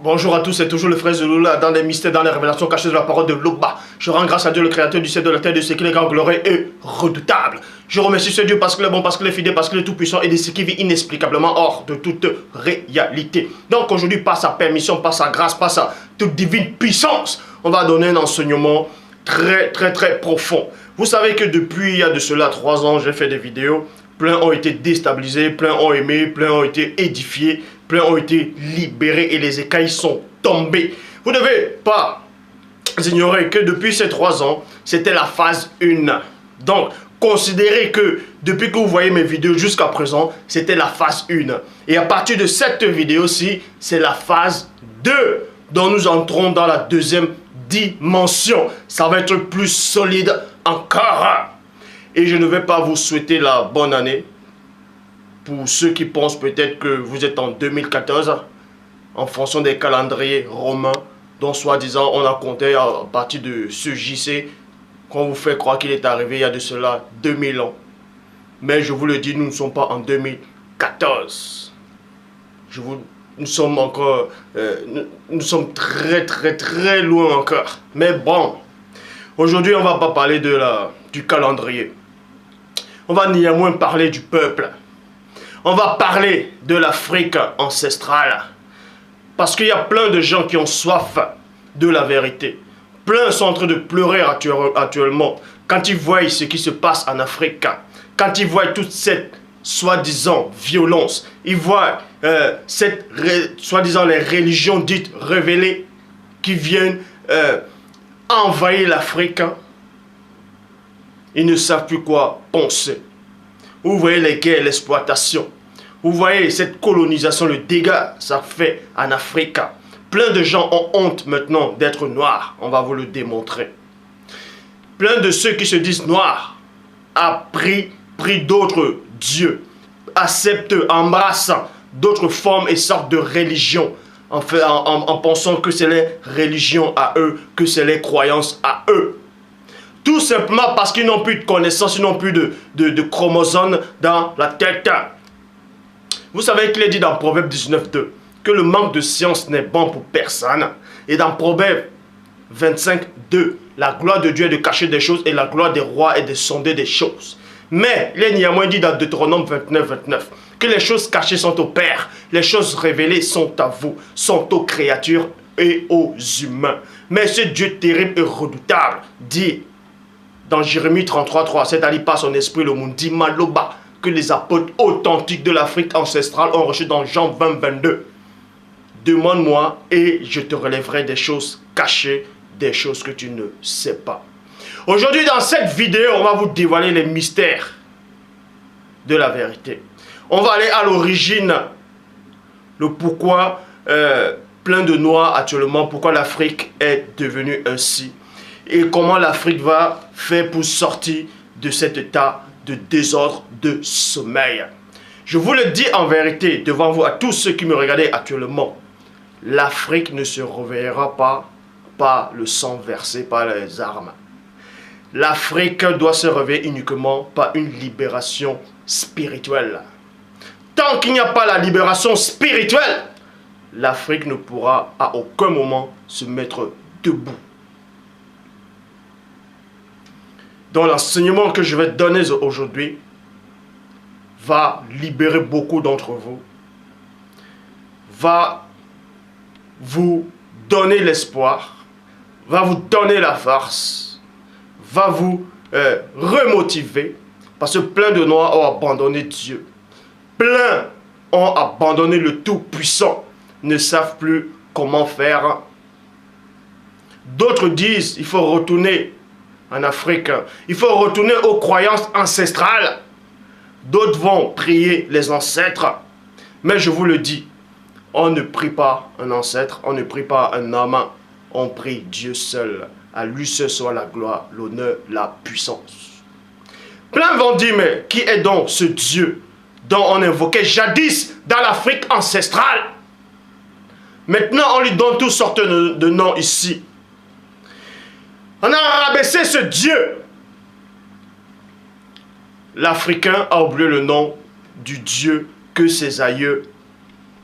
Bonjour à tous, c'est toujours le frère Zouloula dans les mystères, dans les révélations cachées de la parole de Loba. Je rends grâce à Dieu, le créateur du ciel, de la terre, de ce qu'il est grand, glorieux et redoutable. Je remercie ce Dieu parce qu'il est bon, parce qu'il est fidèle, parce qu'il est tout puissant et de ce qui vit inexplicablement hors de toute réalité. Donc aujourd'hui, par sa permission, par sa grâce, par sa toute divine puissance, on va donner un enseignement très profond. Vous savez que depuis il y a de cela 3 ans, j'ai fait des vidéos. Plein ont été déstabilisés, plein ont aimé, plein ont été édifiés, plein ont été libérés et les écailles sont tombées. Vous ne devez pas ignorer que depuis ces 3 ans, c'était la phase 1. Donc, considérez que depuis que vous voyez mes vidéos jusqu'à présent, c'était la phase 1. Et à partir de cette vidéo-ci, c'est la phase 2 dont nous entrons dans la deuxième dimension. Ça va être plus solide encore. Et je ne vais pas vous souhaiter la bonne année. Pour ceux qui pensent peut-être que vous êtes en 2014, en fonction des calendriers romains, dont soi-disant on a compté à partir de ce JC, qu'on vous fait croire qu'il est arrivé il y a de cela 2000 ans. Mais je vous le dis, nous ne sommes pas en 2014. Nous sommes encore, nous sommes très loin encore. Mais bon, aujourd'hui on ne va pas parler du calendrier. On va néanmoins parler du peuple. On va parler de l'Afrique ancestrale. Parce qu'il y a plein de gens qui ont soif de la vérité. Plein sont en train de pleurer actuellement quand ils voient ce qui se passe en Afrique. Quand ils voient toute cette soi-disant violence. Ils voient soi-disant les religions dites révélées qui viennent envahir l'Afrique. Ils ne savent plus quoi penser. Vous voyez les guerres, l'exploitation. Vous voyez cette colonisation, le dégât ça fait en Afrique. Plein de gens ont honte maintenant d'être noirs. On va vous le démontrer. Plein de ceux qui se disent noirs a pris d'autres dieux. Acceptent, embrassent d'autres formes et sortes de religions. En pensant que c'est les religions à eux, que c'est les croyances à eux. Tout simplement parce qu'ils n'ont plus de connaissances, ils n'ont plus de chromosomes dans la tête. Vous savez qu'il est dit dans Proverbe 19.2 que le manque de science n'est bon pour personne. Et dans Proverbe 25.2, la gloire de Dieu est de cacher des choses et la gloire des rois est de sonder des choses. Mais il est néanmoins dit dans Deutéronome 29.29 que les choses cachées sont au Père, les choses révélées sont à vous, sont aux créatures et aux humains. Mais ce Dieu terrible et redoutable dit dans Jérémie 33.3, c'est-à-dire par son esprit, le monde dit Maloba, que les apôtres authentiques de l'Afrique ancestrale ont reçu dans Jean 20.22. Demande-moi et je te relèverai des choses cachées, des choses que tu ne sais pas. Aujourd'hui, dans cette vidéo, on va vous dévoiler les mystères de la vérité. On va aller à l'origine, le pourquoi plein de noirs actuellement, pourquoi l'Afrique est devenue ainsi. Et comment l'Afrique va faire pour sortir de cet état de désordre, de sommeil. Je vous le dis en vérité, devant vous, à tous ceux qui me regardent actuellement, l'Afrique ne se réveillera pas par le sang versé par les armes. L'Afrique doit se réveiller uniquement par une libération spirituelle. Tant qu'il n'y a pas la libération spirituelle, l'Afrique ne pourra à aucun moment se mettre debout. Donc l'enseignement que je vais donner aujourd'hui va libérer beaucoup d'entre vous, va vous donner l'espoir, va vous donner la force, va vous remotiver, parce que plein de noirs ont abandonné Dieu. Plein ont abandonné le Tout-Puissant, ne savent plus comment faire. D'autres disent il faut retourner en Afrique. Il faut retourner aux croyances ancestrales. D'autres vont prier les ancêtres. Mais je vous le dis, on ne prie pas un ancêtre, on ne prie pas un homme, on prie Dieu seul. À lui seul soit la gloire, l'honneur, la puissance. Plein vont dire, mais qui est donc ce Dieu dont on invoquait jadis dans l'Afrique ancestrale? Maintenant, on lui donne toutes sortes de noms ici. On a rabaissé ce Dieu. L'Africain a oublié le nom du Dieu que ses aïeux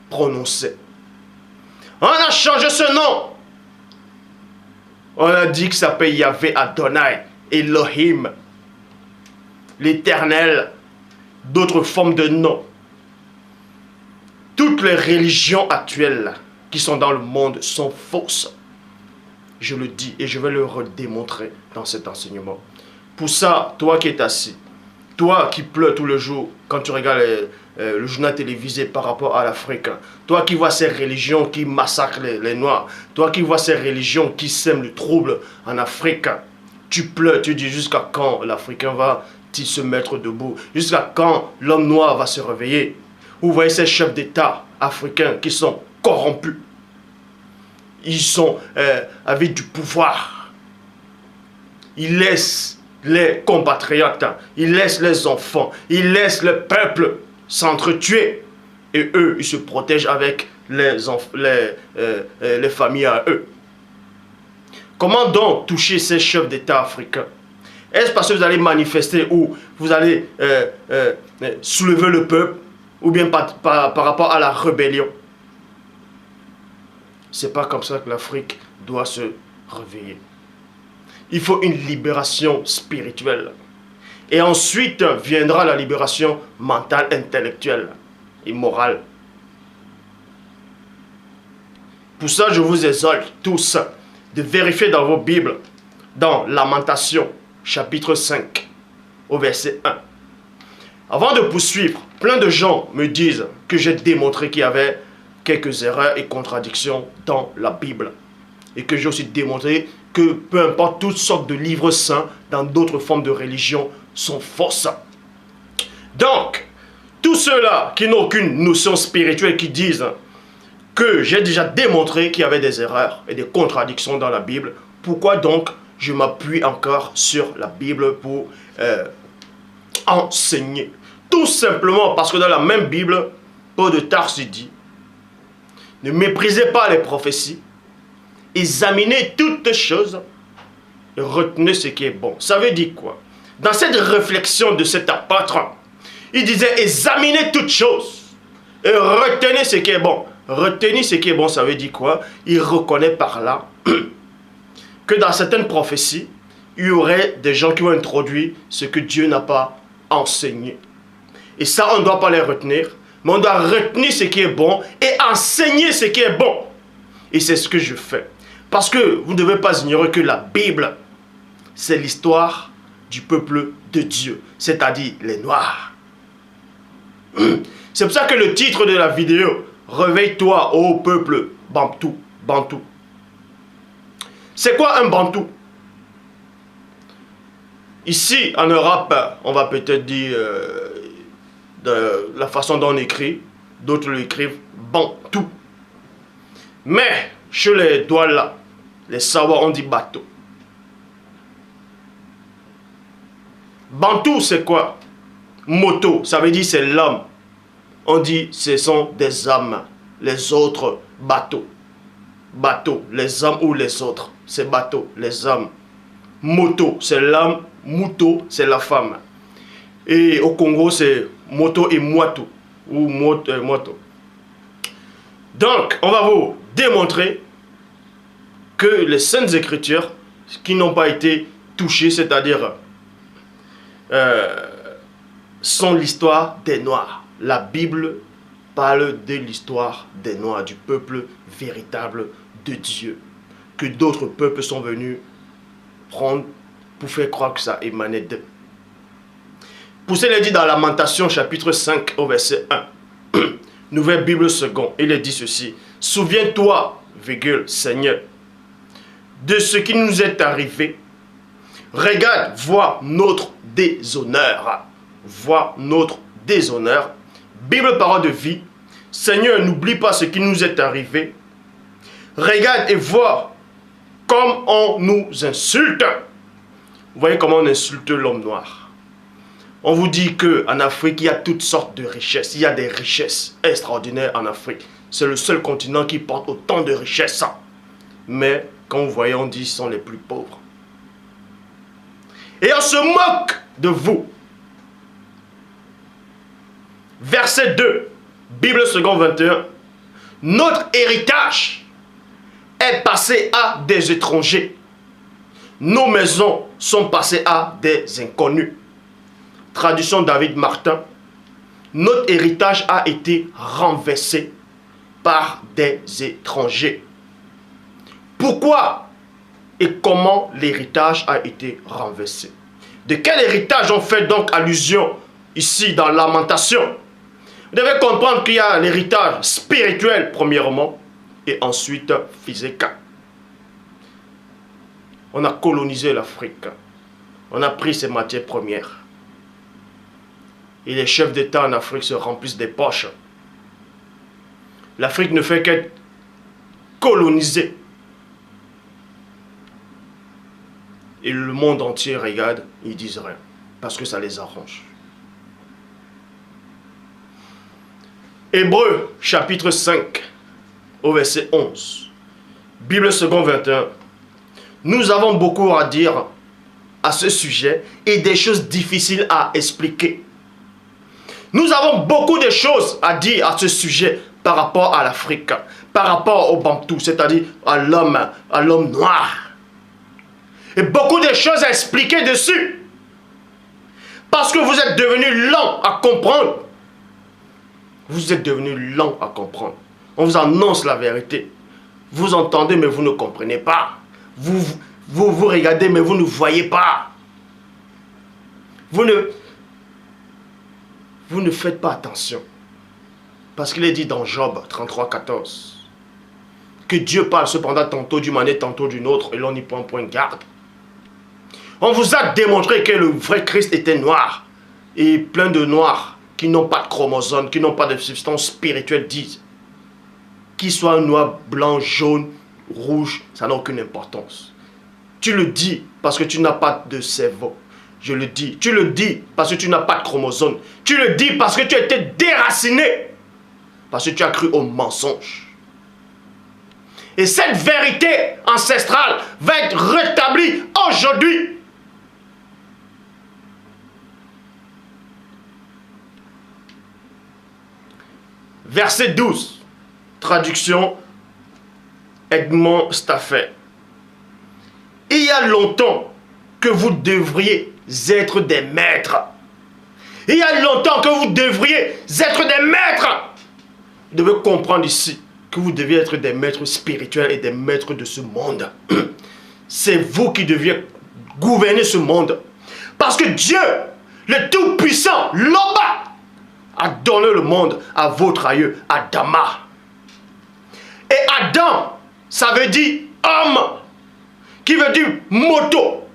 prononçaient. On a changé ce nom. On a dit que ça s'appelle Yahvé Adonai, Elohim, l'Éternel, d'autres formes de noms. Toutes les religions actuelles qui sont dans le monde sont fausses. Je le dis et je vais le redémontrer dans cet enseignement. Pour ça, toi qui es assis, toi qui pleures tout le jour quand tu regardes le journal télévisé par rapport à l'Afrique, toi qui vois ces religions qui massacrent les Noirs, toi qui vois ces religions qui sèment le trouble en Afrique, tu pleures, tu dis jusqu'à quand l'Africain va-t-il se mettre debout, jusqu'à quand l'homme noir va se réveiller. Vous voyez ces chefs d'État africains qui sont corrompus. Ils sont avec du pouvoir. Ils laissent les compatriotes, ils laissent les enfants, ils laissent le peuple s'entretuer. Et eux, ils se protègent avec les familles à eux. Comment donc toucher ces chefs d'État africains? Est-ce parce que vous allez manifester ou vous allez soulever le peuple ou bien par rapport à la rébellion? C'est pas comme ça que l'Afrique doit se réveiller. Il faut une libération spirituelle. Et ensuite viendra la libération mentale, intellectuelle et morale. Pour ça, je vous exhorte tous de vérifier dans vos Bibles, dans Lamentation, chapitre 5, au verset 1. Avant de poursuivre, plein de gens me disent que j'ai démontré qu'il y avait quelques erreurs et contradictions dans la Bible. Et que j'ai aussi démontré que peu importe toutes sortes de livres saints dans d'autres formes de religion sont fausses. Donc, tous ceux-là qui n'ont aucune notion spirituelle, qui disent que j'ai déjà démontré qu'il y avait des erreurs et des contradictions dans la Bible, pourquoi donc je m'appuie encore sur la Bible pour enseigner? Tout simplement parce que dans la même Bible, Paul de Tarse dit: ne méprisez pas les prophéties, examinez toutes choses et retenez ce qui est bon. Ça veut dire quoi? Dans cette réflexion de cet apôtre, il disait: examinez toutes choses et retenez ce qui est bon. Retenez ce qui est bon, ça veut dire quoi? Il reconnaît par là que dans certaines prophéties, il y aurait des gens qui ont introduit ce que Dieu n'a pas enseigné. Et ça, on ne doit pas les retenir, mais on doit retenir ce qui est bon et enseigner ce qui est bon. Et c'est ce que je fais. Parce que vous ne devez pas ignorer que la Bible, c'est l'histoire du peuple de Dieu, c'est-à-dire les Noirs. C'est pour ça que le titre de la vidéo, réveille-toi, ô peuple Bantou. Bantou. C'est quoi un Bantou? Ici, en Europe, on va peut-être dire de la façon dont on écrit, d'autres l'écrivent Bantou. Mais, chez les Douala, les Sawa, on dit bateau. Bantou, c'est quoi? Moto, ça veut dire c'est l'homme. On dit ce sont des âmes, les autres bateaux. Bateau, les hommes ou les autres, c'est bateau, les hommes. Moto, c'est l'homme, Mouto, c'est la femme. Et au Congo, c'est moto et moito, ou moto. Donc, on va vous démontrer que les Saintes Écritures, qui n'ont pas été touchées, c'est-à-dire sont l'histoire des Noirs. La Bible parle de l'histoire des Noirs, du peuple véritable de Dieu, que d'autres peuples sont venus prendre pour faire croire que ça émanait d'eux. Pour cela dit dans Lamentation chapitre 5 au verset 1, Nouvelle Bible seconde, il est dit ceci: souviens-toi, Seigneur, de ce qui nous est arrivé. Regarde, vois notre déshonneur. Vois notre déshonneur. Bible, parole de vie. Seigneur, n'oublie pas ce qui nous est arrivé. Regarde et vois comme on nous insulte. Vous voyez comment on insulte l'homme noir. On vous dit qu'en Afrique, il y a toutes sortes de richesses. Il y a des richesses extraordinaires en Afrique. C'est le seul continent qui porte autant de richesses. Mais quand vous voyez, on dit qu'ils sont les plus pauvres. Et on se moque de vous. Verset 2, Bible seconde 21. Notre héritage est passée à des étrangers. Nos maisons sont passées à des inconnus. Traduction David Martin. Notre héritage a été renversé par des étrangers. Pourquoi et comment l'héritage a été renversé? De quel héritage on fait donc allusion ici dans Lamentation? Vous devez comprendre qu'il y a l'héritage spirituel premièrement et ensuite physique. On a colonisé l'Afrique. On a pris ses matières premières. Et les chefs d'État en Afrique se remplissent des poches. L'Afrique ne fait qu'être colonisée. Et le monde entier regarde, ils disent rien. Parce que ça les arrange. Hébreux, chapitre 5, au verset 11. Bible second 21. Nous avons beaucoup à dire à ce sujet et des choses difficiles à expliquer. Nous avons beaucoup de choses à dire à ce sujet par rapport à l'Afrique, par rapport au Bantou, c'est-à-dire à l'homme noir. Et beaucoup de choses à expliquer dessus. Parce que vous êtes devenus lents à comprendre. Vous êtes devenus lents à comprendre. On vous annonce la vérité. Vous entendez mais vous ne comprenez pas. Vous regardez mais vous ne voyez pas. Vous ne faites pas attention. Parce qu'il est dit dans Job 33, 14 que Dieu parle cependant tantôt d'une manière, tantôt d'une autre, et l'on n'y prend point garde. On vous a démontré que le vrai Christ était noir. Et plein de noirs qui n'ont pas de chromosomes, qui n'ont pas de substance spirituelle disent. Qu'il soit noir, blanc, jaune, rouge, ça n'a aucune importance. Tu le dis parce que tu n'as pas de cerveau. Je le dis. Tu le dis parce que tu n'as pas de chromosomes. Tu le dis parce que tu as été déraciné. Parce que tu as cru au mensonge. Et cette vérité ancestrale va être rétablie aujourd'hui. Verset 12. Traduction Edmond Staffet. Il y a longtemps que vous devriez être des maîtres. Il y a longtemps que vous devriez être des maîtres. Vous devez comprendre ici que vous deviez être des maîtres spirituels et des maîtres de ce monde. C'est vous qui deviez gouverner ce monde. Parce que Dieu, le Tout-Puissant, Loba, a donné le monde à votre aïeux, Adama. Et Adam, ça veut dire homme, qui veut dire moto.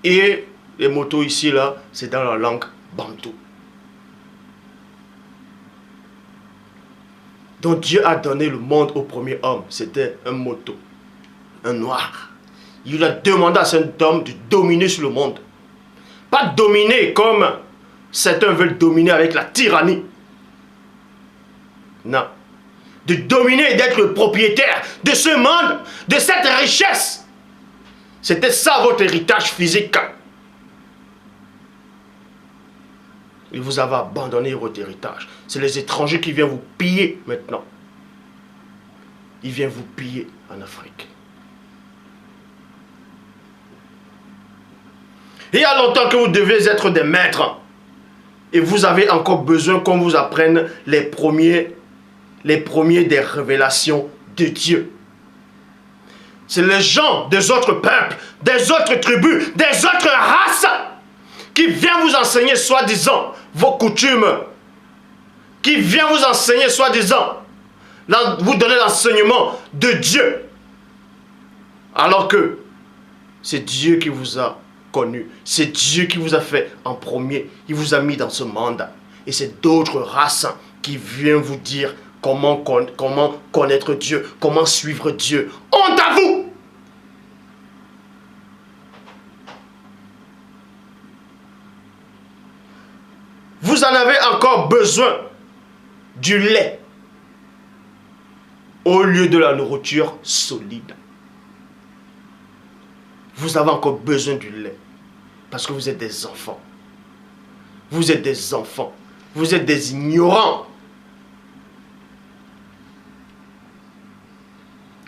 Et les motos ici, là, c'est dans la langue bantou. Donc Dieu a donné le monde au premier homme. C'était un moto, un noir. Il a demandé à cet homme de dominer sur le monde. Pas dominer comme certains veulent dominer avec la tyrannie. Non. De dominer et d'être le propriétaire de ce monde, de cette richesse. C'était ça votre héritage physique. Et vous avez abandonné votre héritage. C'est les étrangers qui viennent vous piller maintenant. Ils viennent vous piller en Afrique. Il y a longtemps que vous devez être des maîtres. Et vous avez encore besoin qu'on vous apprenne les premiers des révélations de Dieu. C'est les gens des autres peuples, des autres tribus, des autres races qui viennent vous enseigner soi-disant vos coutumes, qui viennent vous enseigner soi-disant, vous donner l'enseignement de Dieu. Alors que c'est Dieu qui vous a connu, c'est Dieu qui vous a fait en premier, il vous a mis dans ce monde. Et c'est d'autres races qui viennent vous dire comment connaître Dieu, comment suivre Dieu. Honte à vous! Vous en avez encore besoin du lait au lieu de la nourriture solide. Vous avez encore besoin du lait parce que vous êtes des enfants. Vous êtes des enfants. Vous êtes des ignorants.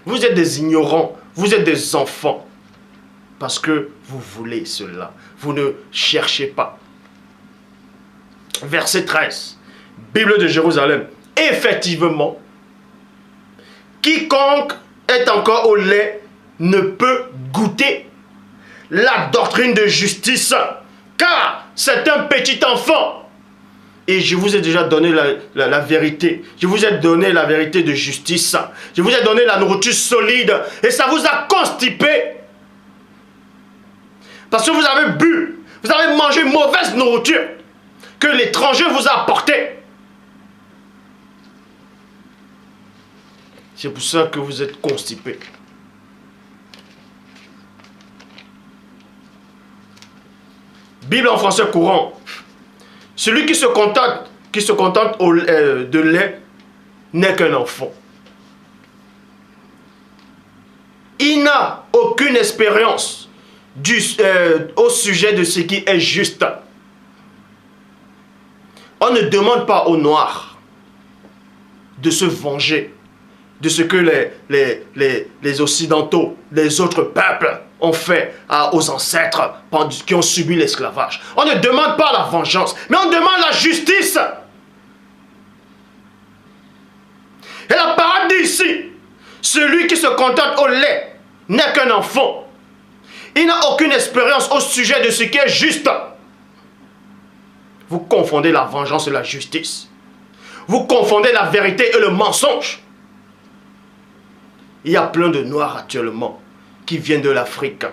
Vous êtes des ignorants, vous êtes des enfants. Parce que vous voulez cela. Vous ne cherchez pas. Verset 13. Bible de Jérusalem. Effectivement, quiconque est encore au lait ne peut goûter la doctrine de justice, car c'est un petit enfant. Et je vous ai déjà donné la vérité. Je vous ai donné la vérité de justice. Je vous ai donné la nourriture solide. Et ça vous a constipé. Parce que vous avez bu. Vous avez mangé mauvaise nourriture que l'étranger vous a apportée. C'est pour ça que vous êtes constipé. Bible en français courant. Celui qui se contente de lait n'est qu'un enfant. Il n'a aucune expérience au sujet de ce qui est juste. On ne demande pas aux Noirs de se venger de ce que les Occidentaux, les autres peuples ont fait aux ancêtres qui ont subi l'esclavage. On ne demande pas la vengeance, mais on demande la justice. Et la parole dit ici, celui qui se contente au lait n'est qu'un enfant. Il n'a aucune expérience au sujet de ce qui est juste. Vous confondez la vengeance et la justice. Vous confondez la vérité et le mensonge. Il y a plein de Noirs actuellement qui viennent de l'Afrique.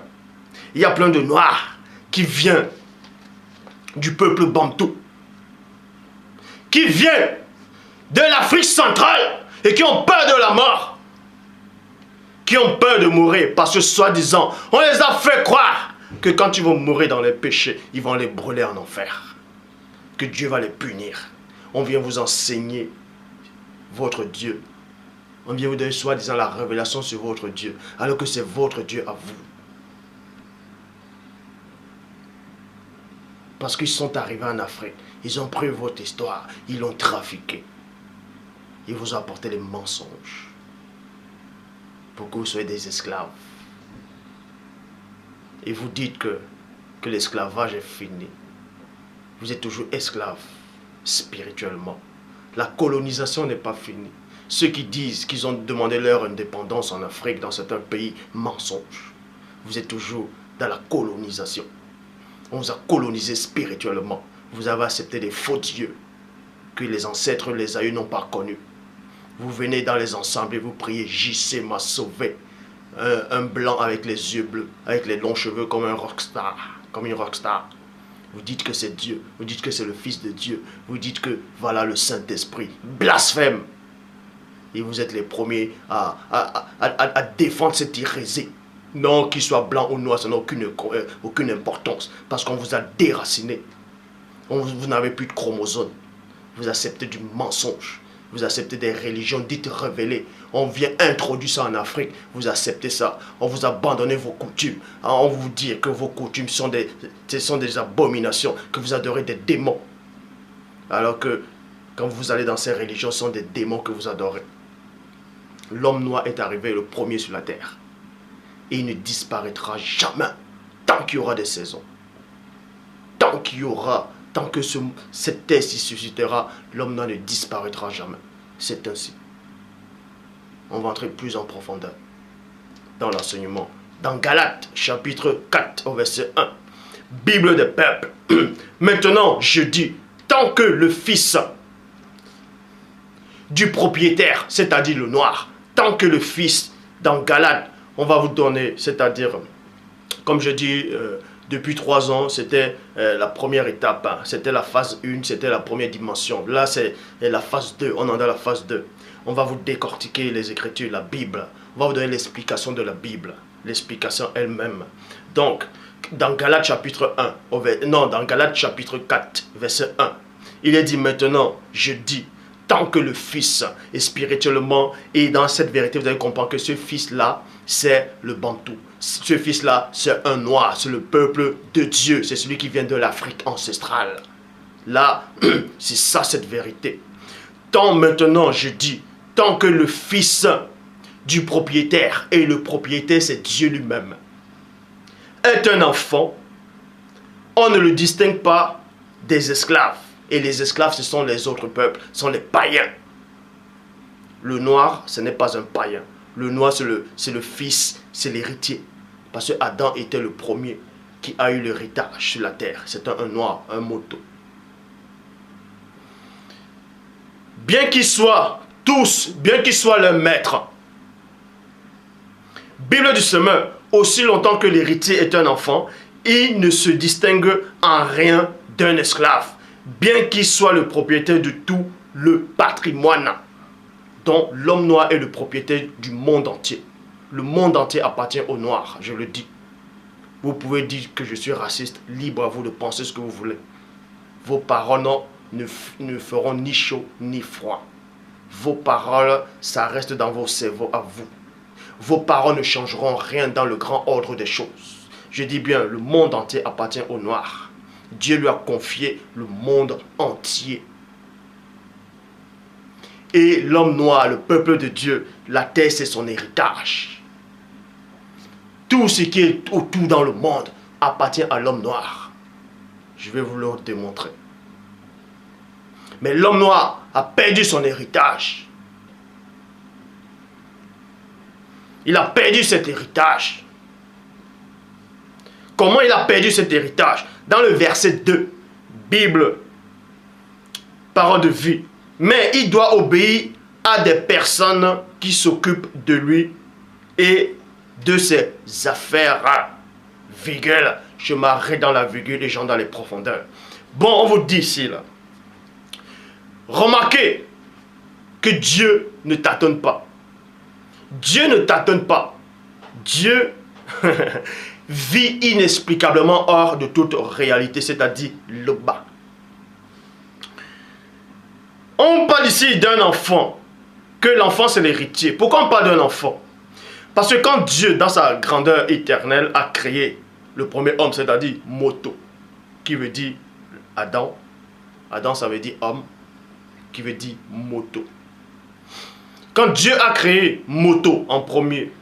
Il y a plein de Noirs qui viennent du peuple bantou. Qui viennent de l'Afrique centrale et qui ont peur de la mort. Qui ont peur de mourir parce que soi-disant, on les a fait croire que quand ils vont mourir dans les péchés, ils vont les brûler en enfer. Que Dieu va les punir. On vient vous enseigner votre Dieu. On vient vous donner soi-disant la révélation sur votre Dieu, alors que c'est votre Dieu à vous. Parce qu'ils sont arrivés en Afrique, ils ont pris votre histoire, ils l'ont trafiqué. Ils vous ont apporté les mensonges pour que vous soyez des esclaves. Et vous dites que l'esclavage est fini. Vous êtes toujours esclaves spirituellement. La colonisation n'est pas finie. Ceux qui disent qu'ils ont demandé leur indépendance en Afrique, dans certains pays, mensonge. Vous êtes toujours dans la colonisation. On vous a colonisé spirituellement. Vous avez accepté des faux dieux que les ancêtres, les aïeux n'ont pas connus. Vous venez dans les ensembles et vous priez, JC m'a sauvé. Un blanc avec les yeux bleus, avec les longs cheveux comme un rockstar, comme une rockstar. Vous dites que c'est Dieu, vous dites que c'est le Fils de Dieu, vous dites que voilà le Saint-Esprit. Blasphème! Et vous êtes les premiers à défendre cette hérésie. Non, qu'il soit blanc ou noir, ça n'a aucune importance. Parce qu'on vous a déraciné. Vous n'avez plus de chromosomes. Vous acceptez du mensonge. Vous acceptez des religions dites révélées. On vient introduire ça en Afrique. Vous acceptez ça. On vous abandonne vos coutumes. On vous dit que vos coutumes sont des abominations. Que vous adorez des démons. Alors que quand vous allez dans ces religions, ce sont des démons que vous adorez. L'homme noir est arrivé le premier sur la terre. Et il ne disparaîtra jamais tant qu'il y aura des saisons. Tant que cette terre s'y suscitera, l'homme noir ne disparaîtra jamais. C'est ainsi. On va entrer plus en profondeur dans l'enseignement. Dans Galates, chapitre 4, au verset 1. Bible des peuples. Maintenant, je dis, tant que le fils du propriétaire, c'est-à-dire le noir, tant que le fils, dans Galates, on va vous donner, c'est-à-dire, comme je dis, depuis 3 ans, c'était la première étape, hein. C'était la phase 1, c'était la première dimension. Là, c'est la phase 2, on est dans la phase 2. On va vous décortiquer les Écritures, la Bible. On va vous donner l'explication de la Bible, l'explication elle-même. Donc, dans Galates chapitre 1, dans Galates chapitre 4, verset 1, il est dit maintenant, je dis, tant que le Fils est spirituellement, et dans cette vérité, vous allez comprendre que ce Fils-là, c'est le Bantou. Ce Fils-là, c'est un noir, c'est le peuple de Dieu, c'est celui qui vient de l'Afrique ancestrale. Là, c'est ça cette vérité. Tant maintenant, je dis, tant que le Fils du propriétaire. Et le propriétaire, c'est Dieu lui-même. Est un enfant, on ne le distingue pas des esclaves. Et les esclaves, ce sont les autres peuples, ce sont les païens. Le noir, ce n'est pas un païen. Le noir, c'est le fils, c'est l'héritier. Parce que Adam était le premier qui a eu l'héritage sur la terre. C'est un noir, un moto. Bien qu'ils soient tous, bien qu'ils soient leurs maîtres, Bible du semeur, aussi longtemps que l'héritier est un enfant, il ne se distingue en rien d'un esclave, bien qu'il soit le propriétaire de tout le patrimoine, dont l'homme noir est le propriétaire du monde entier. Le monde entier appartient aux noirs, je le dis. Vous pouvez dire que je suis raciste, libre à vous de penser ce que vous voulez. Vos paroles ne feront ni chaud ni froid. Vos paroles, ça reste dans vos cerveaux à vous. Vos paroles ne changeront rien dans le grand ordre des choses. Je dis bien, le monde entier appartient aux noirs. Dieu lui a confié le monde entier. Et l'homme noir, le peuple de Dieu, la terre c'est son héritage. Tout ce qui est autour dans le monde appartient à l'homme noir. Je vais vous le démontrer. Mais l'homme noir a perdu son héritage. Il a perdu cet héritage. Comment il a perdu cet héritage? Dans le verset 2, Bible, parole de vie. Mais il doit obéir à des personnes qui s'occupent de lui et de ses affaires. Virgule. Je m'arrête dans la virgule et j'entre dans les profondeurs. Bon, on vous dit ici, là. Remarquez que Dieu ne tâtonne pas. Dieu ne tâtonne pas. Dieu vit inexplicablement hors de toute réalité, c'est-à-dire le bas. On parle ici d'un enfant, que l'enfant c'est l'héritier. Pourquoi on parle d'un enfant? Parce que quand Dieu, dans sa grandeur éternelle, a créé le premier homme, c'est-à-dire Moto, qui veut dire Adam. Adam, ça veut dire homme, qui veut dire moto. Quand Dieu a créé Moto en premier,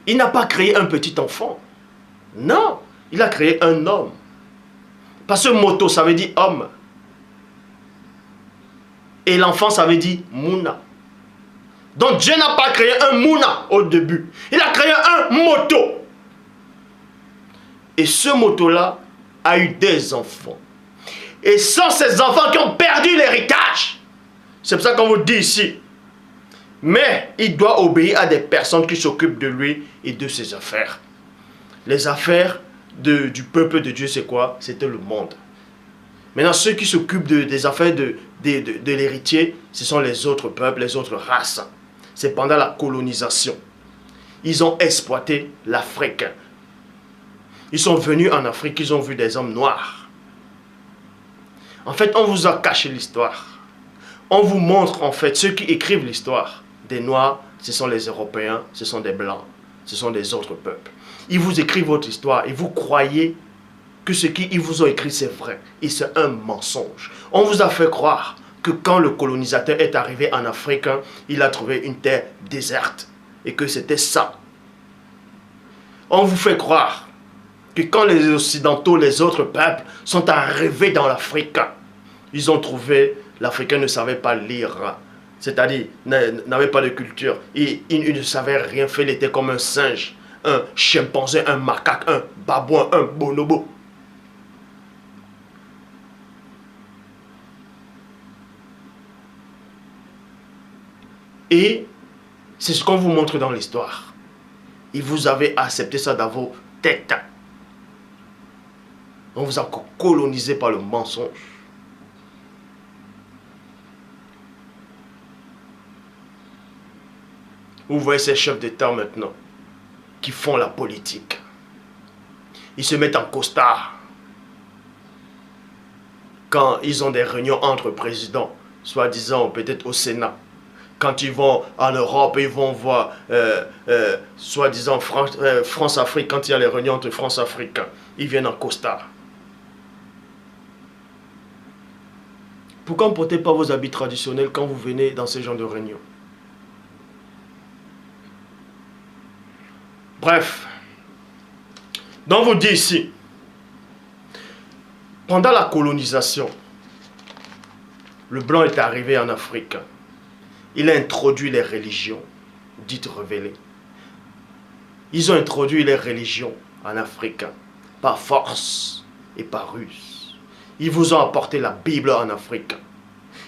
il n'a pas créé un petit enfant. Non, il a créé un homme. Parce que Moto, ça veut dire homme. Et l'enfant, ça veut dire Mouna. Donc Dieu n'a pas créé un Mouna au début. Il a créé un Moto. Et ce Moto-là a eu des enfants. Et ce sont ces enfants qui ont perdu l'héritage. C'est pour ça qu'on vous dit ici. Mais il doit obéir à des personnes qui s'occupent de lui et de ses affaires. Les affaires du peuple de Dieu, c'est quoi? C'était le monde. Maintenant, ceux qui s'occupent des affaires de l'héritier, ce sont les autres peuples, les autres races. C'est pendant la colonisation. Ils ont exploité l'Afrique. Ils sont venus en Afrique, ils ont vu des hommes noirs. En fait, on vous a caché l'histoire. On vous montre, en fait, ceux qui écrivent l'histoire. Des noirs, ce sont les Européens, ce sont des blancs, ce sont des autres peuples. Ils vous écrivent votre histoire et vous croyez que ce qu'ils vous ont écrit, c'est vrai. Et c'est un mensonge. On vous a fait croire que quand le colonisateur est arrivé en Afrique, il a trouvé une terre déserte. Et que c'était ça. On vous fait croire que quand les Occidentaux, les autres peuples, sont arrivés dans l'Afrique, ils ont trouvé, l'Africain ne savait pas lire. C'est-à-dire, n'avait pas de culture. Il ne savait rien faire, il était comme un singe, un chimpanzé, un macaque, un babouin, un bonobo. Et c'est ce qu'on vous montre dans l'histoire. Et vous avez accepté ça dans vos têtes. On vous a colonisé par le mensonge. Vous voyez ces chefs d'État maintenant qui font la politique. Ils se mettent en costard. Quand ils ont des réunions entre présidents, soi-disant peut-être au Sénat. Quand ils vont en Europe, ils vont voir, soi-disant, France-Afrique, quand il y a les réunions entre France-Afrique, ils viennent en costard. Pourquoi ne portez pas vos habits traditionnels quand vous venez dans ce genre de réunion? Bref, donc vous dit ici, pendant la colonisation, le blanc est arrivé en Afrique. Il a introduit les religions dites révélées. Ils ont introduit les religions en Afrique par force et par ruse. Ils vous ont apporté la Bible en Afrique.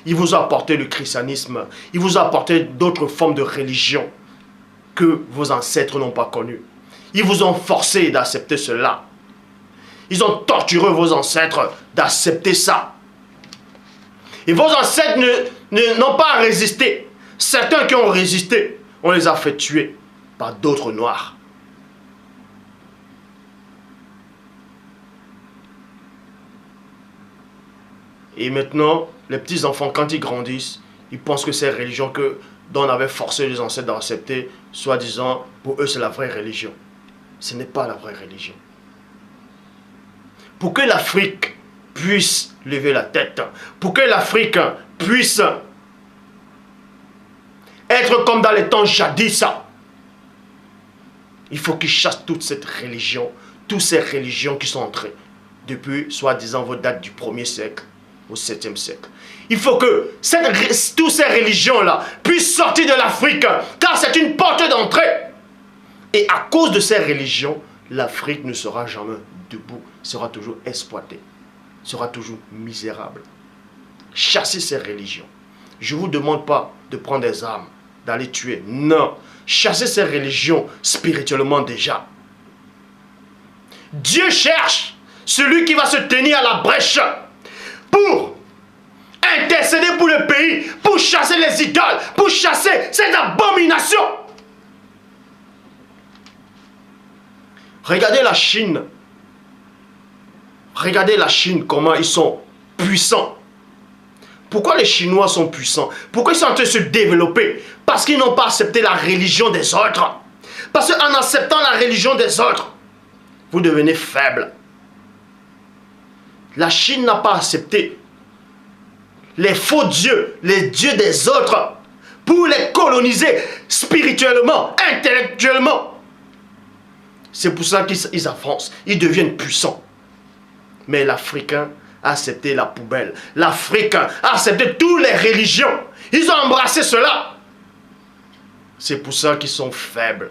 Ils vous ont apporté le christianisme. Ils vous ont apporté d'autres formes de religion que vos ancêtres n'ont pas connues. Ils vous ont forcé d'accepter cela. Ils ont torturé vos ancêtres d'accepter ça. Et vos ancêtres n'ont pas résisté. Certains qui ont résisté, on les a fait tuer par d'autres noirs. Et maintenant, les petits-enfants, quand ils grandissent, ils pensent que ces religions dont on avait forcé les ancêtres d'accepter, soi-disant, pour eux, c'est la vraie religion. Ce n'est pas la vraie religion. Pour que l'Afrique puisse lever la tête, pour que l'Afrique puisse être comme dans les temps jadis, il faut qu'ils chassent toute cette religion, toutes ces religions qui sont entrées depuis, soi-disant, vos dates du 1er siècle au 7e siècle. Il faut que toutes ces religions-là puissent sortir de l'Afrique, car c'est une porte d'entrée. Et à cause de ces religions, l'Afrique ne sera jamais debout, sera toujours exploitée, sera toujours misérable. Chassez ces religions. Je ne vous demande pas de prendre des armes, d'aller tuer. Non. Chassez ces religions spirituellement déjà. Dieu cherche celui qui va se tenir à la brèche pour intercéder pour le pays, pour chasser les idoles, pour chasser cette abomination. Regardez la Chine. Regardez la Chine, comment ils sont puissants. Pourquoi les Chinois sont puissants? Pourquoi ils sont en train de se développer? Parce qu'ils n'ont pas accepté la religion des autres. Parce qu'en acceptant la religion des autres, vous devenez faible. La Chine n'a pas accepté les faux dieux, les dieux des autres, pour les coloniser spirituellement, intellectuellement. C'est pour ça qu'ils avancent, ils deviennent puissants. Mais l'Africain a accepté la poubelle. L'Africain a accepté toutes les religions. Ils ont embrassé cela. C'est pour ça qu'ils sont faibles.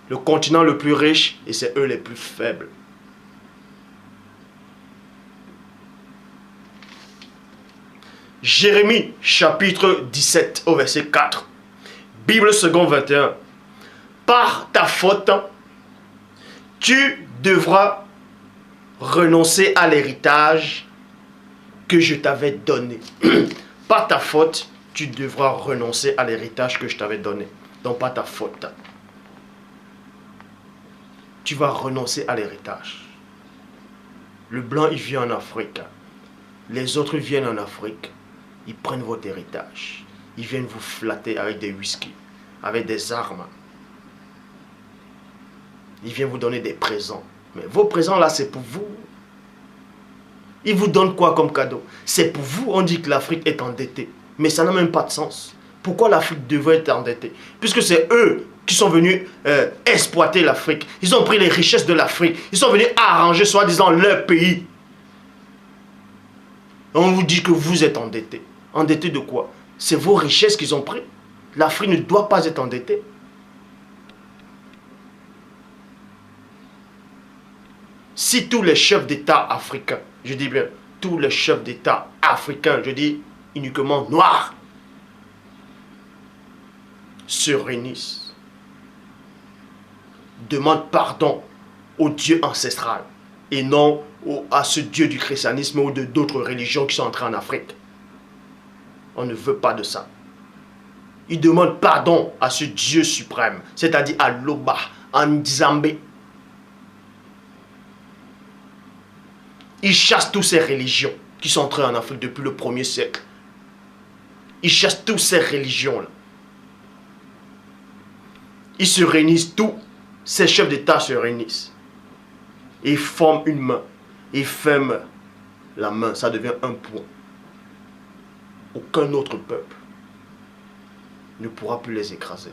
Le continent le plus riche, et c'est eux les plus faibles. Jérémie chapitre 17 au verset 4. Bible second 21. Par ta faute, tu devras renoncer à l'héritage que je t'avais donné. Par ta faute, tu devras renoncer à l'héritage que je t'avais donné. Donc pas ta faute. Tu vas renoncer à l'héritage. Le blanc, il vient en Afrique. Les autres viennent en Afrique. Ils prennent votre héritage. Ils viennent vous flatter avec des whisky, avec des armes. Ils viennent vous donner des présents. Mais vos présents là, c'est pour vous. Ils vous donnent quoi comme cadeau? C'est pour vous. On dit que l'Afrique est endettée. Mais ça n'a même pas de sens. Pourquoi l'Afrique devrait être endettée? Puisque c'est eux qui sont venus exploiter l'Afrique. Ils ont pris les richesses de l'Afrique. Ils sont venus arranger, soi-disant, leur pays. On vous dit que vous êtes endettés. Endettés de quoi? C'est vos richesses qu'ils ont pris. L'Afrique ne doit pas être endettée. Si tous les chefs d'État africains, je dis bien, tous les chefs d'État africains, je dis uniquement noirs, se réunissent, demandent pardon au Dieu ancestral et non à ce Dieu du christianisme ou de d'autres religions qui sont entrées en Afrique. On ne veut pas de ça. Ils demandent pardon à ce Dieu suprême, c'est-à-dire à Loba, en Nzambé. Ils chassent toutes ces religions qui sont entrées en Afrique depuis le 1er siècle. Ils chassent toutes ces religions-là. Ils se réunissent, tous ces chefs d'État se réunissent. Et ils forment une main. Ils ferment la main, ça devient un point. Aucun autre peuple ne pourra plus les écraser.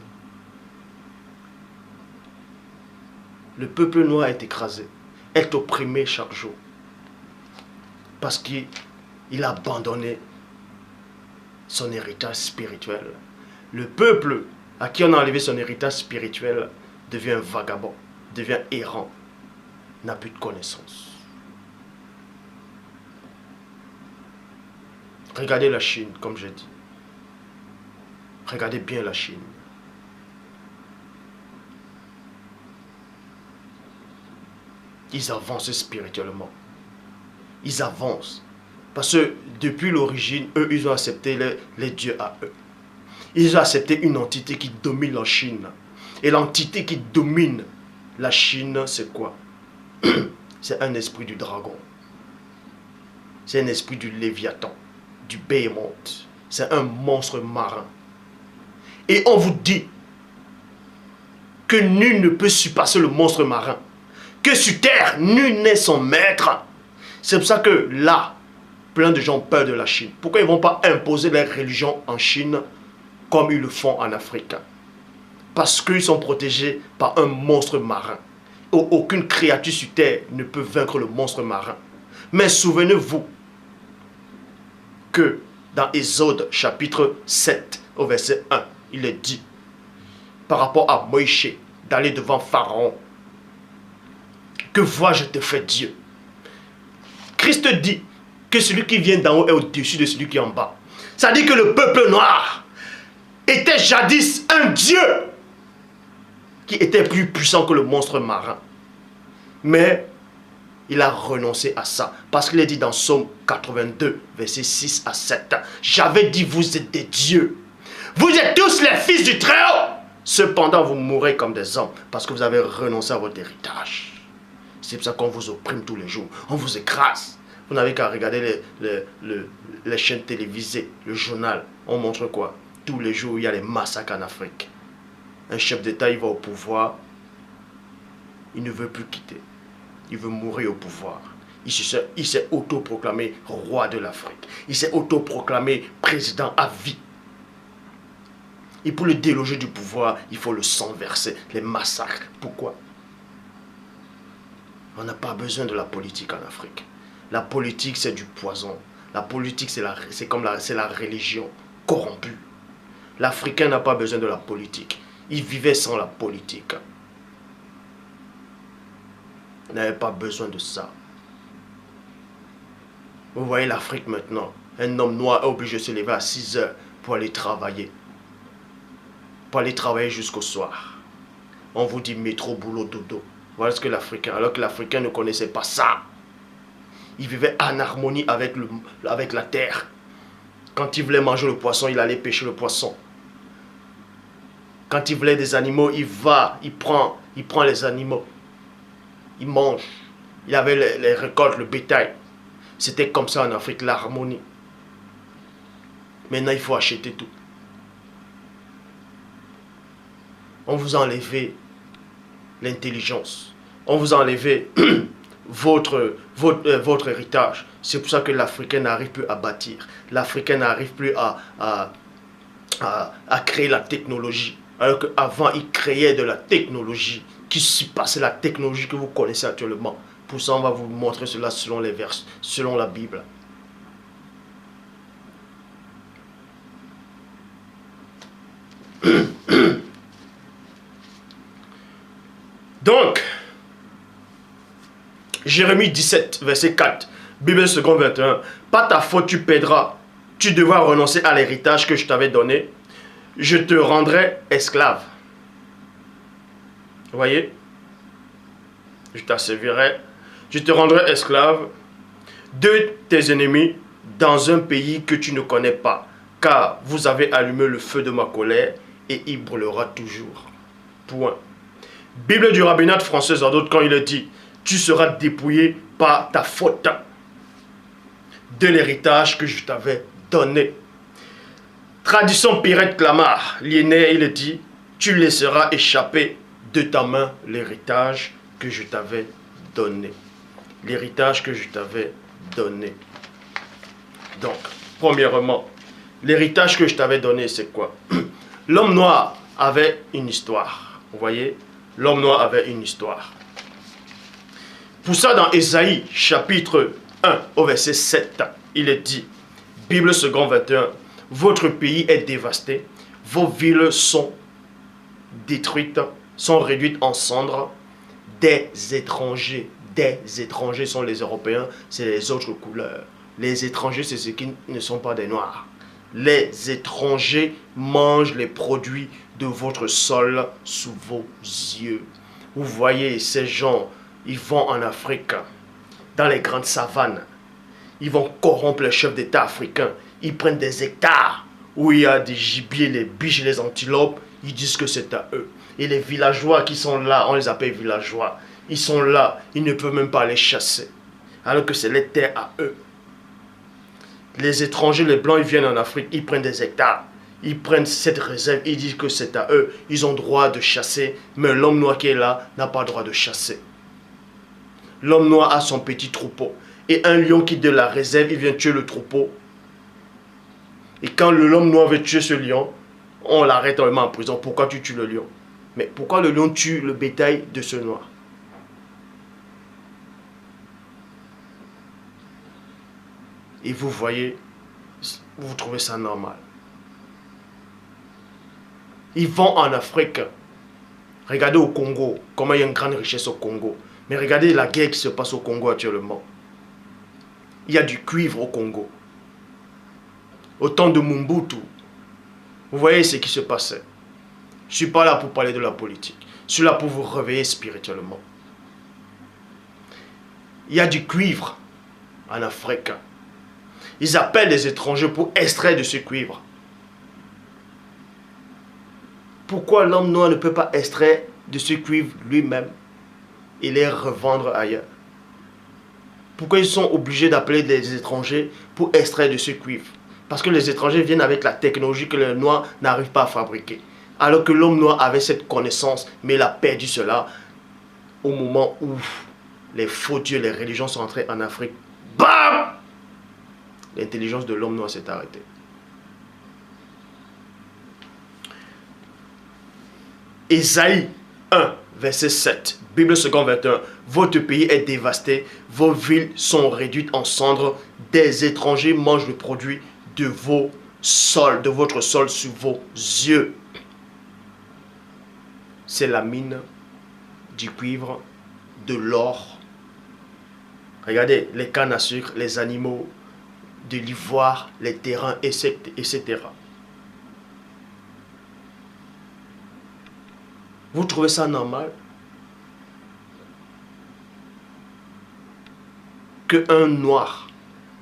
Le peuple noir est écrasé, est opprimé chaque jour. Parce qu'il a abandonné son héritage spirituel. Le peuple à qui on a enlevé son héritage spirituel devient vagabond, devient errant, n'a plus de connaissances. Regardez la Chine, comme j'ai dit. Regardez bien la Chine. Ils avancent spirituellement. Ils avancent. Parce que depuis l'origine, eux, ils ont accepté les dieux à eux. Ils ont accepté une entité qui domine la Chine. Et l'entité qui domine la Chine, c'est quoi? C'est un esprit du dragon. C'est un esprit du Léviathan, du Behemoth. C'est un monstre marin. Et on vous dit que nul ne peut surpasser le monstre marin. Que sur terre, nul n'est son maître. C'est pour ça que là, plein de gens ont peur de la Chine. Pourquoi ils ne vont pas imposer leur religion en Chine comme ils le font en Afrique? Parce qu'ils sont protégés par un monstre marin. Aucune créature sur terre ne peut vaincre le monstre marin. Mais souvenez-vous que dans Exode chapitre 7 au verset 1, il est dit par rapport à Moïse d'aller devant Pharaon, que vois je te fais Dieu. Christ dit que celui qui vient d'en haut est au-dessus de celui qui est en bas. Ça dit que le peuple noir était jadis un Dieu qui était plus puissant que le monstre marin. Mais il a renoncé à ça. Parce qu'il est dit dans Psaume 82, versets 6 à 7. J'avais dit, vous êtes des dieux. Vous êtes tous les fils du Très-Haut. Cependant, vous mourrez comme des hommes parce que vous avez renoncé à votre héritage. C'est pour ça qu'on vous opprime tous les jours. On vous écrase. Vous n'avez qu'à regarder les chaînes télévisées, le journal. On montre quoi? Tous les jours, il y a les massacres en Afrique. Un chef d'État, il va au pouvoir. Il ne veut plus quitter. Il veut mourir au pouvoir. Il s'est autoproclamé roi de l'Afrique. Il s'est autoproclamé président à vie. Et pour le déloger du pouvoir, il faut le sang verser, les massacres. Pourquoi? On n'a pas besoin de la politique en Afrique. La politique, c'est du poison. La politique, c'est la religion corrompue. L'Africain n'a pas besoin de la politique. Il vivait sans la politique. Il n'avait pas besoin de ça. Vous voyez l'Afrique maintenant. Un homme noir est obligé de se lever à 6 heures pour aller travailler. Pour aller travailler jusqu'au soir. On vous dit métro, boulot, dodo. Voilà ce que l'Africain, alors que l'Africain ne connaissait pas ça. Il vivait en harmonie avec la terre. Quand il voulait manger le poisson, il allait pêcher le poisson. Quand il voulait des animaux, il prend les animaux. Il mange. Il avait les récoltes, le bétail. C'était comme ça en Afrique, l'harmonie. Maintenant, il faut acheter tout. On vous a enlevé l'intelligence. On vous a enlevé votre héritage. C'est pour ça que l'Africain n'arrive plus à bâtir. L'Africain n'arrive plus à créer la technologie. Alors qu'avant, il créait de la technologie qui surpassait la technologie que vous connaissez actuellement. Pour ça, on va vous montrer cela selon les versets, selon la Bible. Donc, Jérémie 17, verset 4, Bible seconde 21. Pas ta faute, tu perdras. Tu devras renoncer à l'héritage que je t'avais donné. Je te rendrai esclave. Vous voyez? Je t'asservirai. Je te rendrai esclave de tes ennemis dans un pays que tu ne connais pas. Car vous avez allumé le feu de ma colère et il brûlera toujours. Point. Bible du rabbinat français, en d'autres, quand il est dit, tu seras dépouillé par ta faute de l'héritage que je t'avais donné. Tradition Pirette Clamart, Liénais, il est dit, tu laisseras échapper de ta main l'héritage que je t'avais donné. L'héritage que je t'avais donné. Donc, premièrement, l'héritage que je t'avais donné, c'est quoi? L'homme noir avait une histoire. Vous voyez? L'homme noir avait une histoire. Pour ça, dans Ésaïe, chapitre 1, au verset 7, il est dit, Bible second 21, votre pays est dévasté, vos villes sont détruites, sont réduites en cendres, des étrangers sont les Européens, c'est les autres couleurs. Les étrangers, c'est ceux qui ne sont pas des Noirs. Les étrangers mangent les produits de votre sol sous vos yeux. Vous voyez ces gens, ils vont en Afrique, dans les grandes savanes. Ils vont corrompre les chefs d'État africains. Ils prennent des hectares où il y a des gibiers, les biches, les antilopes. Ils disent que c'est à eux. Et les villageois qui sont là, on les appelle villageois. Ils sont là, ils ne peuvent même pas les chasser. Alors que c'est les terres à eux. Les étrangers, les blancs, ils viennent en Afrique, ils prennent des hectares. Ils prennent cette réserve, ils disent que c'est à eux. Ils ont droit de chasser, mais l'homme noir qui est là n'a pas le droit de chasser. L'homme noir a son petit troupeau. Et un lion quitte de la réserve, il vient tuer le troupeau. Et quand l'homme noir veut tuer ce lion, on l'arrête, on le met en prison. Pourquoi tu tues le lion? Mais pourquoi le lion tue le bétail de ce noir? Et vous voyez, vous trouvez ça normal. Ils vont en Afrique. Regardez au Congo, comment il y a une grande richesse au Congo. Mais regardez la guerre qui se passe au Congo actuellement. Il y a du cuivre au Congo. Au temps de Mobutu, vous voyez ce qui se passait. Je ne suis pas là pour parler de la politique. Je suis là pour vous réveiller spirituellement. Il y a du cuivre en Afrique. Ils appellent les étrangers pour extraire de ce cuivre. Pourquoi l'homme noir ne peut pas extraire de ce cuivre lui-même et les revendre ailleurs? Pourquoi ils sont obligés d'appeler des étrangers pour extraire de ce cuivre? Parce que les étrangers viennent avec la technologie que les noirs n'arrivent pas à fabriquer. Alors que l'homme noir avait cette connaissance, mais il a perdu cela au moment où les faux dieux, les religions sont entrées en Afrique. Bam! L'intelligence de l'homme noir s'est arrêtée. Ésaïe 1, verset 7, Bible second 21. Votre pays est dévasté, vos villes sont réduites en cendres, des étrangers mangent le produit de vos sols, de votre sol sous vos yeux. C'est la mine du cuivre, de l'or. Regardez les cannes à sucre, les animaux, de l'ivoire, les terrains, etc. Vous trouvez ça normal qu'un noir,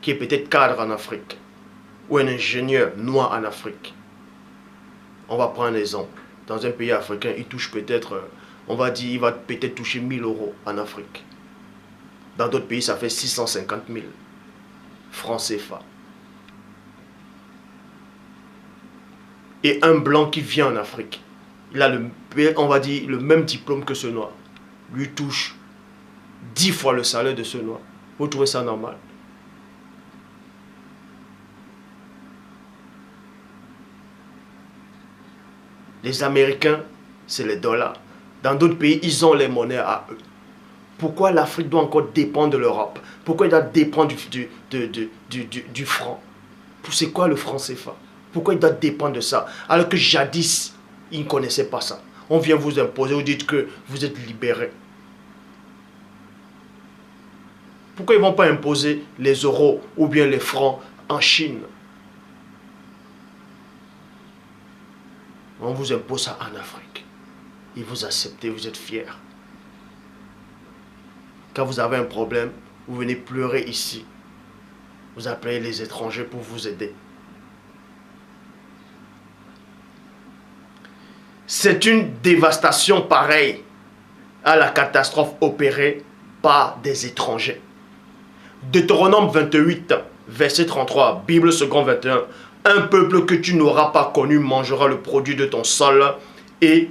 qui est peut-être cadre en Afrique, ou un ingénieur noir en Afrique, on va prendre un exemple, dans un pays africain, il touche peut-être, on va dire, il va peut-être toucher 1000 € en Afrique. Dans d'autres pays, ça fait 650 000 francs CFA. Et un blanc qui vient en Afrique, il a on va dire, le même diplôme que ce noir. Lui touche 10 fois le salaire de ce noir. Vous trouvez ça normal? Les Américains, c'est les dollars. Dans d'autres pays, ils ont les monnaies à eux. Pourquoi l'Afrique doit encore dépendre de l'Europe? Pourquoi il doit dépendre du franc? C'est quoi le franc CFA? Pourquoi il doit dépendre de ça? Alors que jadis, ils ne connaissaient pas ça. On vient vous imposer, vous dites que vous êtes libérés. Pourquoi ils ne vont pas imposer les euros ou bien les francs en Chine? On vous impose ça en Afrique. Et vous acceptez, vous êtes fiers. Quand vous avez un problème, vous venez pleurer ici. Vous appelez les étrangers pour vous aider. C'est une dévastation pareille à la catastrophe opérée par des étrangers. Deutéronome 28, verset 33, Bible second 21. Un peuple que tu n'auras pas connu mangera le produit de ton sol et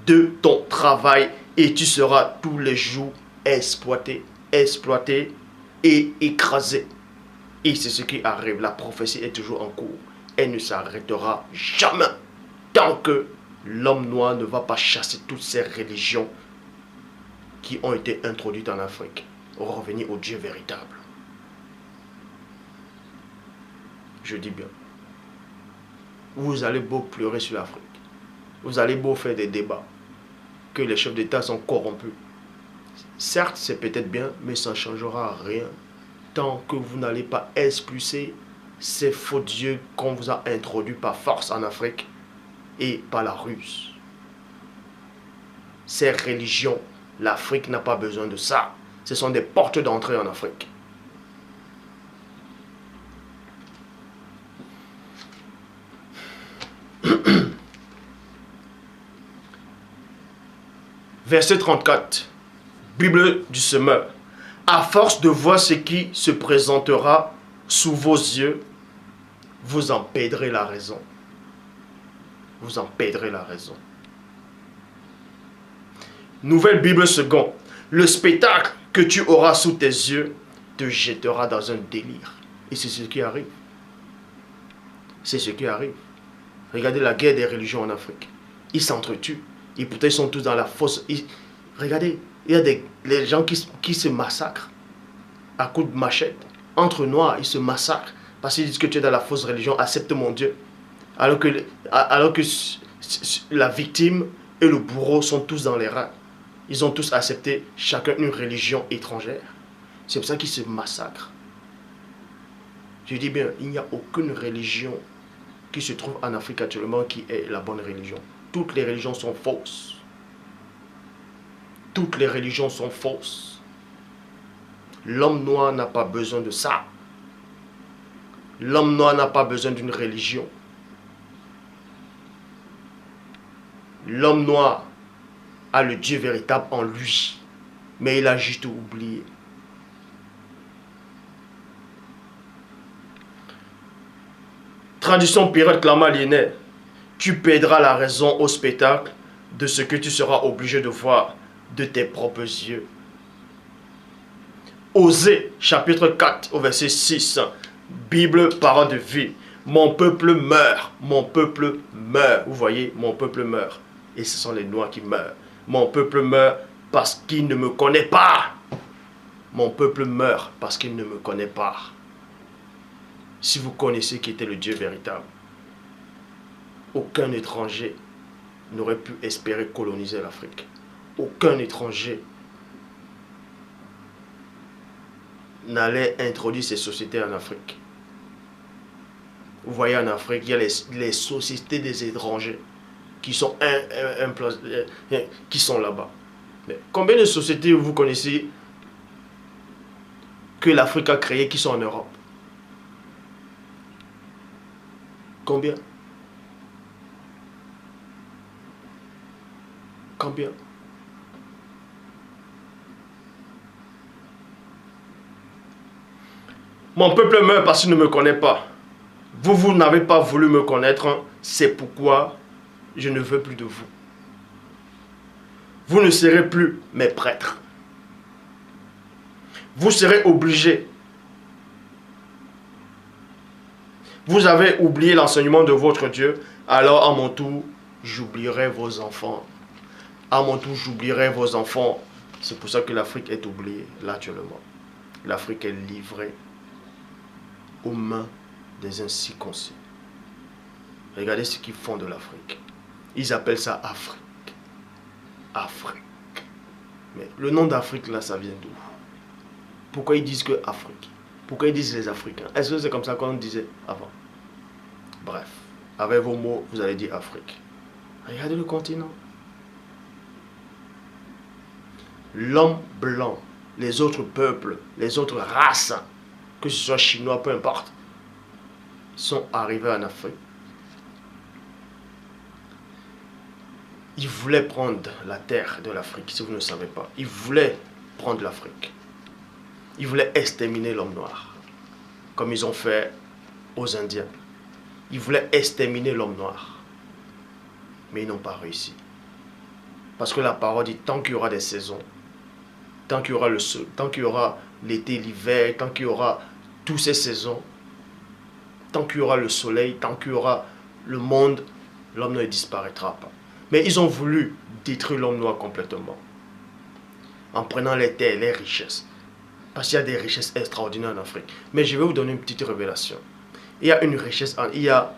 de ton travail, et tu seras tous les jours exploité et écrasé. Et c'est ce qui arrive. La prophétie est toujours en cours. Elle ne s'arrêtera jamais tant que l'homme noir ne va pas chasser toutes ces religions qui ont été introduites en Afrique. revenir au Dieu véritable. Je dis bien. Vous allez beau pleurer sur l'Afrique. Vous allez beau faire des débats. Que les chefs d'État sont corrompus. Certes, c'est peut-être bien, mais ça ne changera rien. Tant que vous n'allez pas expulser ces faux dieux qu'on vous a introduits par force en Afrique et par la ruse. Ces religions, l'Afrique n'a pas besoin de ça. Ce sont des portes d'entrée en Afrique. Verset 34, Bible du semeur. À force de voir ce qui se présentera sous vos yeux, vous en perdrez la raison. Vous en perdrez la raison. Nouvelle Bible second. Le spectacle que tu auras sous tes yeux te jettera dans un délire. Et c'est ce qui arrive. C'est ce qui arrive. Regardez la guerre des religions en Afrique. Ils s'entretuent. Et pourtant, ils sont tous dans la fosse. Regardez, il y a les gens qui se massacrent à coups de machette. Entre noirs, ils se massacrent. Parce qu'ils disent que tu es dans la fausse religion, accepte mon Dieu. Alors que la victime et le bourreau sont tous dans les rats. Ils ont tous accepté chacun une religion étrangère. C'est pour ça qu'ils se massacrent. Je dis bien, il n'y a aucune religion qui se trouve en Afrique actuellement qui est la bonne religion. Toutes les religions sont fausses. Toutes les religions sont fausses. L'homme noir n'a pas besoin de ça. L'homme noir n'a pas besoin d'une religion. L'homme noir a le Dieu véritable en lui. Mais il a juste oublié. Traduction pirate clama linéaire. Tu perdras la raison au spectacle de ce que tu seras obligé de voir de tes propres yeux. Osée, chapitre 4, au verset 6. Bible, parole de vie. Mon peuple meurt, mon peuple meurt. Vous voyez, mon peuple meurt. Et ce sont les Noirs qui meurent. Mon peuple meurt parce qu'il ne me connaît pas. Mon peuple meurt parce qu'il ne me connaît pas. Si vous connaissez qui était le Dieu véritable, aucun étranger n'aurait pu espérer coloniser l'Afrique. Aucun étranger n'allait introduire ces sociétés en Afrique. Vous voyez, en Afrique, il y a les sociétés des étrangers qui sont là-bas. Mais combien de sociétés vous connaissez que l'Afrique a créées qui sont en Europe? Combien? Combien? Mon peuple meurt parce qu'il ne me connaît pas. Vous n'avez pas voulu me connaître, c'est pourquoi je ne veux plus de vous. Vous ne serez plus mes prêtres. Vous serez obligés. Vous avez oublié l'enseignement de votre Dieu, alors à mon tour, j'oublierai vos enfants. À mon tour, j'oublierai vos enfants. C'est pour ça que l'Afrique est oubliée, là actuellement. L'Afrique est livrée aux mains des incirconcis. Regardez ce qu'ils font de l'Afrique. Ils appellent ça Afrique. Afrique. Mais le nom d'Afrique, là, ça vient d'où? Pourquoi ils disent que Afrique? Pourquoi ils disent les Africains? Est-ce que c'est comme ça qu'on disait avant? Bref, avec vos mots, vous allez dire Afrique. Regardez le continent. L'homme blanc, les autres peuples, les autres races, que ce soit chinois, peu importe, sont arrivés en Afrique. Ils voulaient prendre la terre de l'Afrique, si vous ne le savez pas. Ils voulaient prendre l'Afrique. Ils voulaient exterminer l'homme noir, comme ils ont fait aux Indiens. Ils voulaient exterminer l'homme noir. Mais ils n'ont pas réussi. Parce que la parole dit, tant qu'il y aura des saisons, tant qu'il y aura le sol, tant qu'il y aura l'été, l'hiver, tant qu'il y aura toutes ces saisons, tant qu'il y aura le soleil, tant qu'il y aura le monde, l'homme ne disparaîtra pas. Mais ils ont voulu détruire l'homme noir complètement. En prenant les terres, les richesses. Parce qu'il y a des richesses extraordinaires en Afrique. Mais je vais vous donner une petite révélation. Il y a une richesse, il y a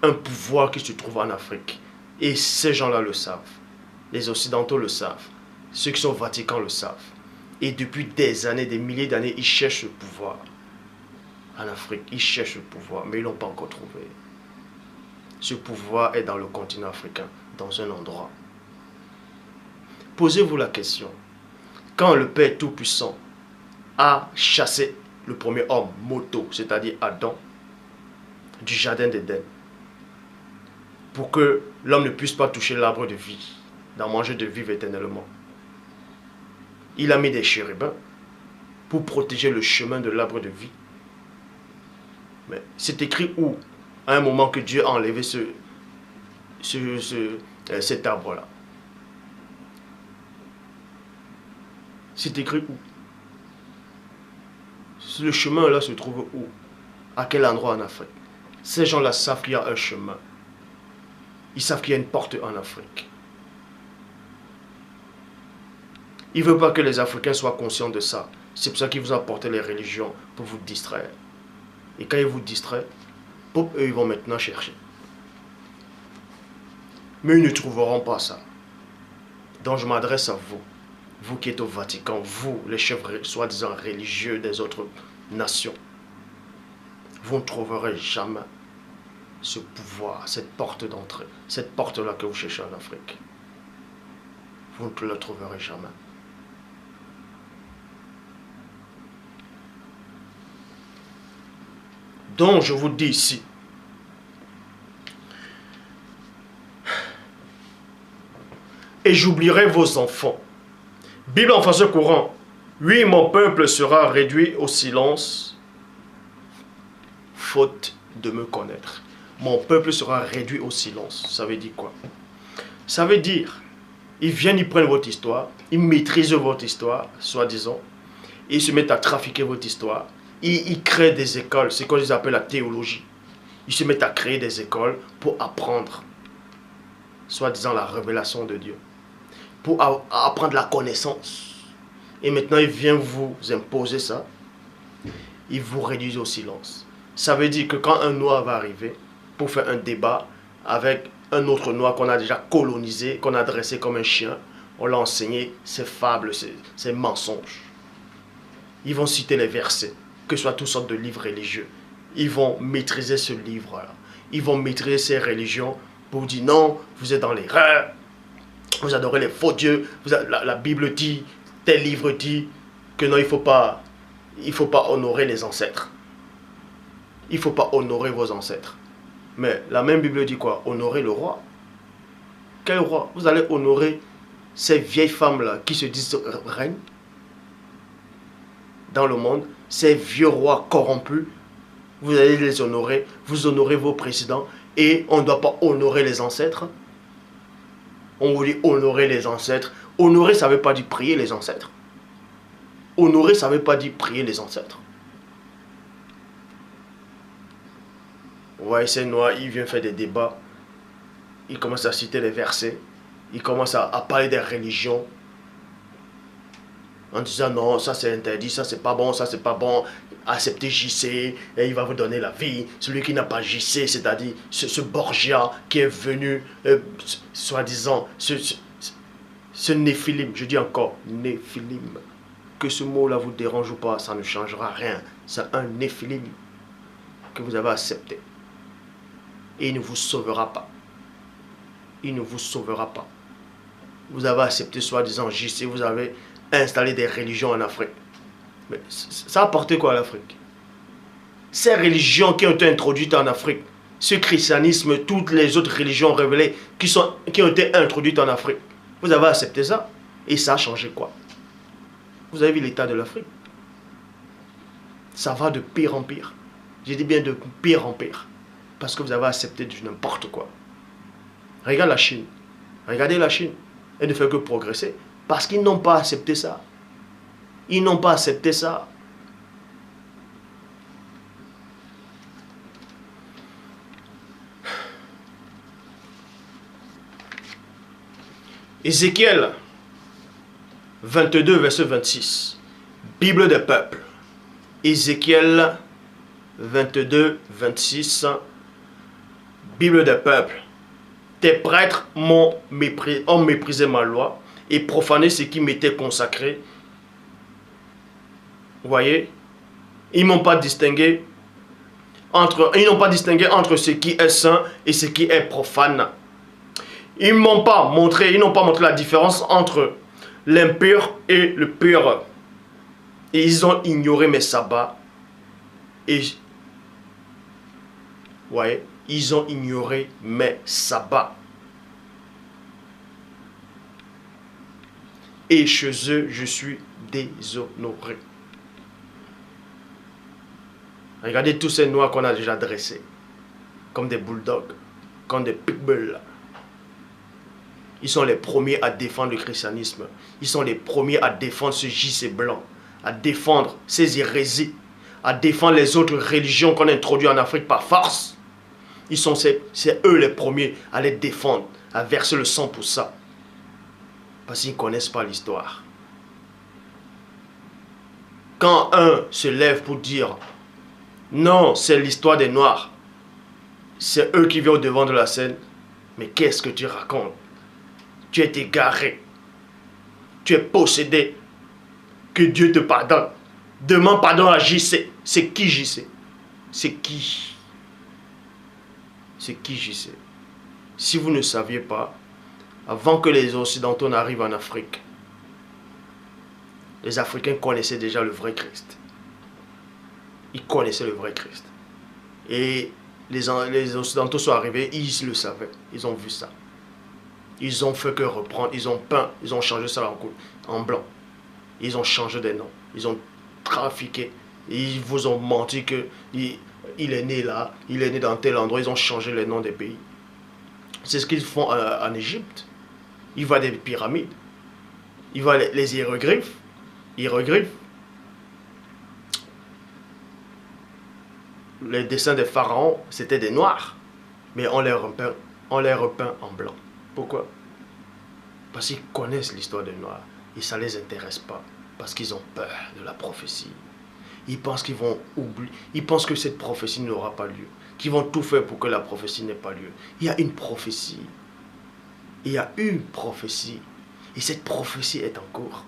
un pouvoir qui se trouve en Afrique. Et ces gens-là le savent. Les Occidentaux le savent. Ceux qui sont au Vatican le savent. Et depuis des années, des milliers d'années, ils cherchent ce pouvoir. En Afrique, ils cherchent ce pouvoir, mais ils ne l'ont pas encore trouvé. Ce pouvoir est dans le continent africain, dans un endroit. Posez-vous la question. Quand le Père Tout-Puissant a chassé le premier homme, Moto, c'est-à-dire Adam, du jardin d'Éden, pour que l'homme ne puisse pas toucher l'arbre de vie, d'en manger de vivre éternellement, il a mis des chérubins pour protéger le chemin de l'arbre de vie. Mais c'est écrit où, à un moment que Dieu a enlevé cet arbre-là? C'est écrit où? Le chemin-là se trouve où? À quel endroit en Afrique? Ces gens-là savent qu'il y a un chemin. Ils savent qu'il y a une porte en Afrique. Ils ne veulent pas que les Africains soient conscients de ça. C'est pour ça qu'ils vous apportent les religions pour vous distraire. Et quand ils vous distraient, eux, ils vont maintenant chercher. Mais ils ne trouveront pas ça. Donc je m'adresse à vous. Vous qui êtes au Vatican, vous, les chefs soi-disant religieux des autres nations. Vous ne trouverez jamais ce pouvoir, cette porte d'entrée, cette porte-là que vous cherchez en Afrique. Vous ne la trouverez jamais. Donc je vous dis ici, et j'oublierai vos enfants. Bible en français courant. Oui, mon peuple sera réduit au silence, faute de me connaître. Mon peuple sera réduit au silence. Ça veut dire quoi? Ça veut dire, ils viennent, ils prennent votre histoire, ils maîtrisent votre histoire, soi-disant, et ils se mettent à trafiquer votre histoire. Ils créent des écoles, c'est ce qu'ils appellent la théologie. Ils se mettent à créer des écoles pour apprendre, soi-disant, la révélation de Dieu. Pour apprendre la connaissance. Et maintenant, ils viennent vous imposer ça. Ils vous réduisent au silence. Ça veut dire que quand un noir va arriver pour faire un débat avec un autre noir qu'on a déjà colonisé, qu'on a dressé comme un chien, on l'a enseigné ses fables, ses mensonges. Ils vont citer les versets, que ce soit toutes sortes de livres religieux. Ils vont maîtriser ce livre-là. Ils vont maîtriser ces religions pour dire non, vous êtes dans l'erreur. Vous adorez les faux dieux. La Bible dit, tel livre dit que non, il ne faut pas honorer les ancêtres. Il ne faut pas honorer vos ancêtres. Mais la même Bible dit quoi? Honorer le roi. Quel roi? Vous allez honorer ces vieilles femmes-là qui se disent reines dans le monde. Ces vieux rois corrompus. Vous allez les honorer. Vous honorez vos présidents. Et on ne doit pas honorer les ancêtres. On voulait honorer les ancêtres. Honorer, ça ne veut pas dire prier les ancêtres. Honorer, ça ne veut pas dire prier les ancêtres. Ouais, ces noirs, ils viennent faire des débats. Ils commencent à citer les versets. Ils commencent à parler des religions. En disant non, ça c'est interdit, ça c'est pas bon, ça c'est pas bon. Acceptez JC et il va vous donner la vie. Celui qui n'a pas JC, c'est-à-dire ce Borgia qui est venu, soi-disant, ce Néphilim, je dis encore Néphilim. Que ce mot-là vous dérange ou pas, ça ne changera rien. C'est un Néphilim que vous avez accepté. Et il ne vous sauvera pas. Il ne vous sauvera pas. Vous avez accepté soi-disant JC, vous avez installé des religions en Afrique. Mais ça a apporté quoi à l'Afrique? Ces religions qui ont été introduites en Afrique, ce christianisme, toutes les autres religions révélées qui ont été introduites en Afrique, vous avez accepté ça? Et ça a changé quoi? Vous avez vu l'état de l'Afrique? Ça va de pire en pire. Je dis bien de pire en pire. Parce que vous avez accepté du n'importe quoi. Regarde la Chine. Regardez la Chine. Elle ne fait que progresser. Parce qu'ils n'ont pas accepté ça. Ils n'ont pas accepté ça. Ézéchiel 22, verset 26. Bible des peuples. Ézéchiel 22, 26. Bible des peuples. Tes prêtres ont méprisé ma loi et profané ce qui m'était consacré. Vous voyez? Ils n'ont pas distingué entre ce qui est saint et ce qui est profane. Ils n'ont pas montré la différence entre l'impur et le pur. Et ils ont ignoré mes sabbats. Et voyez, ils ont ignoré mes sabbats. Et chez eux, je suis déshonoré. Regardez tous ces noirs qu'on a déjà dressés. Comme des bulldogs, comme des pitbulls. Ils sont les premiers à défendre le christianisme. Ils sont les premiers à défendre ce JC blanc. À défendre ces hérésies. À défendre les autres religions qu'on a introduites en Afrique par force. C'est eux les premiers à les défendre. À verser le sang pour ça. Parce qu'ils ne connaissent pas l'histoire. Quand un se lève pour dire non, c'est l'histoire des Noirs, c'est eux qui viennent au devant de la scène. Mais qu'est-ce que tu racontes? Tu es égaré. Tu es possédé. Que Dieu te pardonne. Demande pardon à JC. C'est qui JC? C'est qui? C'est qui JC? Si vous ne saviez pas, avant que les Occidentaux n'arrivent en Afrique, les Africains connaissaient déjà le vrai Christ. Ils connaissaient le vrai Christ. Et les Occidentaux sont arrivés, ils le savaient. Ils ont vu ça. Ils ont fait que reprendre, ils ont peint, ils ont changé ça en blanc. Ils ont changé des noms. Ils ont trafiqué. Ils vous ont menti que il est né là, il est né dans tel endroit. Ils ont changé les noms des pays. C'est ce qu'ils font en Égypte. Ils voient des pyramides. Ils voient les hiéroglyphes. Les dessins des pharaons, c'était des noirs. Mais on les repeint en blanc. Pourquoi? Parce qu'ils connaissent l'histoire des noirs. Et ça ne les intéresse pas. Parce qu'ils ont peur de la prophétie. Ils pensent qu'ils vont oublier. Ils pensent que cette prophétie n'aura pas lieu. Qu'ils vont tout faire pour que la prophétie n'ait pas lieu. Il y a une prophétie. Il y a une prophétie. Et cette prophétie est en cours.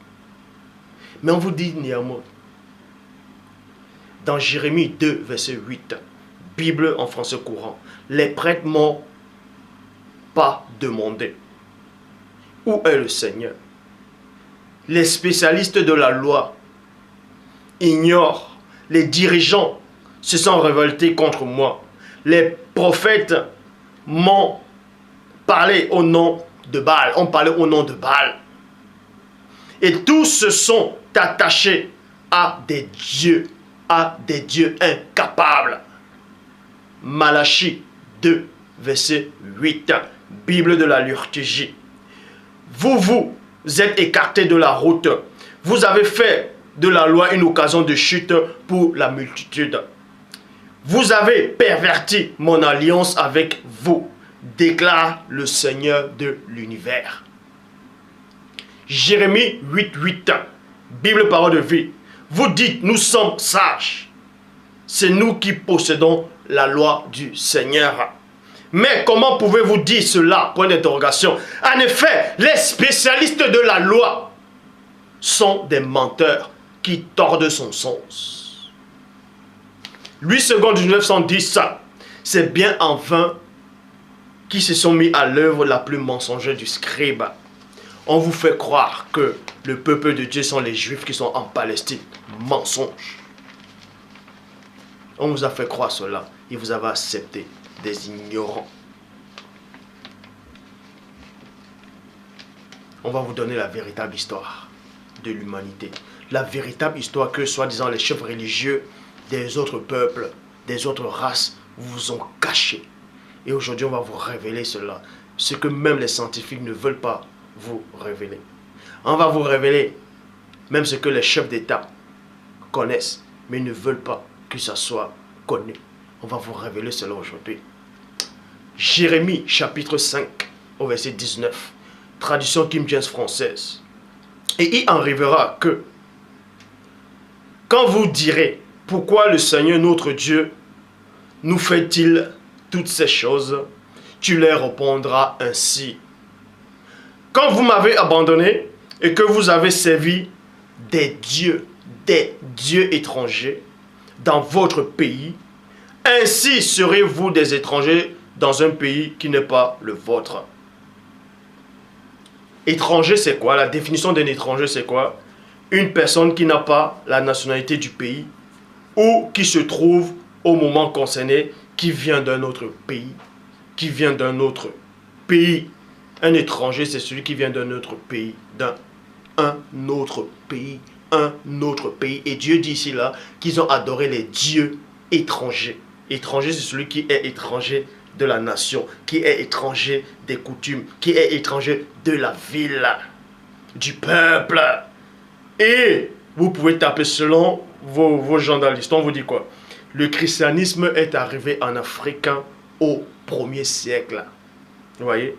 Mais on vous dit néanmoins, dans Jérémie 2, verset 8, Bible en français courant, les prêtres m'ont pas demandé où est le Seigneur. Les spécialistes de la loi ignorent. Les dirigeants se sont révoltés contre moi. Les prophètes m'ont parlé au nom de Baal. On parlait au nom de Baal. Et tous se sont attachés à des dieux incapables. Malachie 2, verset 8. Bible de la liturgie. Vous êtes écartés de la route. Vous avez fait de la loi une occasion de chute pour la multitude. Vous avez perverti mon alliance avec vous, déclare le Seigneur de l'univers. Jérémie 8, 8. Bible parole de vie. Vous dites, nous sommes sages. C'est nous qui possédons la loi du Seigneur. Mais comment pouvez-vous dire cela? Point d'interrogation. En effet, les spécialistes de la loi sont des menteurs qui tordent son sens. 8 secondes du 910, c'est bien en vain qui se sont mis à l'œuvre la plus mensongère du scribe. On vous fait croire que le peuple de Dieu sont les Juifs qui sont en Palestine. Mensonge. On vous a fait croire cela et vous avez accepté des ignorants. On va vous donner la véritable histoire de l'humanité. La véritable histoire que, soi-disant, les chefs religieux des autres peuples, des autres races, vous ont caché. Et aujourd'hui, on va vous révéler cela. Ce que même les scientifiques ne veulent pas vous révéler. On va vous révéler même ce que les chefs d'État connaissent, mais ne veulent pas que ça soit connu. On va vous révéler cela aujourd'hui. Jérémie chapitre 5 au verset 19. Traduction King James française. Et il arrivera que Quand vous direz, pourquoi le Seigneur notre Dieu nous fait-il toutes ces choses? Tu leur répondras ainsi. Quand vous m'avez abandonné et que vous avez servi des dieux étrangers dans votre pays, ainsi serez-vous des étrangers dans un pays qui n'est pas le vôtre. Étranger, c'est quoi? La définition d'un étranger, c'est quoi? Une personne qui n'a pas la nationalité du pays ou qui se trouve au moment concerné, qui vient d'un autre pays. Qui vient d'un autre pays. Un étranger, c'est celui qui vient d'un autre pays. Un autre pays. Un autre pays. Et Dieu dit ici là qu'ils ont adoré les dieux étrangers. Étranger, c'est celui qui est étranger de la nation, qui est étranger des coutumes, qui est étranger de la ville, du peuple. Et vous pouvez taper selon vos gens dans l'histoire, on vous dit quoi? Le christianisme est arrivé en Afrique au 1er siècle. Vous voyez?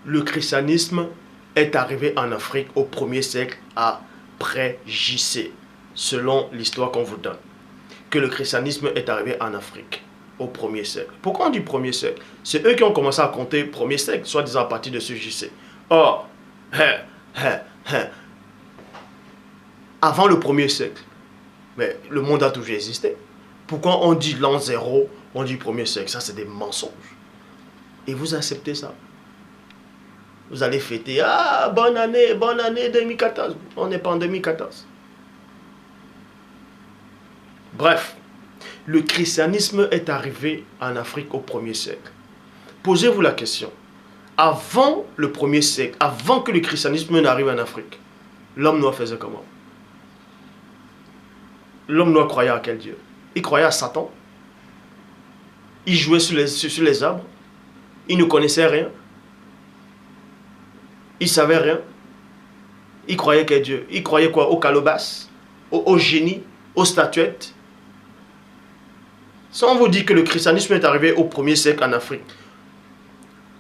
Le christianisme est arrivé en Afrique au 1er siècle après JC, selon l'histoire qu'on vous donne. Que le christianisme est arrivé en Afrique au 1er siècle. Pourquoi on dit 1er siècle? C'est eux qui ont commencé à compter 1er siècle, soit disant à partir de ce JC. Or, avant le 1er siècle, mais le monde a toujours existé. Pourquoi on dit l'an 0, on dit 1er siècle? Ça, c'est des mensonges. Et vous acceptez ça? Vous allez fêter, ah, bonne année 2014. On n'est pas en 2014. Bref, le christianisme est arrivé en Afrique au 1er siècle. Posez-vous la question. Avant le 1er siècle, avant que le christianisme n'arrive en Afrique, l'homme noir faisait comment? L'homme noir croyait à quel Dieu? Il croyait à Satan. Il jouait sur les arbres. Il ne connaissait rien. Il ne savait rien. Il croyait quel Dieu? Il croyait quoi? Aux calebasses, aux génies, aux statuettes. Si on vous dit que le christianisme est arrivé au 1er siècle en Afrique,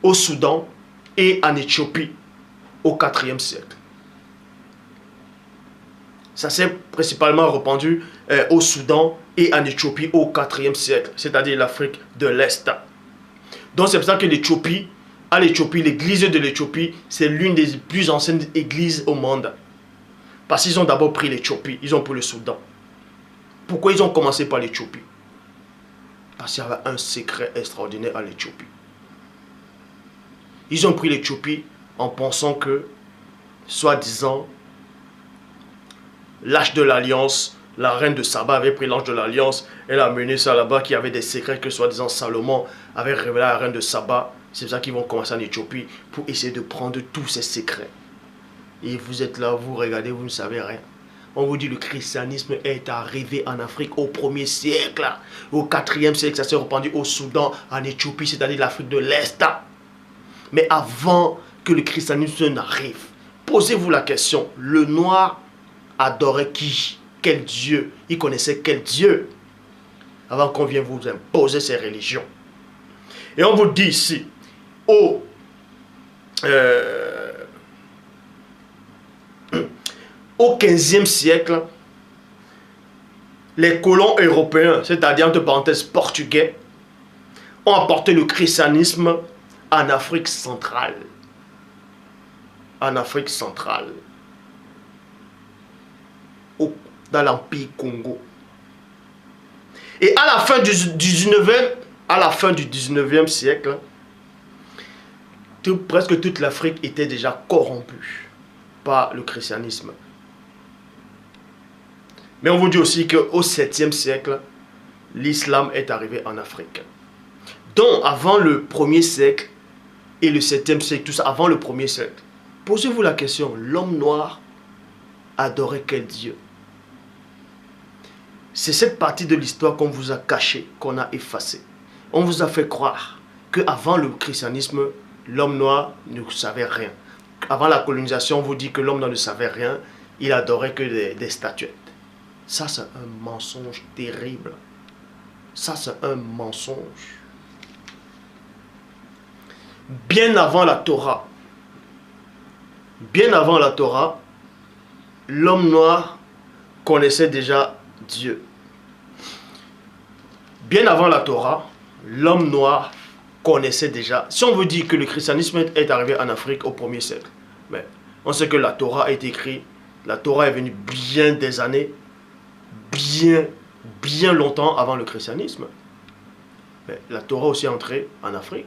au Soudan et en Éthiopie au 4e siècle. Ça s'est principalement répandu au Soudan et en Éthiopie au 4e siècle, c'est-à-dire l'Afrique de l'Est. Donc c'est pour ça que l'Éthiopie, l'église de l'Éthiopie, c'est l'une des plus anciennes églises au monde. Parce qu'ils ont d'abord pris l'Éthiopie, ils ont pris le Soudan. Pourquoi ils ont commencé par l'Éthiopie? Parce qu'il y avait un secret extraordinaire à l'Éthiopie. Ils ont pris l'Éthiopie en pensant que, soi-disant, l'arche de l'alliance, la reine de Saba avait pris l'arche de l'alliance, elle a mené ça là-bas, qu'il y avait des secrets que, soi-disant, Salomon avait révélé à la reine de Saba. C'est pour ça qu'ils vont commencer en Éthiopie pour essayer de prendre tous ces secrets. Et vous êtes là, vous regardez, vous ne savez rien. On vous dit le christianisme est arrivé en Afrique au 1er siècle. Au 4e siècle, ça s'est répandu au Soudan, en Éthiopie, c'est-à-dire l'Afrique de l'Est. Mais avant que le christianisme n'arrive, posez-vous la question, le noir adorait qui? Quel Dieu? Il connaissait quel Dieu? Avant qu'on vienne vous imposer ces religions. Et on vous dit ici, au 15e siècle, les colons européens, c'est-à-dire entre parenthèses portugais, ont apporté le christianisme en Afrique centrale. En Afrique centrale. Dans l'Empire Congo. Et à la fin du 19e siècle, presque toute l'Afrique était déjà corrompue par le christianisme. Mais on vous dit aussi qu'au 7e siècle, l'islam est arrivé en Afrique. Donc, avant le 1er siècle et le 7e siècle, tout ça, avant le 1er siècle, posez-vous la question, l'homme noir adorait quel Dieu? C'est cette partie de l'histoire qu'on vous a cachée, qu'on a effacée. On vous a fait croire qu'avant le christianisme, l'homme noir ne savait rien. Avant la colonisation, on vous dit que l'homme noir ne savait rien, il adorait que des statuettes. Ça, c'est un mensonge terrible. Ça, c'est un mensonge. Bien avant la Torah, l'homme noir connaissait déjà Dieu. Bien avant la Torah, l'homme noir connaissait déjà. Si on veut dire que le christianisme est arrivé en Afrique au 1er siècle, mais on sait que la Torah a été écrite, la Torah est venue bien des années, bien longtemps avant le christianisme. Mais la Torah aussi est entrée en Afrique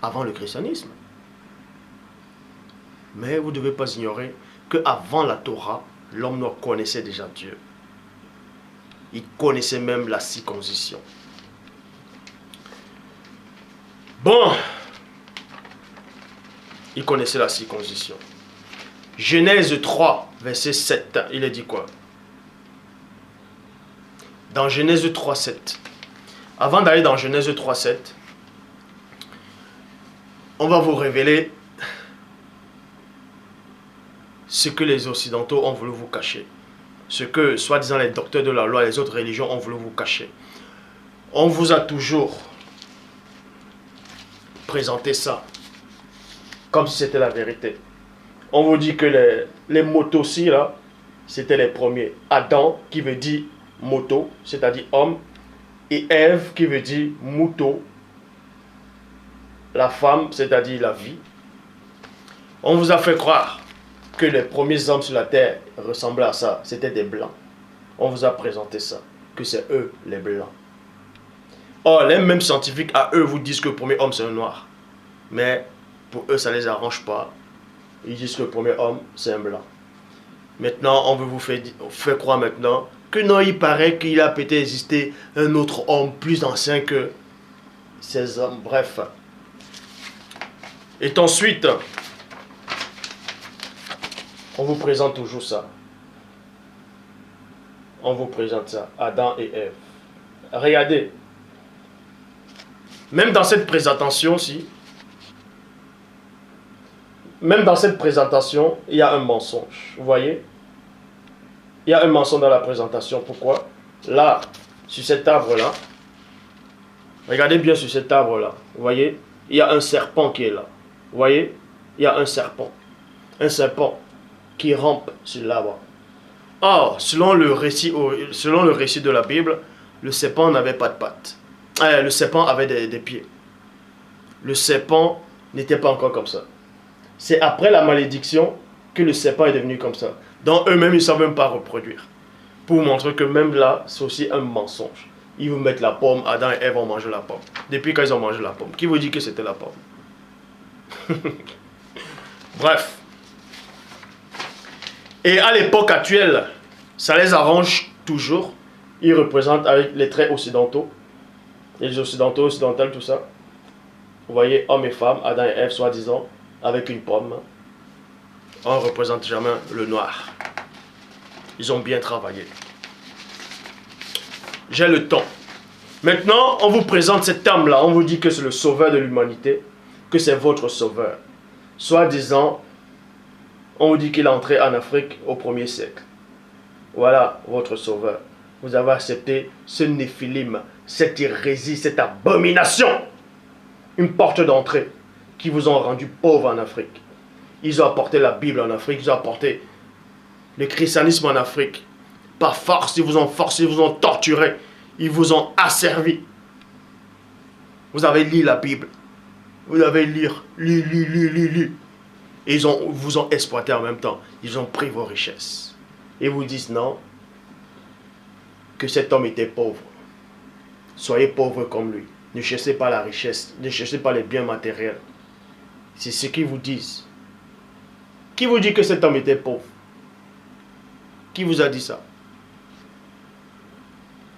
avant le christianisme. Mais vous ne devez pas ignorer qu'avant la Torah, l'homme noir connaissait déjà Dieu. Il connaissait même la circoncision. Bon, il connaissait la circoncision. Genèse 3, verset 7, il a dit quoi? Dans Genèse 3, 7. Avant d'aller dans Genèse 3, 7, on va vous révéler ce que les Occidentaux ont voulu vous cacher. Ce que, soi-disant, les docteurs de la loi et les autres religions ont voulu vous cacher. On vous a toujours présenté ça comme si c'était la vérité. On vous dit que les motos-ci, là, c'était les premiers. Adam, qui veut dire moto, c'est-à-dire homme, et Ève, qui veut dire mouton, la femme, c'est-à-dire la vie. On vous a fait croire que les premiers hommes sur la terre ressemblaient à ça, c'était des blancs. On vous a présenté ça, que c'est eux les blancs. Or, les mêmes scientifiques à eux vous disent que le premier homme c'est un noir. Mais pour eux ça ne les arrange pas. Ils disent que le premier homme c'est un blanc. Maintenant, on veut vous faire croire maintenant que non, il paraît qu'il a peut-être existé un autre homme plus ancien que ces hommes. Bref. Et ensuite, on vous présente toujours ça. On vous présente ça. Adam et Ève. Regardez. Même dans cette présentation-ci, même dans cette présentation, il y a un mensonge. Vous voyez? Il y a un mensonge dans la présentation. Pourquoi? Là, sur cet arbre-là, regardez bien sur cet arbre-là. Vous voyez? Il y a un serpent qui est là. Vous voyez? Il y a un serpent. Un serpent qui rampe sur l'arbre. Or, selon le récit de la Bible, le serpent n'avait pas de pattes. Le serpent avait des pieds. Le serpent n'était pas encore comme ça. C'est après la malédiction que le serpent est devenu comme ça. Donc eux-mêmes, ils ne savent même pas reproduire. Pour vous montrer que même là, c'est aussi un mensonge. Ils vous mettent la pomme, Adam et Ève ont mangé la pomme. Depuis quand ils ont mangé la pomme? Qui vous dit que c'était la pomme? Bref. Et à l'époque actuelle, ça les arrange toujours. Ils représentent avec les traits occidentaux. Les occidentaux, occidentales, tout ça. Vous voyez, hommes et femmes, Adam et Ève, soi-disant, avec une pomme. On ne représente jamais le noir. Ils ont bien travaillé. J'ai le temps. Maintenant, on vous présente cet homme-là. On vous dit que c'est le sauveur de l'humanité. Que c'est votre sauveur. Soi-disant, on vous dit qu'il est entré en Afrique au 1er siècle. Voilà votre sauveur. Vous avez accepté ce néphilim, cette hérésie, cette abomination. Une porte d'entrée qui vous ont rendu pauvres en Afrique. Ils ont apporté la Bible en Afrique, ils ont apporté le christianisme en Afrique. Par force, ils vous ont forcé, ils vous ont torturé, ils vous ont asservi. Vous avez lu la Bible. Vous avez lu. Et ils vous ont exploité en même temps. Ils ont pris vos richesses. Et vous disent non, que cet homme était pauvre. Soyez pauvres comme lui. Ne cherchez pas la richesse, ne cherchez pas les biens matériels. C'est ce qu'ils vous disent. Qui vous dit que cet homme était pauvre? Qui vous a dit ça?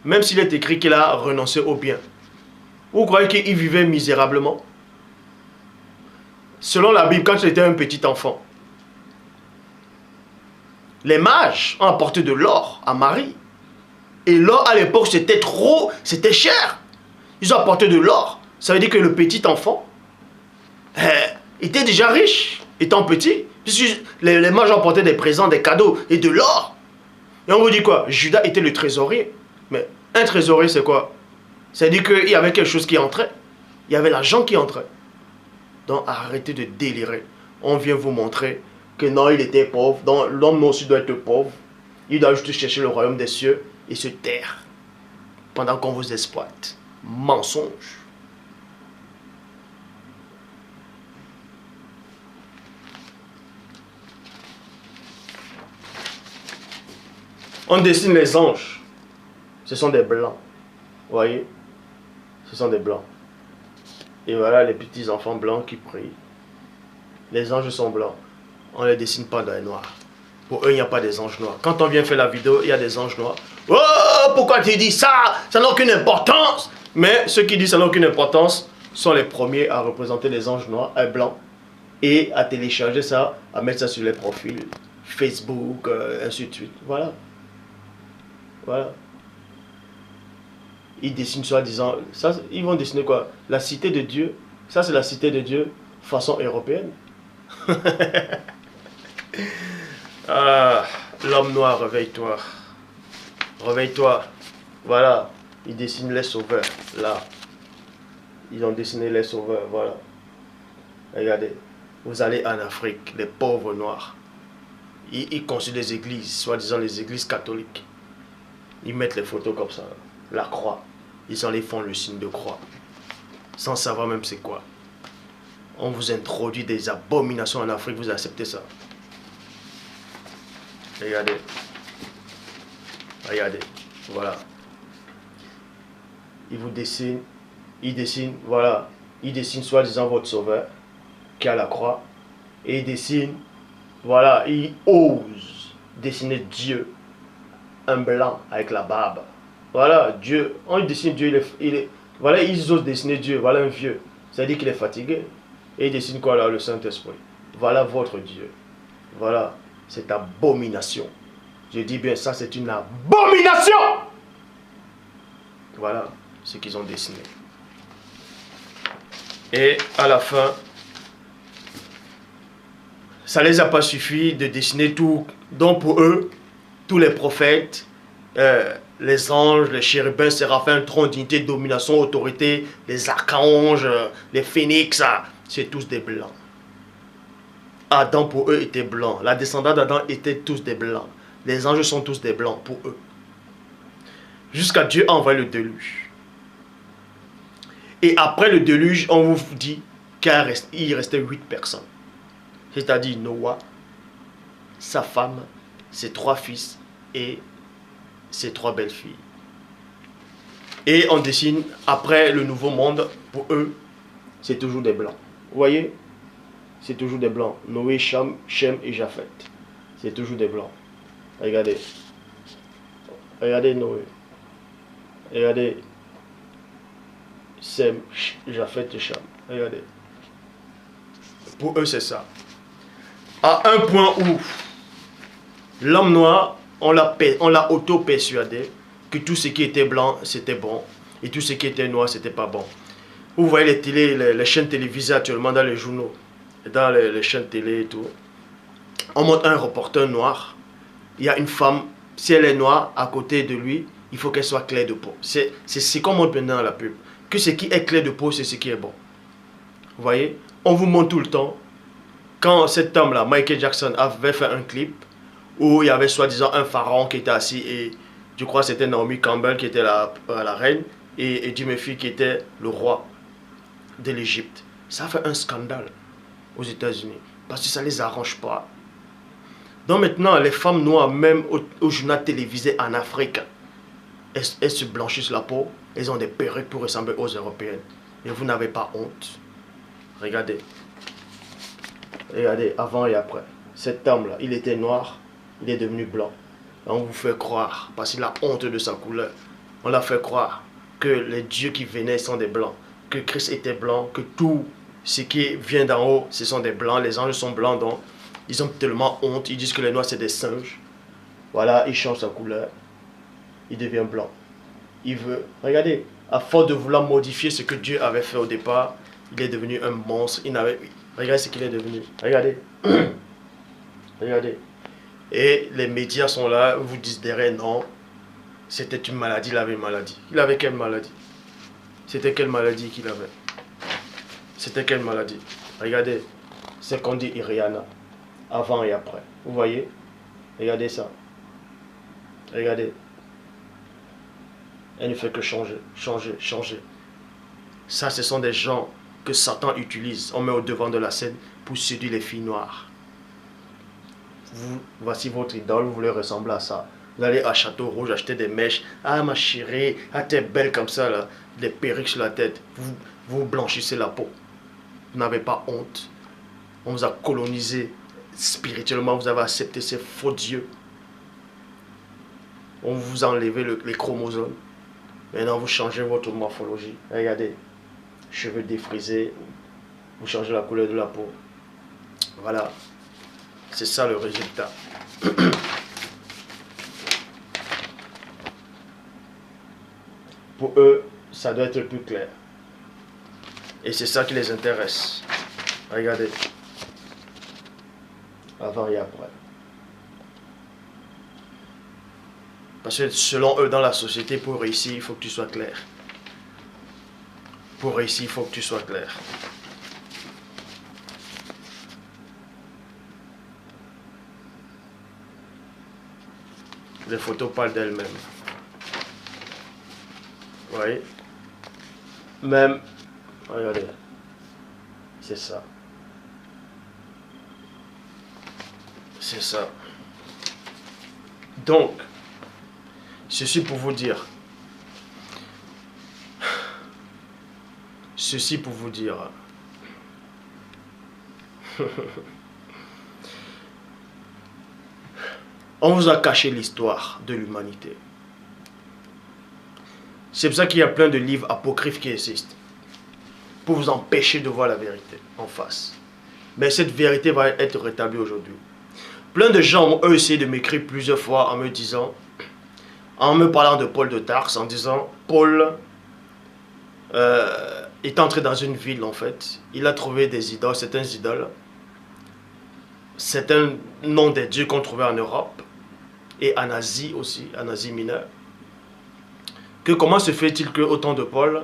Même s'il est écrit qu'il a renoncé au bien. Vous croyez qu'il vivait misérablement? Selon la Bible, quand il était un petit enfant, les mages ont apporté de l'or à Marie. Et l'or à l'époque c'était c'était cher. Ils ont apporté de l'or. Ça veut dire que le petit enfant était déjà riche, étant petit. Puisque les mages ont apporté des présents, des cadeaux et de l'or. Et on vous dit quoi? Judas était le trésorier. Mais un trésorier c'est quoi? Ça veut dire qu'il y avait quelque chose qui entrait. Il y avait l'argent qui entrait. Donc arrêtez de délirer. On vient vous montrer que non, il était pauvre. Donc l'homme aussi doit être pauvre. Il doit juste chercher le royaume des cieux et se taire pendant qu'on vous exploite. Mensonge. On dessine les anges. Ce sont des blancs. Vous voyez? Ce sont des blancs. Et voilà les petits enfants blancs qui prient. Les anges sont blancs. On ne les dessine pas dans les noirs. Pour eux, il n'y a pas des anges noirs. Quand on vient faire la vidéo, il y a des anges noirs. Oh, pourquoi tu dis ça? Ça n'a aucune importance. Mais ceux qui disent ça n'a aucune importance sont les premiers à représenter les anges noirs, blancs. Et à télécharger ça, à mettre ça sur les profils Facebook, ainsi de suite. Voilà. Voilà. Ils dessinent soi-disant... Ils vont dessiner quoi? La cité de Dieu. Ça, c'est la cité de Dieu façon européenne. Ah, l'homme noir, réveille-toi. Réveille-toi. Voilà. Ils dessinent les sauveurs. Là. Ils ont dessiné les sauveurs. Voilà. Regardez. Vous allez en Afrique, les pauvres noirs. Ils construisent des églises, soi-disant les églises catholiques. Ils mettent les photos comme ça. La croix. Ils en les font le signe de croix. Sans savoir même c'est quoi. On vous introduit des abominations en Afrique, vous acceptez ça. Regardez. Regardez. Voilà. Ils vous dessinent. Ils dessinent, voilà. Ils dessinent soi-disant votre sauveur qui a la croix. Et ils dessinent, voilà, ils osent dessiner Dieu. Un blanc avec la barbe. Voilà, Dieu. On dessine Dieu, voilà, ils osent dessiner Dieu. Voilà un vieux. C'est-à-dire qu'il est fatigué. Et il dessine quoi là? Le Saint-Esprit. Voilà votre Dieu. Voilà, cette abomination. Je dis bien ça, c'est une abomination. Voilà ce qu'ils ont dessiné. Et à la fin, ça ne les a pas suffi de dessiner tout. Donc pour eux, tous les prophètes, les anges, les chérubins, séraphins, trône, dignité, domination, autorité, les archanges, les phénix, c'est tous des blancs. Adam pour eux était blanc. La descendance d'Adam était tous des blancs. Les anges sont tous des blancs pour eux. Jusqu'à Dieu envoie le déluge. Et après le déluge, on vous dit qu'il restait 8 personnes. C'est-à-dire Noah, sa femme, ses 3 fils et ses 3 belles-filles. Et on dessine, après le nouveau monde, pour eux, c'est toujours des blancs. Vous voyez? C'est toujours des blancs. Noé, Cham, Shem et Japheth. C'est toujours des blancs. Regardez. Regardez Noé. Regardez. Sem, Japheth et Cham. Regardez. Pour eux, c'est ça. À un point où l'homme noir, on l'a auto-persuadé que tout ce qui était blanc, c'était bon. Et tout ce qui était noir, c'était pas bon. Vous voyez les chaînes télévisées actuellement dans les journaux, dans les chaînes télé et tout. On montre un reporter noir. Il y a une femme, si elle est noire, à côté de lui, il faut qu'elle soit claire de peau. C'est ce qu'on montre maintenant dans la pub. Que ce qui est clair de peau, c'est ce qui est bon. Vous voyez? On vous montre tout le temps. Quand cet homme-là, Michael Jackson, avait fait un clip où il y avait soi-disant un pharaon qui était assis et je crois que c'était Naomi Campbell qui était la reine et Eddie Murphy qui était le roi de l'Égypte. Ça a fait un scandale aux États-Unis parce que ça ne les arrange pas. Donc maintenant, les femmes noires, même au journal télévisé en Afrique, elles se blanchissent la peau, elles ont des perruques pour ressembler aux Européennes. Et vous n'avez pas honte. Regardez. Regardez, avant et après. Cet homme-là, il était noir, il est devenu blanc. On vous fait croire, parce qu'il a honte de sa couleur, on l'a fait croire que les dieux qui venaient sont des blancs, que Christ était blanc, que tout ce qui vient d'en haut, ce sont des blancs, les anges sont blancs, donc ils ont tellement honte, ils disent que les noirs c'est des singes. Voilà, il change sa couleur, il devient blanc. Il veut, regardez, à force de vouloir modifier ce que Dieu avait fait au départ, il est devenu un monstre, regardez ce qu'il est devenu, regardez, regardez. Et les médias sont là, vous disent derrière, non, c'était une maladie, il avait une maladie. Il avait quelle maladie? C'était quelle maladie qu'il avait? C'était quelle maladie? Regardez, c'est qu'on dit Rihanna, avant et après. Vous voyez? Regardez ça. Regardez. Elle ne fait que changer, changer, changer. Ça, ce sont des gens que Satan utilise. On met au devant de la scène pour séduire les filles noires. Voici votre idole, vous voulez ressembler à ça. Vous allez à Château Rouge acheter des mèches. Ah ma chérie, ah t'es belle comme ça là. Des perruques sur la tête. Vous blanchissez la peau. Vous n'avez pas honte. On vous a colonisé spirituellement. Vous avez accepté ces faux dieux. On vous a enlevé les chromosomes. Maintenant vous changez votre morphologie. Regardez. Cheveux défrisés. Vous changez la couleur de la peau. Voilà. C'est ça le résultat. Pour eux, ça doit être plus clair. Et c'est ça qui les intéresse. Regardez. Avant et après. Parce que selon eux, dans la société, pour réussir, il faut que tu sois clair. Pour réussir, il faut que tu sois clair. Les photos parlent d'elles-mêmes. Vous voyez? Même, regardez, c'est ça. C'est ça. Donc, ceci pour vous dire. Ceci pour vous dire. On vous a caché l'histoire de l'humanité. C'est pour ça qu'il y a plein de livres apocryphes qui existent. Pour vous empêcher de voir la vérité en face. Mais cette vérité va être rétablie aujourd'hui. Plein de gens ont eux essayé de m'écrire plusieurs fois en me disant, en me parlant de Paul de Tarse, en disant, Paul est entré dans une ville en fait. Il a trouvé des idoles, certains idoles. C'est un nom des dieux qu'on trouvait en Europe. Et en Asie aussi, en Asie mineure. Que comment se fait-il qu'au temps de Paul,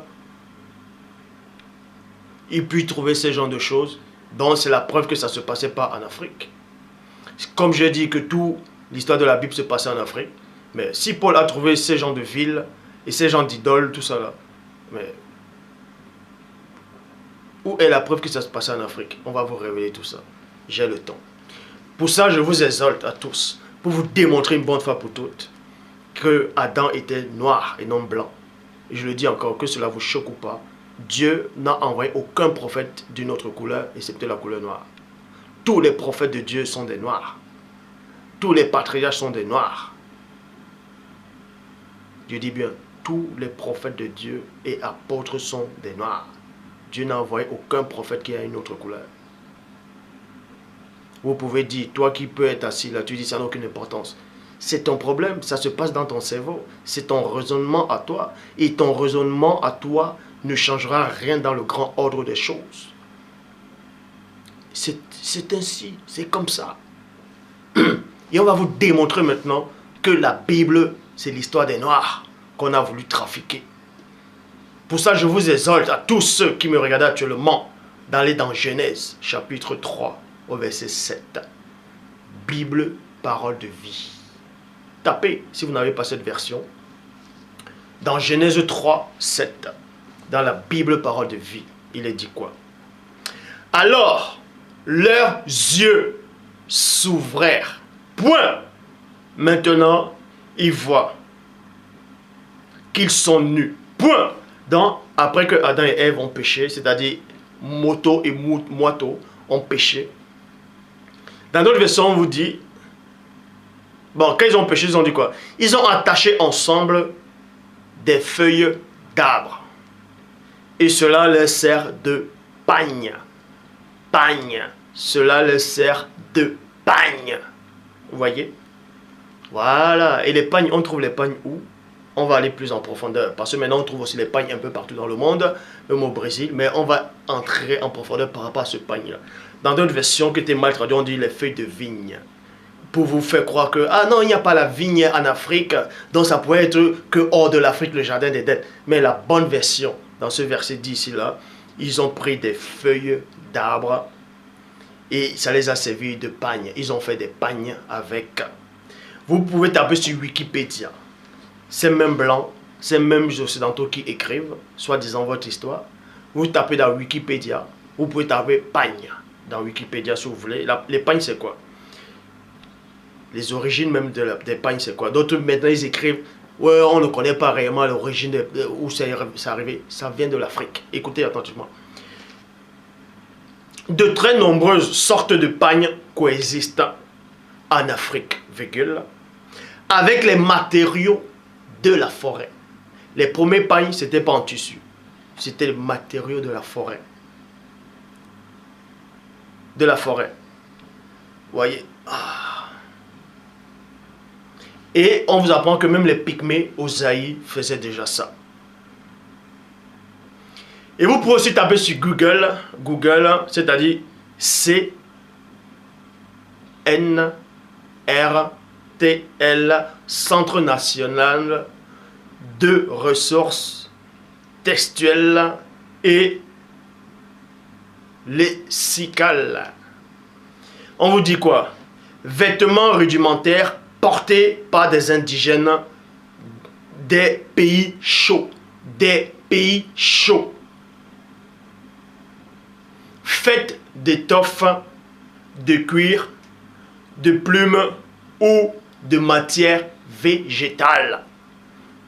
il puisse trouver ce genre de choses, donc c'est la preuve que ça ne se passait pas en Afrique. Comme je dis que toute l'histoire de la Bible se passait en Afrique, mais si Paul a trouvé ces gens de villes et ces gens d'idoles, tout ça là, mais où est la preuve que ça se passait en Afrique? On va vous révéler tout ça. J'ai le temps. Pour ça, je vous exalte à tous, pour vous démontrer une bonne fois pour toutes, que Adam était noir et non blanc. Et je le dis encore, que cela vous choque ou pas, Dieu n'a envoyé aucun prophète d'une autre couleur, excepté la couleur noire. Tous les prophètes de Dieu sont des noirs. Tous les patriarches sont des noirs. Je dis bien, tous les prophètes de Dieu et apôtres sont des noirs. Dieu n'a envoyé aucun prophète qui a une autre couleur. Vous pouvez dire, toi qui peux être assis là, tu dis ça n'a aucune importance. C'est ton problème, ça se passe dans ton cerveau. C'est ton raisonnement à toi. Et ton raisonnement à toi ne changera rien dans le grand ordre des choses. C'est ainsi, c'est comme ça. Et on va vous démontrer maintenant que la Bible, c'est l'histoire des Noirs qu'on a voulu trafiquer. Pour ça, je vous exhorte à tous ceux qui me regardent actuellement d'aller dans Genèse, chapitre 3, au verset 7. Bible, parole de vie. Tapez, si vous n'avez pas cette version, dans Genèse 3, 7, dans la Bible, parole de vie, il est dit quoi? Alors, leurs yeux s'ouvrèrent. Point. Maintenant, ils voient qu'ils sont nus. Point. Donc, après que Adam et Ève ont péché, c'est-à-dire Moto et Moito ont péché. Dans d'autres versions, on vous dit, bon, quand ils ont péché, ils ont dit quoi? Ils ont attaché ensemble des feuilles d'arbre. Et cela leur sert de pagne. Pagne. Cela leur sert de pagne. Vous voyez? Voilà. Et les pagnes, on trouve les pagnes où? On va aller plus en profondeur. Parce que maintenant, on trouve aussi les pagnes un peu partout dans le monde, même au Brésil. Mais on va entrer en profondeur par rapport à ce pagne-là. Dans d'autres versions qui étaient mal traduites, on dit les feuilles de vigne. Pour vous faire croire que, ah non, il n'y a pas la vigne en Afrique, donc ça pourrait être que hors de l'Afrique, le jardin d'Éden. Mais la bonne version, dans ce verset dit ici là, ils ont pris des feuilles d'arbres et ça les a servi de pagne. Ils ont fait des pagnes avec. Vous pouvez taper sur Wikipédia. Ces mêmes blancs, ces mêmes occidentaux qui écrivent, soi-disant votre histoire. Vous tapez dans Wikipédia. Vous pouvez taper pagne dans Wikipédia si vous voulez. Les pagnes, c'est quoi? Les origines même des pagnes, c'est quoi? D'autres, maintenant, ils écrivent, ouais, on ne connaît pas réellement l'origine où c'est arrivé. Ça vient de l'Afrique. Écoutez attentivement. De très nombreuses sortes de pagnes coexistent en Afrique, virgule, avec les matériaux de la forêt. Les premiers pagnes, ce n'était pas en tissu. C'était les matériaux de la forêt. De la forêt. Vous voyez? Et on vous apprend que même les Pygmées au Zaïre faisaient déjà ça. Et vous pouvez aussi taper sur Google, c'est-à-dire CNRTL, Centre National de Ressources Textuelles et Lexicales. On vous dit quoi? Vêtements rudimentaires portés par des indigènes des pays chauds. Des pays chauds. Faites d'étoffes, de cuir, de plumes ou de matière végétale.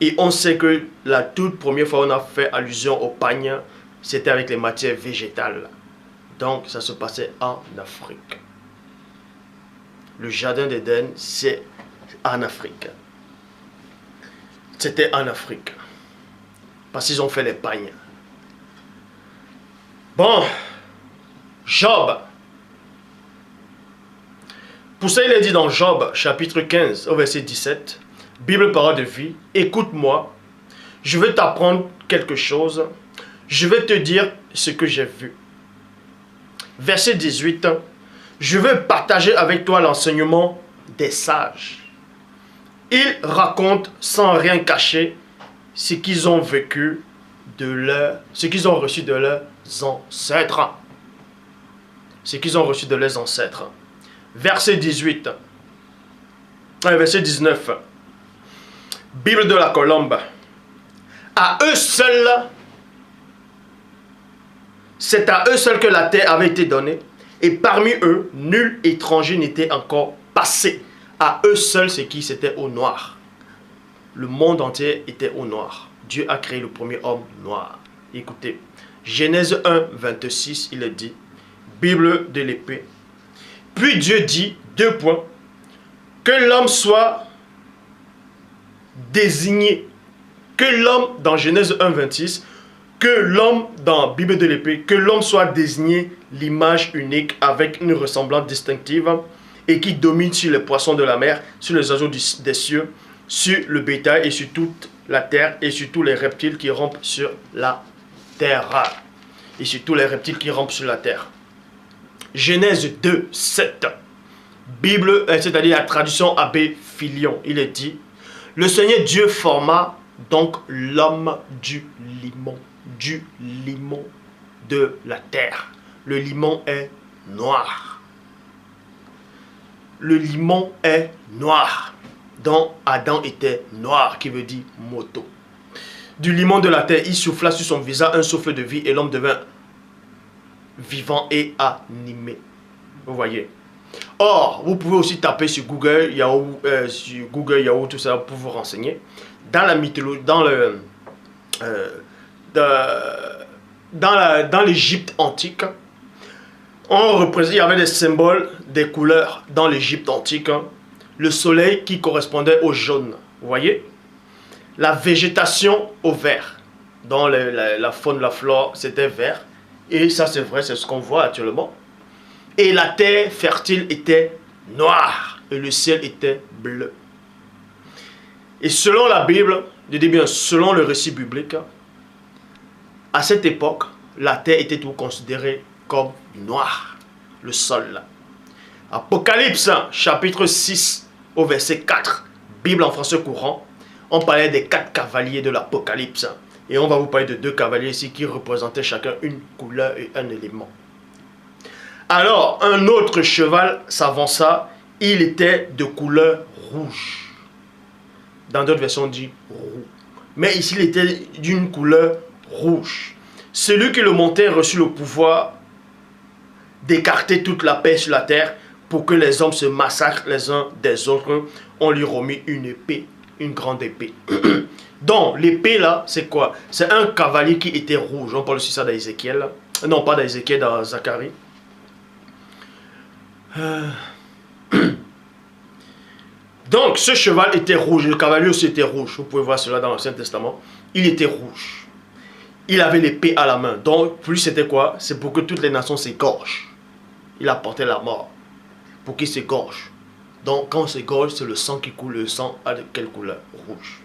Et on sait que la toute première fois où on a fait allusion au pagne, c'était avec les matières végétales. Donc ça se passait en Afrique. Le jardin d'Éden, c'est en Afrique. C'était en Afrique. Parce qu'ils ont fait les pagnes. Bon. Job. Pour ça, il est dit dans Job, chapitre 15, au verset 17, Bible, parole de vie, écoute-moi, je vais t'apprendre quelque chose, je vais te dire ce que j'ai vu. Verset 18, je vais partager avec toi l'enseignement des sages. Ils racontent sans rien cacher ce qu'ils ont vécu ce qu'ils ont reçu de leurs ancêtres. Ce qu'ils ont reçu de leurs ancêtres. Verset 18. Verset 19. Bible de la Colombe. À eux seuls, c'est à eux seuls que la terre avait été donnée. Et parmi eux, nul étranger n'était encore passé. À eux seuls, c'est qui? C'était au noir. Le monde entier était au noir. Dieu a créé le premier homme noir. Écoutez, Genèse 1, 26, il est dit, Bible de l'épée. Puis Dieu dit, deux points, que l'homme soit désigné, que l'homme, dans Genèse 1, 26, que l'homme, dans Bible de l'épée, que l'homme soit désigné l'image unique avec une ressemblance distinctive et qui domine sur les poissons de la mer, sur les oiseaux des cieux, sur le bétail et sur toute la terre et sur tous les reptiles qui rampent sur la terre. Et sur tous les reptiles qui rampent sur la terre. Genèse 2, 7. Bible, c'est-à-dire la traduction Abbé Filion, il est dit, le Seigneur Dieu forma donc l'homme du limon de la terre. Le limon est noir. Le limon est noir. Donc Adam était noir, qui veut dire moto. Du limon de la terre, il souffla sur son visage un souffle de vie et l'homme devint vivant et animé. Vous voyez. Or, vous pouvez aussi taper sur Google Yahoo, tout ça pour vous renseigner. Dans la mythologie, dans l'Égypte antique, il y avait des symboles, des couleurs dans l'Égypte antique. Le soleil qui correspondait au jaune. Vous voyez. La végétation au vert. Dans la faune, la flore, c'était vert. Et ça, c'est vrai, c'est ce qu'on voit actuellement. Et la terre fertile était noire. Et le ciel était bleu. Et selon la Bible, je dis bien selon le récit biblique, à cette époque, la terre était tout considérée comme noire. Le sol. Apocalypse, chapitre 6, au verset 4. Bible en français courant. On parlait des 4 cavaliers de l'Apocalypse. Et on va vous parler de 2 cavaliers ici qui représentaient chacun une couleur et un élément. Alors, un autre cheval s'avança. il était de couleur rouge. Dans d'autres versions, on dit roux. Mais ici, il était d'une couleur rouge. Celui qui le montait reçut le pouvoir d'écarter toute la paix sur la terre pour que les hommes se massacrent les uns des autres. On lui remit une épée, une grande épée. Donc, l'épée là, c'est quoi? C'est un cavalier qui était rouge. On parle aussi ça d'Ézéchiel. Non, pas d'Ézéchiel, dans Zacharie. Donc, ce cheval était rouge. Le cavalier aussi était rouge. Vous pouvez voir cela dans l'Ancien Testament. Il était rouge. Il avait l'épée à la main. Donc, plus c'était quoi? C'est pour que toutes les nations s'égorgent. Il apportait la mort. Pour qu'ils s'égorgent. Donc, quand on s'égorge, c'est le sang qui coule. Le sang a de quelle couleur? Rouge.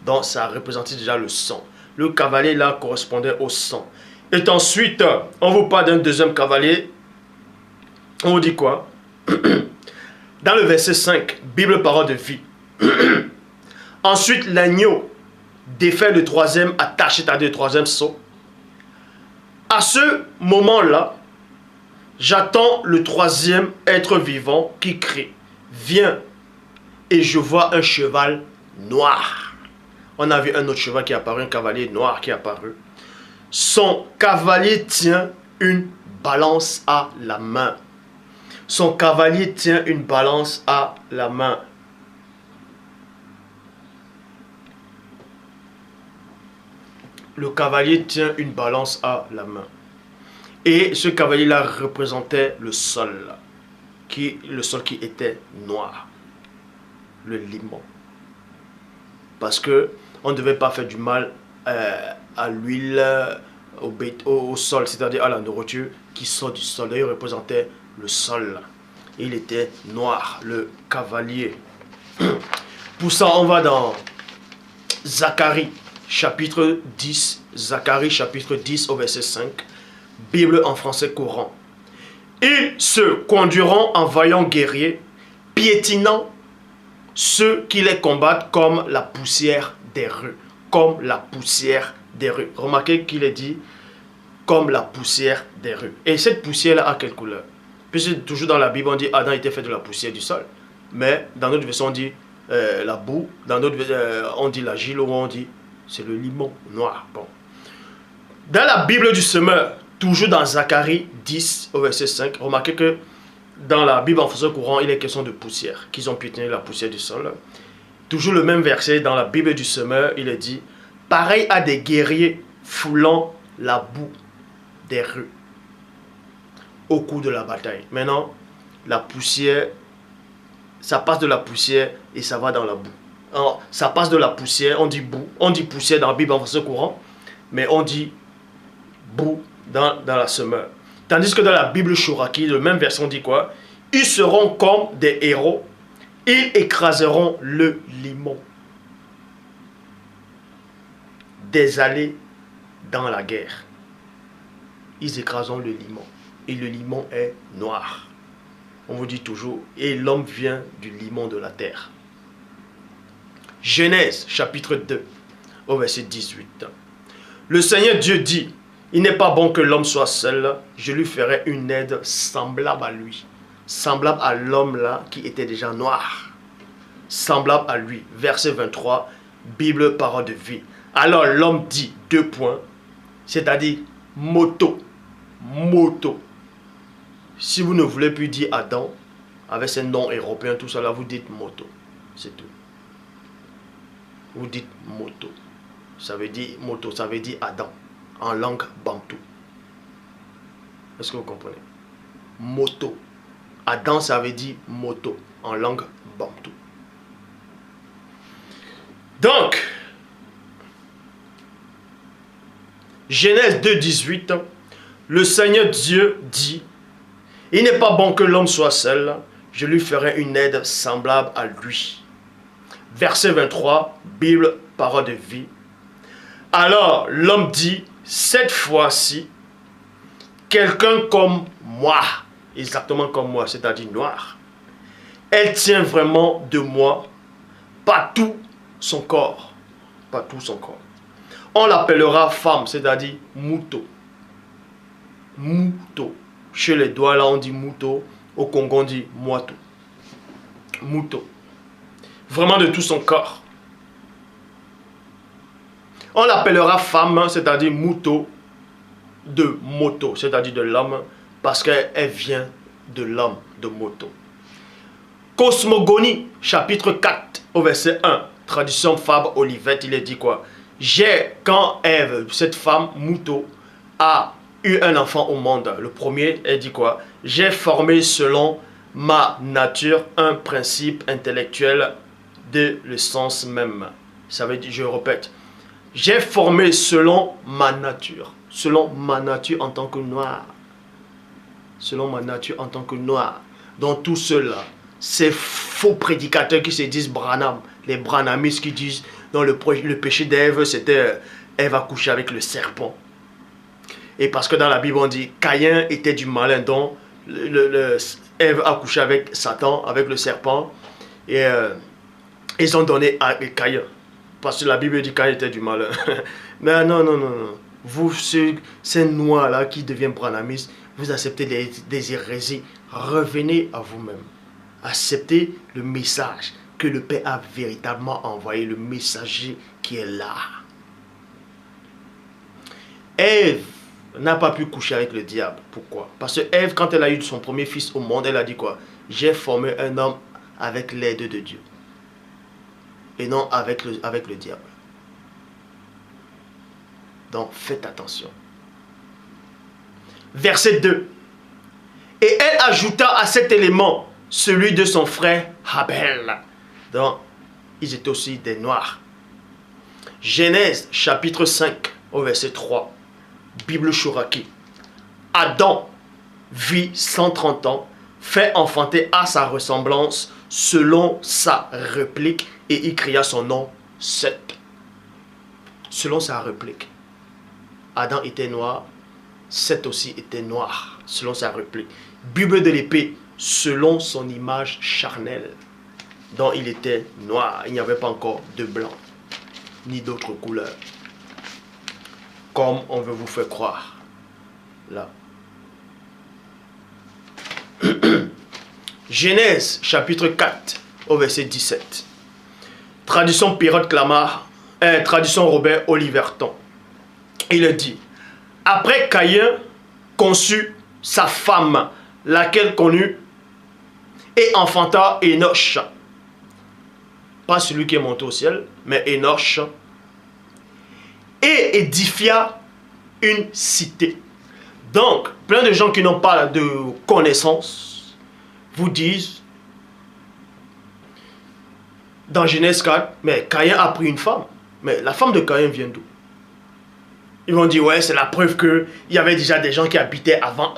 Donc, ça représentait déjà le sang. Le cavalier, là, correspondait au sang. Et ensuite, on vous parle d'un deuxième cavalier. On vous dit quoi? Dans le verset 5, Bible, parole de vie. Ensuite, l'agneau défait le troisième, attache, c'est-à-dire le troisième sceau. À ce moment-là, j'attends le troisième être vivant qui crie. Viens, et je vois un cheval noir. On a vu un autre cheval qui est apparu, un cavalier noir qui est apparu. Son cavalier tient une balance à la main. Son cavalier tient une balance à la main. Le cavalier tient une balance à la main. Et ce cavalier-là représentait le sol. Le sol qui était noir. Le limon. Parce que on ne devait pas faire du mal à l'huile, au sol, c'est-à-dire à la nourriture qui sort du sol. Il représentait le sol. Il était noir, le cavalier. Pour ça, on va dans Zacharie, chapitre 10. Zacharie, chapitre 10, au verset 5. Bible en français courant. Ils se conduiront en vaillants guerriers, piétinant ceux qui les combattent comme la poussière des rues. Comme la poussière des rues. Remarquez qu'il est dit comme la poussière des rues. Et cette poussière-là a quelle couleur? Puisque toujours dans la Bible, on dit Adam était fait de la poussière du sol. Mais dans notre version, on dit la boue. Dans notre on dit la gile, ou on dit c'est le limon noir. Bon. Dans la Bible du semeur, toujours dans Zacharie 10, au verset 5, remarquez que dans la Bible en français courant, il est question de poussière, qu'ils ont piétiné la poussière du sol. Toujours le même verset, dans la Bible du semeur, il est dit pareil à des guerriers foulant la boue des rues au cours de la bataille. Maintenant, la poussière, ça passe de la poussière et ça va dans la boue. Alors, ça passe de la poussière, on dit boue, on dit poussière dans la Bible en français courant, mais on dit boue dans la semeur. Tandis que dans la Bible Chouraki, le même verset, on dit quoi? Ils seront comme des héros, ils écraseront le limon des allées dans la guerre. Ils écraseront le limon. Et le limon est noir. On vous dit toujours, et l'homme vient du limon de la terre. Genèse, chapitre 2, au verset 18. Le Seigneur Dieu dit, il n'est pas bon que l'homme soit seul, je lui ferai une aide semblable à lui. Semblable à l'homme là qui était déjà noir. Semblable à lui. Verset 23, Bible, parole de vie. Alors l'homme dit, deux points, c'est-à-dire moto. Moto. Si vous ne voulez plus dire Adam, avec ses noms européens, tout ça là, vous dites moto. C'est tout. Vous dites moto. Ça veut dire moto, ça veut dire Adam. En langue bantou. Est-ce que vous comprenez? Moto. Adam, ça veut dire moto. En langue bantou. Donc, Genèse 2, 18. Le Seigneur Dieu dit, il n'est pas bon que l'homme soit seul, je lui ferai une aide semblable à lui. Verset 23, Bible, parole de vie. Alors l'homme dit, cette fois-ci, quelqu'un comme moi, exactement comme moi, c'est-à-dire noir, elle tient vraiment de moi, pas tout son corps, pas tout son corps. On l'appellera femme, c'est-à-dire mouto. Mouto. Chez les doigts là on dit mouto, au Congo on dit moito. Mouton. Vraiment de tout son corps. On l'appellera femme, c'est-à-dire mouton de moto, c'est-à-dire de l'homme, parce qu'elle vient de l'homme de moto. Cosmogonie, chapitre 4, au verset 1, traduction Fabre Olivette, il est dit quoi? Quand Ève, cette femme mouton, a eu un enfant au monde, le premier, elle dit quoi? J'ai formé selon ma nature un principe intellectuel de le sens même. Ça veut dire, je répète, j'ai formé selon ma nature en tant que noir. Selon ma nature en tant que noir. Donc tout cela, ces faux prédicateurs qui se disent Branham, les Branhamistes qui disent dans le péché d'Ève, c'était Ève a couché avec le serpent. Et parce que dans la Bible on dit Caïn était du malin, donc Ève a couché avec Satan, avec le serpent, et ils ont donné à Caïn. Parce que la Bible dit Caïn était du malin. Mais non. Vous, ces noirs-là qui deviennent branhamistes, vous acceptez des hérésies. Revenez à vous-même. Acceptez le message que le Père a véritablement envoyé, le messager qui est là. Ève n'a pas pu coucher avec le diable. Pourquoi? Parce que Ève, quand elle a eu son premier fils au monde, elle a dit quoi? J'ai formé un homme avec l'aide de Dieu. Et non avec le diable. Donc faites attention. Verset 2. Et elle ajouta à cet élément celui de son frère Abel. Donc ils étaient aussi des noirs. Genèse chapitre 5 au verset 3. Bible Chouraki. Adam vit 130 ans, fait enfanter à sa ressemblance selon sa réplique, et il cria son nom Seth. Selon sa réplique. Adam était noir, Seth aussi était noir, selon sa réplique. Bible de l'épée, selon son image charnelle, dont il était noir. Il n'y avait pas encore de blanc, ni d'autres couleurs. Comme on veut vous faire croire. Là. Genèse, chapitre 4, au verset 17. Traduction Pirotte Clamart, traduction Robert Oliverton. Il dit, après Caïn conçut sa femme, laquelle connut et enfanta Énoch. Pas celui qui est monté au ciel, mais Énoch. Et édifia une cité. Donc, plein de gens qui n'ont pas de connaissances vous disent, dans Genèse 4, mais Caïn a pris une femme. Mais la femme de Caïn vient d'où? Ils vont dire, ouais, c'est la preuve qu'il y avait déjà des gens qui habitaient avant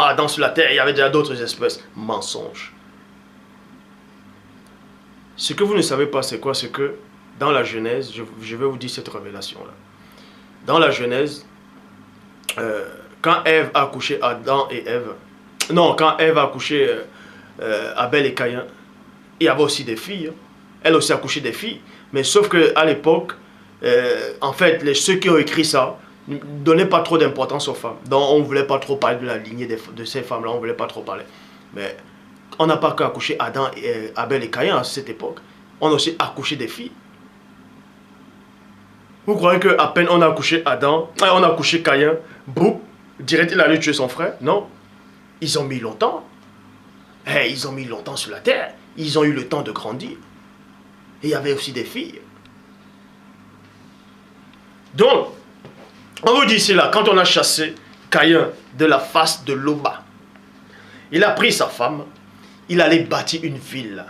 Adam sur la terre. Il y avait déjà d'autres espèces. Mensonge. Ce que vous ne savez pas, c'est quoi? C'est que dans la Genèse, je vais vous dire cette révélation-là. Dans la Genèse, quand Ève a accouché Adam et Ève, non, quand Ève a accouché Abel et Caïn, il y avait aussi des filles. Elle aussi a accouché des filles. Mais sauf qu'à l'époque, en fait, ceux qui ont écrit ça ne donnaient pas trop d'importance aux femmes. Donc on ne voulait pas trop parler de la lignée de ces femmes-là, on ne voulait pas trop parler. Mais on n'a pas qu'accoucher Adam et Abel et Caïn à cette époque. On a aussi accouché des filles. Vous croyez qu'à peine on a accouché Adam, on a accouché Caïn, boum, dirait-il aller tuer son frère? Non. Ils ont mis longtemps. Ils ont mis longtemps sur la terre. Ils ont eu le temps de grandir. Et il y avait aussi des filles. Donc, on vous dit ici là, quand on a chassé Caïn de la face de l'Oba, il a pris sa femme, il allait bâtir une ville.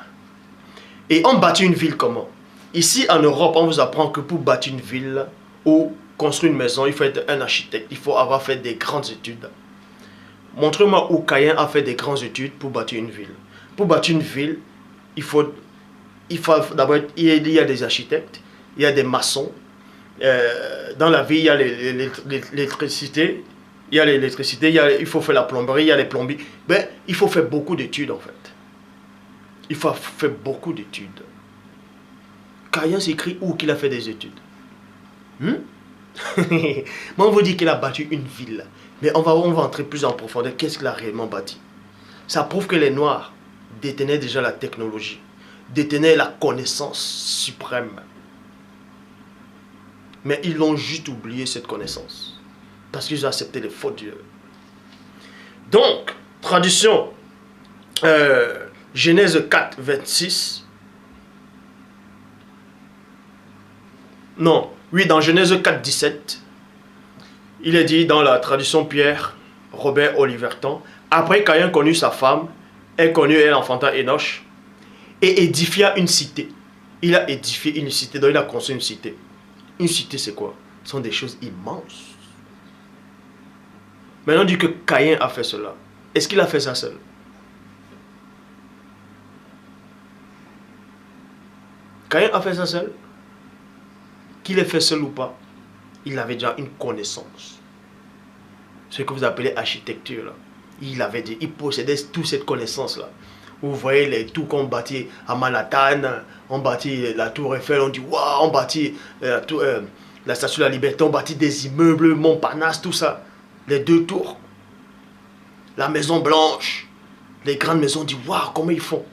Et on bâtit une ville comment? Ici en Europe, on vous apprend que pour bâtir une ville ou construire une maison, il faut être un architecte, il faut avoir fait des grandes études. Montrez-moi où Caïn a fait des grandes études pour bâtir une ville. Pour bâtir une ville, il faut d'abord, il y a des architectes, il y a des maçons. Dans la vie, il y a l'électricité, il faut faire la plomberie, il y a les plombiers. Ben, il faut faire beaucoup d'études en fait. Il faut faire beaucoup d'études. Caïn s'écrit où qu'il a fait des études? Moi, on vous dit qu'il a bâti une ville. Mais on va entrer plus en profondeur. Qu'est-ce qu'il a réellement bâti? Ça prouve que les Noirs détenaient déjà la technologie. détenaient la connaissance suprême. Mais ils l'ont juste oublié, cette connaissance. Parce qu'ils ont accepté les faux dieux. Donc, tradition, Genèse 4, 26. Non, oui, dans Genèse 4, 17, il est dit dans la tradition Pierre, Robert Oliverton, après qu'ayant connu sa femme, elle enfanta Enoch, et édifia une cité. Il a édifié une cité, donc il a construit une cité. Une cité, c'est quoi? Ce sont des choses immenses. Maintenant, on dit que Caïn a fait cela. Est-ce qu'il a fait ça seul? Caïn a fait ça seul? Qu'il ait fait seul ou pas, il avait déjà une connaissance. Ce que vous appelez architecture, là. Il possédait toute cette connaissance-là. Vous voyez les tours qu'on bâtit à Manhattan, on bâtit la tour Eiffel, on dit waouh, on bâtit la statue de la Liberté, on bâtit des immeubles, Montparnasse, tout ça. Les 2 tours. La Maison Blanche, les grandes maisons, on dit waouh, comment ils font.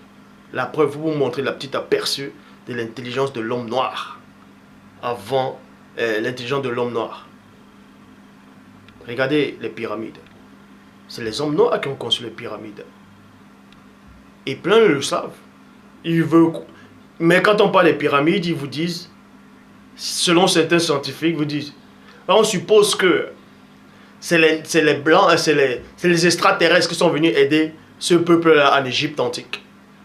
La preuve, vous montrer la petite aperçu de l'intelligence de l'homme noir. Avant l'intelligence de l'homme noir. Regardez les pyramides. C'est les hommes noirs qui ont construit les pyramides. Et plein le savent. Mais quand on parle des pyramides, ils vous disent, selon certains scientifiques, vous disent, on suppose que c'est les blancs, c'est les extraterrestres qui sont venus aider ce peuple-là en Égypte antique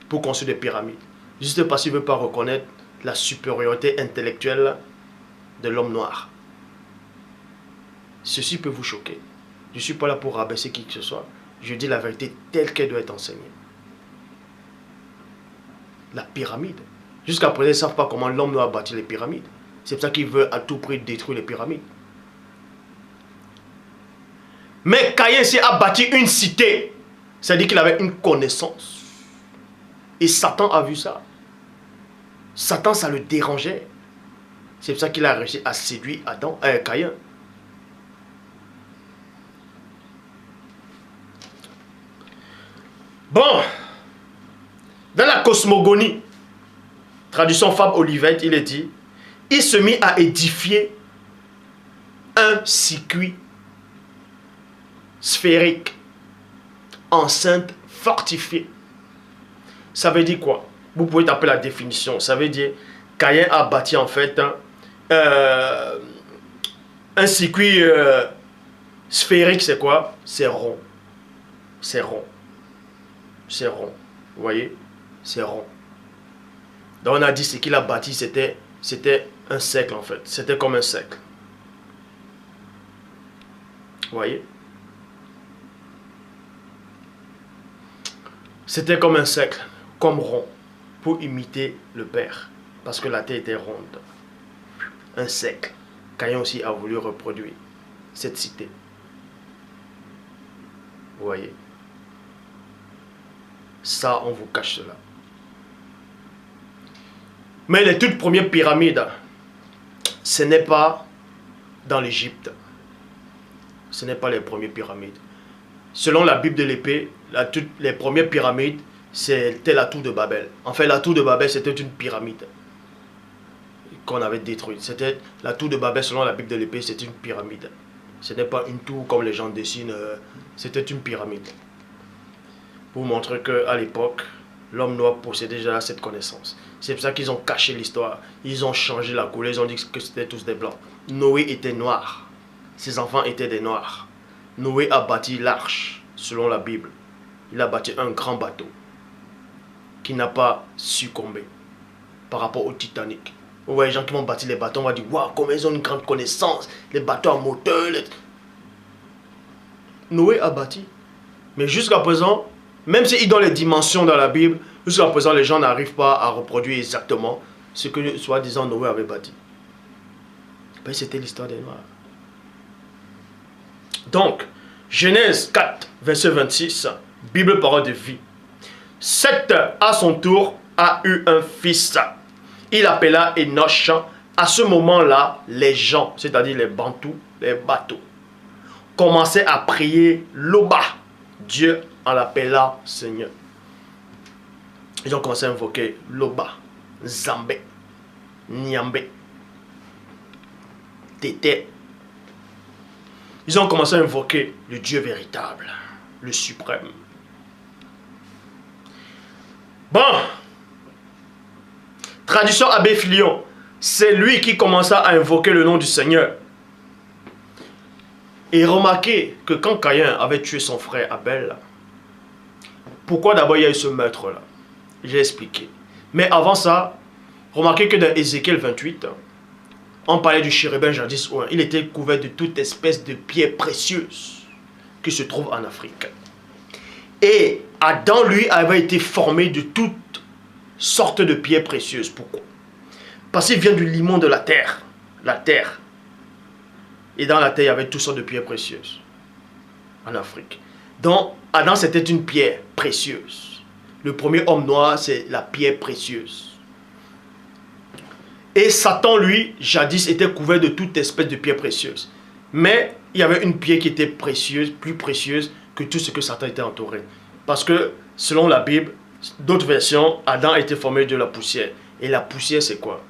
pour construire des pyramides. Juste parce qu'ils ne veulent pas reconnaître la supériorité intellectuelle de l'homme noir. Ceci peut vous choquer. Je ne suis pas là pour rabaisser qui que ce soit. Je dis la vérité telle qu'elle doit être enseignée. La pyramide. Jusqu'à présent, ils ne savent pas comment l'homme noir a bâti les pyramides. C'est pour ça qu'il veut à tout prix détruire les pyramides. Mais Caïn a bâti une cité. C'est-à-dire qu'il avait une connaissance. Et Satan a vu ça. Satan, ça le dérangeait. C'est pour ça qu'il a réussi à séduire Caïn. Bon, dans la cosmogonie, traduction Fab Olivette, il est dit, il se mit à édifier un circuit sphérique, enceinte fortifiée. Ça veut dire quoi? Vous pouvez taper la définition. Ça veut dire, Caïn a bâti en fait un circuit sphérique, c'est quoi? C'est rond. C'est rond. C'est rond. Vous voyez? C'est rond. Donc on a dit ce qu'il a bâti, c'était un cercle en fait. C'était comme un cercle. Vous voyez? C'était comme un cercle, comme rond, pour imiter le Père. Parce que la terre était ronde. Un cercle. Caïn aussi a voulu reproduire cette cité. Vous voyez? Ça, on vous cache cela. Mais les toutes premières pyramides, ce n'est pas dans l'Égypte. Ce n'est pas les premières pyramides. Selon la Bible de l'épée, les premières pyramides, c'était la tour de Babel. En fait, la tour de Babel, c'était une pyramide qu'on avait détruite. C'était la tour de Babel, selon la Bible de l'épée, c'était une pyramide. Ce n'est pas une tour comme les gens dessinent, c'était une pyramide. Pour montrer qu'à l'époque, l'homme noir possédait déjà cette connaissance. C'est pour ça qu'ils ont caché l'histoire. Ils ont changé la couleur, ils ont dit que c'était tous des blancs. Noé était noir. Ses enfants étaient des noirs. Noé a bâti l'arche, selon la Bible. Il a bâti un grand bateau qui n'a pas succombé par rapport au Titanic. Vous voyez les gens qui vont bâtir les bateaux, on va dire waouh, comment ils ont une grande connaissance, les bateaux à moteur. Noé a bâti. Mais jusqu'à présent, même s'il donne les dimensions dans la Bible, jusqu'à présent, les gens n'arrivent pas à reproduire exactement ce que soi-disant Noé avait bâti. C'était l'histoire des Noirs. Donc, Genèse 4, verset 26, Bible parole de vie. Seth, à son tour, a eu un fils. Il appela Enoch. À ce moment-là, les gens, c'est-à-dire les Bantous, les bateaux, commençaient à prier Loba, Dieu en l'appelant Seigneur. Ils ont commencé à invoquer Loba, Zambé, Nyambé, Tété. Ils ont commencé à invoquer le Dieu véritable, le suprême. Bon, tradition Abbé Filion, c'est lui qui commença à invoquer le nom du Seigneur. Et remarquez que quand Caïn avait tué son frère Abel, pourquoi d'abord il y a eu ce meurtre-là? J'ai expliqué. Mais avant ça, remarquez que dans Ézéchiel 28, on parlait du chérubin jadis, il était couvert de toute espèce de pierres précieuses qui se trouvent en Afrique. Et Adam, lui, avait été formé de toutes sortes de pierres précieuses. Pourquoi? Parce qu'il vient du limon de la terre. La terre. Et dans la terre, il y avait toutes sortes de pierres précieuses. En Afrique. Donc, Adam, c'était une pierre précieuse. Le premier homme noir, c'est la pierre précieuse. Et Satan, lui, jadis, était couvert de toute espèce de pierres précieuses. Mais il y avait une pierre qui était précieuse, plus précieuse que tout ce que Satan était entouré. Parce que, selon la Bible, d'autres versions, Adam était formé de la poussière. Et la poussière, c'est quoi?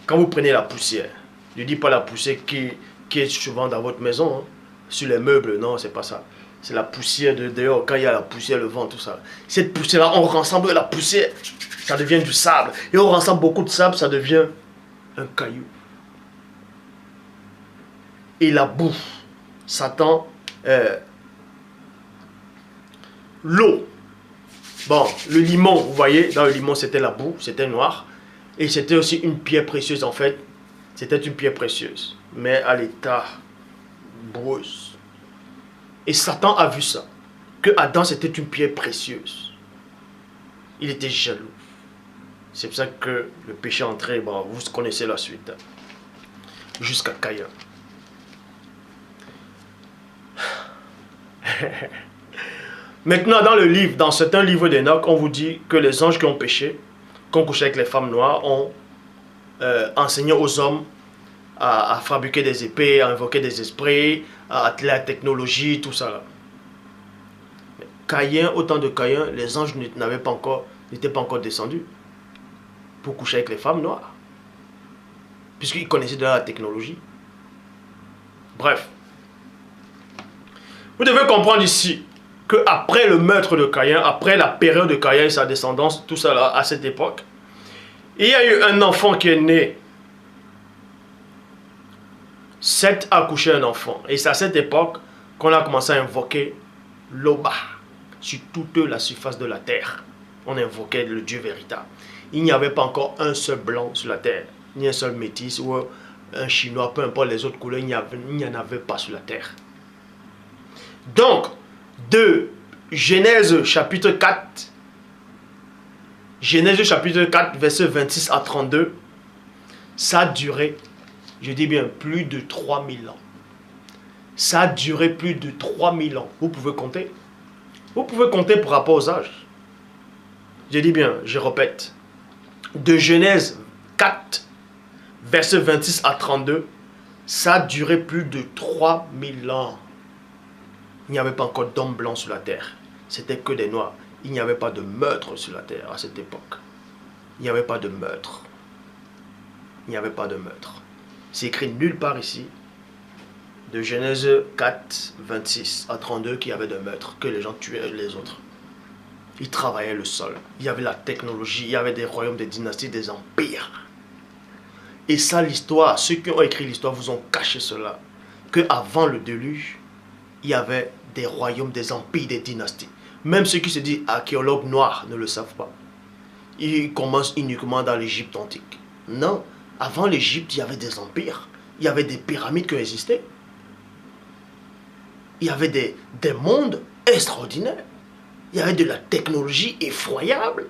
Quand vous prenez la poussière, je ne dis pas la poussière qui est souvent dans votre maison, hein, sur les meubles, non, c'est pas ça. C'est la poussière de dehors, quand il y a la poussière, le vent, tout ça. Cette poussière-là, on rassemble la poussière, ça devient du sable. Et on rassemble beaucoup de sable, ça devient un caillou. Et la boue, Satan, l'eau. Bon, le limon, vous voyez, dans le limon, c'était la boue, c'était noir. Et c'était aussi une pierre précieuse, en fait. C'était une pierre précieuse, mais à l'état boueuse. Et Satan a vu ça, que Adam, c'était une pierre précieuse. Il était jaloux. C'est pour ça que le péché est entré, bon, vous connaissez la suite. Jusqu'à Caïn. Maintenant, dans le livre, dans certains livres d'Enoch, on vous dit que les anges qui ont péché, qui ont couché avec les femmes noires, ont enseigné aux hommes à fabriquer des épées, à invoquer des esprits, à atteler la technologie, tout ça. Mais Caïn, au temps de Caïn, les anges n'étaient pas encore descendus pour coucher avec les femmes noires, puisqu'ils connaissaient déjà la technologie. Bref, vous devez comprendre ici qu'après le meurtre de Caïn, après la période de Caïn et sa descendance, tout ça là, à cette époque, il y a eu un enfant qui est né. Seth a accouché un enfant. Et c'est à cette époque qu'on a commencé à invoquer Loba sur toute la surface de la terre. On invoquait le Dieu véritable. Il n'y avait pas encore un seul blanc sur la terre, ni un seul métis ou un chinois, peu importe les autres couleurs, il n'y en avait pas sur la terre. Donc, de Genèse chapitre 4, verset 26 à 32, ça a duré, je dis bien, plus de 3000 ans. Ça a duré plus de 3000 ans. Vous pouvez compter? Vous pouvez compter par rapport aux âges. Je dis bien, je répète. De Genèse 4, verset 26 à 32, ça a duré plus de 3000 ans. Il n'y avait pas encore d'hommes blancs sur la terre. C'était que des noirs. Il n'y avait pas de meurtre sur la terre à cette époque. Il n'y avait pas de meurtre. Il n'y avait pas de meurtre. C'est écrit nulle part ici, de Genèse 4, 26 à 32, qu'il y avait de meurtre, que les gens tuaient les autres. Ils travaillaient le sol. Il y avait la technologie, il y avait des royaumes, des dynasties, des empires. Et ça, l'histoire, ceux qui ont écrit l'histoire vous ont caché cela. Qu'avant le déluge, il y avait des royaumes, des empires, des dynasties. Même ceux qui se disent archéologues noirs ne le savent pas. Ils commencent uniquement dans l'Égypte antique. Non, avant l'Égypte, il y avait des empires. Il y avait des pyramides qui existaient. Il y avait des mondes extraordinaires. Il y avait de la technologie effroyable.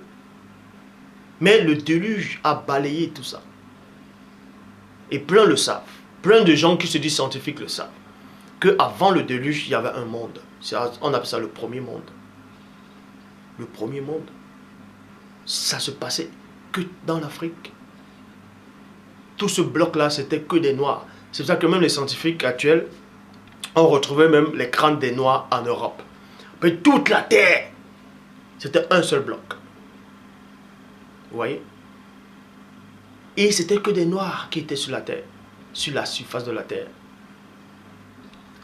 Mais le déluge a balayé tout ça. Et plein le savent. Plein de gens qui se disent scientifiques le savent. Qu'avant le déluge, il y avait un monde. On appelle ça le premier monde. Le premier monde. Ça se passait que dans l'Afrique. Tout ce bloc-là, c'était que des Noirs. C'est pour ça que même les scientifiques actuels ont retrouvé même les crânes des Noirs en Europe. Mais toute la Terre, c'était un seul bloc. Vous voyez? Et c'était que des noirs qui étaient sur la terre, sur la surface de la terre.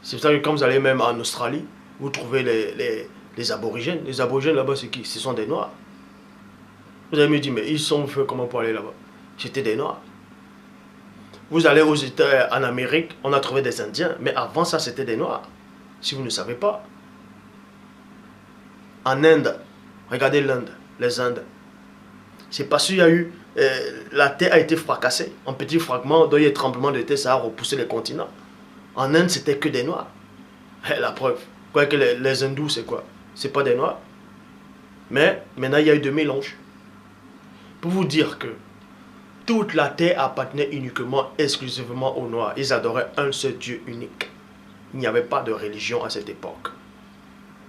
C'est pour ça que quand vous allez même en Australie, vous trouvez les aborigènes. Les aborigènes là-bas, c'est qui? Ce sont des noirs. Vous allez me dire, mais ils sont faits comment pour aller là-bas? C'était des noirs. Vous allez aux États, en Amérique, on a trouvé des Indiens, mais avant ça, c'était des noirs. Si vous ne savez pas. En Inde, regardez l'Inde, les Indes. C'est parce qu'il y a eu, la terre a été fracassée en petits fragments, donc il y a eu tremblement de terre, ça a repoussé les continents. En Inde, c'était que des noirs. Et la preuve, quoi que les hindous, c'est quoi? C'est pas des noirs. Mais maintenant, il y a eu de mélange. Pour vous dire que toute la terre appartenait uniquement, exclusivement aux noirs. Ils adoraient un seul Dieu unique. Il n'y avait pas de religion à cette époque.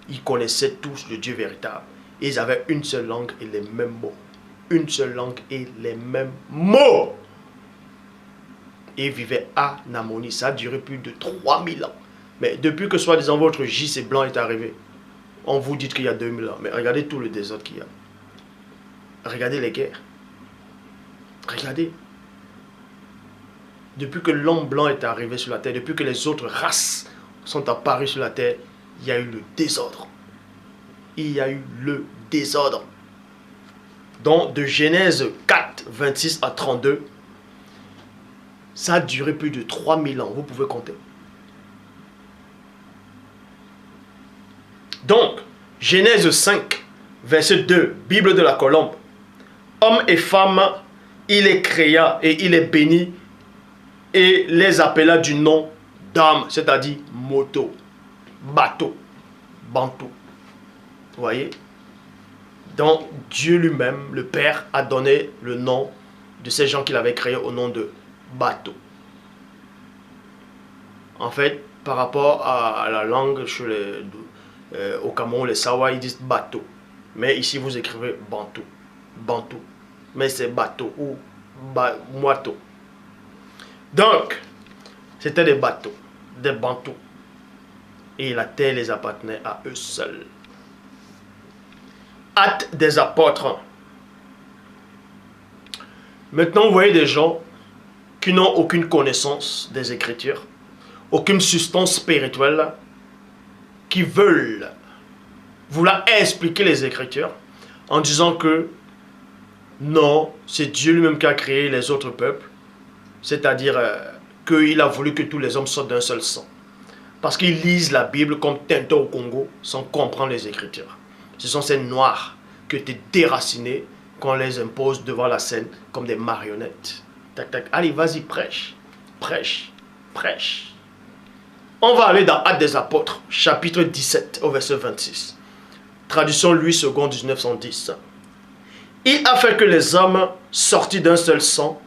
Ils connaissaient tous le Dieu véritable. Ils avaient une seule langue et les mêmes mots. Une seule langue et les mêmes mots. Et ils vivaient en harmonie. Ça a duré plus de 3000 ans. Mais depuis que soi-disant votre JC blanc est arrivé, on vous dit qu'il y a 2000 ans. Mais regardez tout le désordre qu'il y a. Regardez les guerres. Regardez. Depuis que l'homme blanc est arrivé sur la terre, depuis que les autres races sont apparues sur la terre, il y a eu le désordre. Il y a eu le désordre. Donc de Genèse 4, 26 à 32, ça a duré plus de 3000 ans. Vous pouvez compter. Donc, Genèse 5, verset 2, Bible de la Colombe. Hommes et femmes, il les créa et il les bénit et les appela du nom d'âme, c'est-à-dire moto, bateau, bantou. Vous voyez? Donc, Dieu lui-même, le Père, a donné le nom de ces gens qu'il avait créés au nom de bateau. En fait, par rapport à la langue chez au Cameroun, les Sawa, ils disent bateau. Mais ici, vous écrivez bantou. Bantou. Mais c'est bateau ou moito. Donc, c'était des bateaux, des bantous. Et la terre les appartenait à eux seuls. Actes des apôtres. Maintenant, vous voyez des gens qui n'ont aucune connaissance des Écritures, aucune substance spirituelle, qui veulent vouloir expliquer les Écritures en disant que non, c'est Dieu lui-même qui a créé les autres peuples, c'est-à-dire qu'il a voulu que tous les hommes sortent d'un seul sang. Parce qu'ils lisent la Bible comme Tintin au Congo sans comprendre les Écritures. Ce sont ces noirs qui ont été déracinés qu'on les impose devant la scène comme des marionnettes. Tac, tac. Allez, vas-y, prêche, prêche, prêche. On va aller dans Actes des Apôtres, chapitre 17, au verset 26. Traduction Louis II, 1910. Il a fait que les hommes, sortis d'un seul sang,